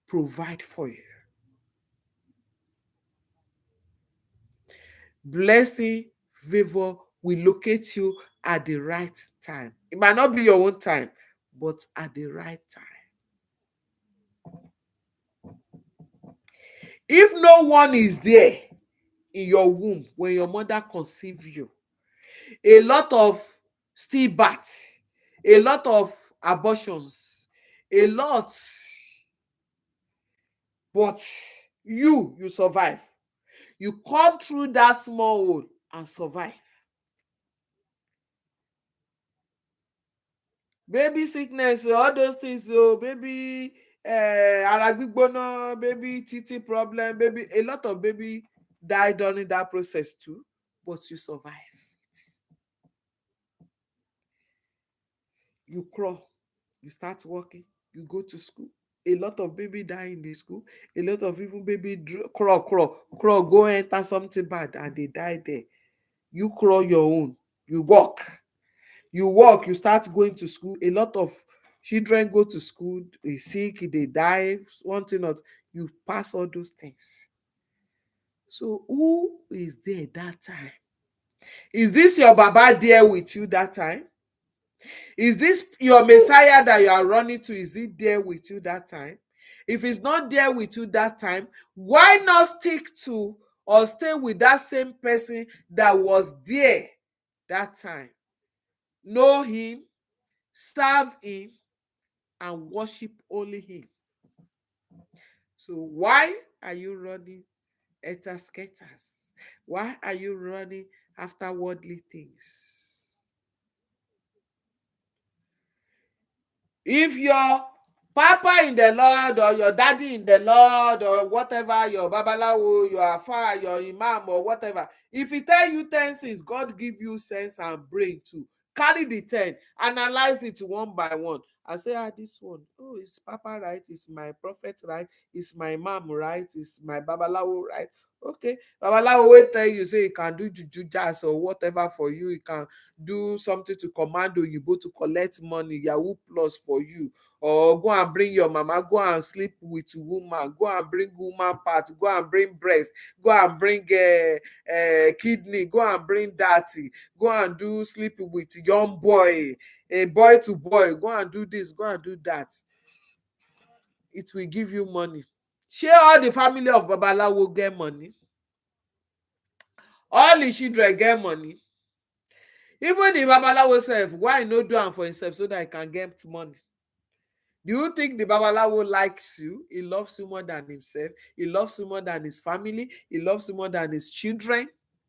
provide for you. Blessing, favor will locate you at the right time. It might not be your own time, but at the right time. If no one is there in your womb when your mother conceived you, a lot of stillbirth, a lot of abortions, a lot, but you survive. You come through that small hole and survive. Baby sickness, all those things, baby ara gbigbona, baby titi problem, baby, a lot of baby die during that process too, but you survive. You crawl, you start working, you go to school. A lot of baby die in the school. A lot of even baby crawl, go enter something bad and they die there. You crawl your own. You walk. You start going to school. A lot of children go to school, they sick, they die, one thing or you pass all those things. So who is there that time? Is this your Baba there with you that time? Is this your Messiah that you are running to? Is it there with you that time? If it's not there with you that time, why not stick to or stay with that same person that was there that time? Know Him, serve Him, and worship only Him. So why are you running scatters? Why are you running after worldly things? If your papa in the Lord or your daddy in the Lord or whatever, your babalawo, your afa, your imam or whatever, if he tell you 10 things, God give you sense and brain too. Carry the 10, analyze it one by one and say, this one, oh, is papa right? Is my prophet right? Is my mom right? Is my babalawo right? Okay, babalawo will tell you, say he can do juju jazz or whatever for you. He can do something to command Oyibo to collect money, Yahoo Plus for you, or go and bring your mama, go and sleep with woman, go and bring woman part, go and bring breast, go and bring kidney, go and bring dirty, go and do sleep with young boy, a boy to boy, go and do this, go and do that. It will give you money. Share all the family of Babalawo get money. All the children get money. Even the babalawo sef, why no do am for himself so that he can get money? Do you think the babalawo likes you? He loves you more than himself. He loves you more than his family. He loves you more than his children.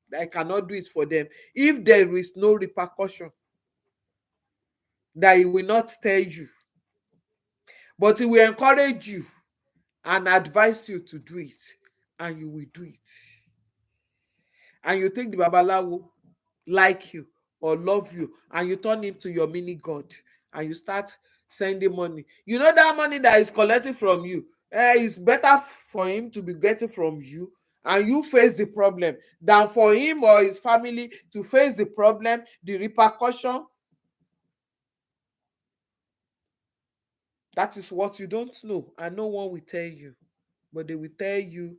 That he cannot do it for them. If there is no repercussion, that he will not tell you, but he will encourage you and advise you to do it, and you will do it. And you think the babalawo like you or love you, and you turn him to your mini god, and you start sending money. You know that money that is collecting from you, it's better for him to be getting from you and you face the problem than for him or his family to face the problem, the repercussion. That is what you don't know, and no one will tell you. But they will tell you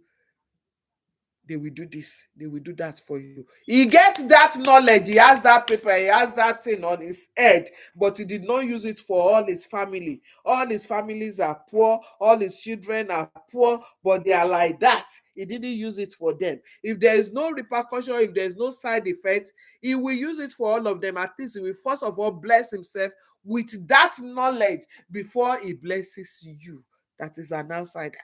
they will do this, they will do that for you. He gets that knowledge, he has that paper, he has that thing on his head, but he did not use it for all his family. All his families are poor, all his children are poor, but they are like that. He didn't use it for them. If there is no repercussion, if there is no side effect, he will use it for all of them. At least he will first of all bless himself with that knowledge before he blesses you, that is an outsider,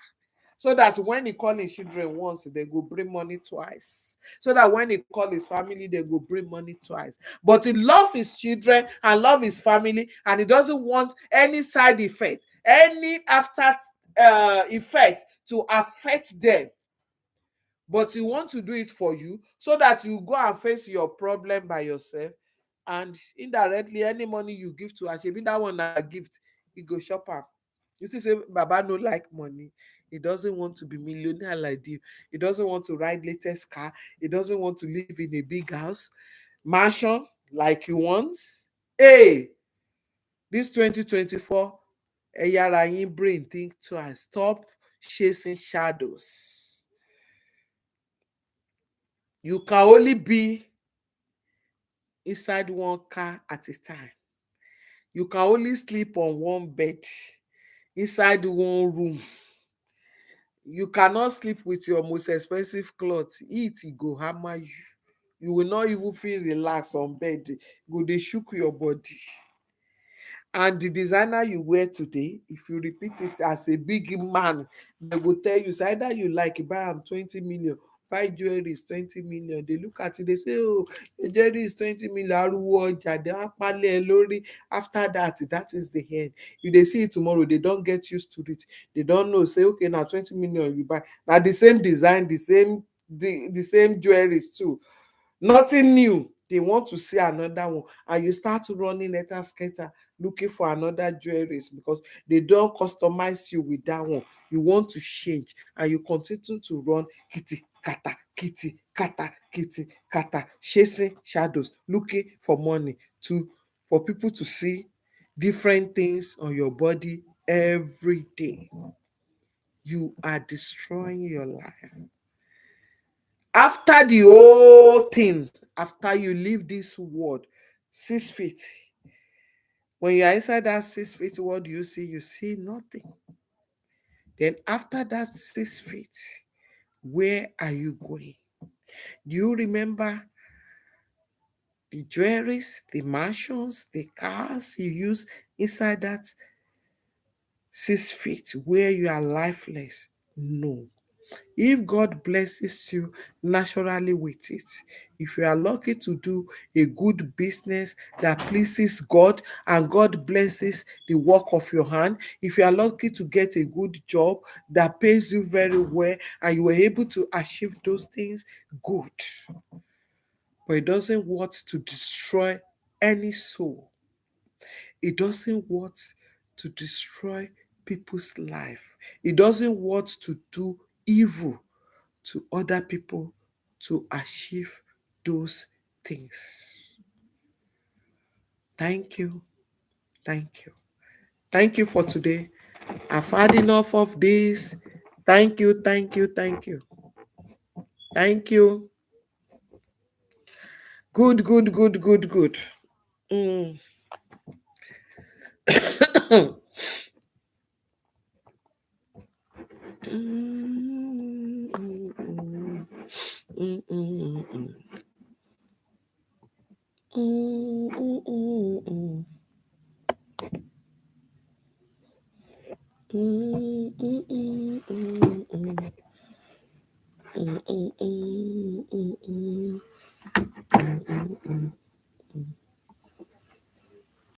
so that when he call his children once, they go bring money twice, so that when he call his family, they go bring money twice. But he love his children and love his family, and he doesn't want any side effect, any after effect to affect them. But he want to do it for you so that you go and face your problem by yourself, and indirectly any money you give to Asebi, that one na gift, he go shop am. You see say baba no like money. He doesn't want to be millionaire like you. He doesn't want to ride latest car. He doesn't want to live in a big house mansion like you want. Hey, this 2024, ẹ̀yà yín brain think twice. Stop chasing shadows. You can only be inside one car at a time. You can only sleep on one bed inside one room. You cannot sleep with your most expensive cloth. Heat e go hammer you. You will not even feel relaxed on bed. Go dey shook your body. And the designer you wear today, if you repeat it as a big man, they go tell you, say either you like buy am 20 million, buy jewelry is 20 million. They look at it, they say, oh, the jewelry is 20 million, ariwo ọjà, they wan pale ẹ lórí. After that, that is the end. If they see it tomorrow, they don't get used to it. They don't know, say, okay, now 20 million you buy. Now the same design, the same jewelries too. Nothing new. They want to see another one, and you start running letter scatter looking for another jewelries because they don't customize you with that one. You want to change, and you continue to run kitty kata, chasing shadows, looking for money to for people to see different things on your body every day. You are destroying your life. After the whole thing, after you leave this world, 6 feet, when you are inside that 6 feet, what do you see? You see nothing. Then after that 6 feet, where are you going? Do you remember the jewelries, the mansions, the cars you use inside that 6 feet where you are lifeless? No. If God blesses you naturally with it, if you are lucky to do a good business that pleases God and God blesses the work of your hand, if you are lucky to get a good job that pays you very well and you were able to achieve those things, good. But it doesn't want to destroy any soul. It doesn't want to destroy people's life. It doesn't want to do evil to other people to achieve those things. Thank you. Thank you. Thank you for today. I've had enough of this. Thank you. Thank you. Thank you. Thank you. Good, good, good, good, good. Mm. Mm, mm, mm, mm, mm, mm. Mm, mm, mm, mm. Mm, mm, mm.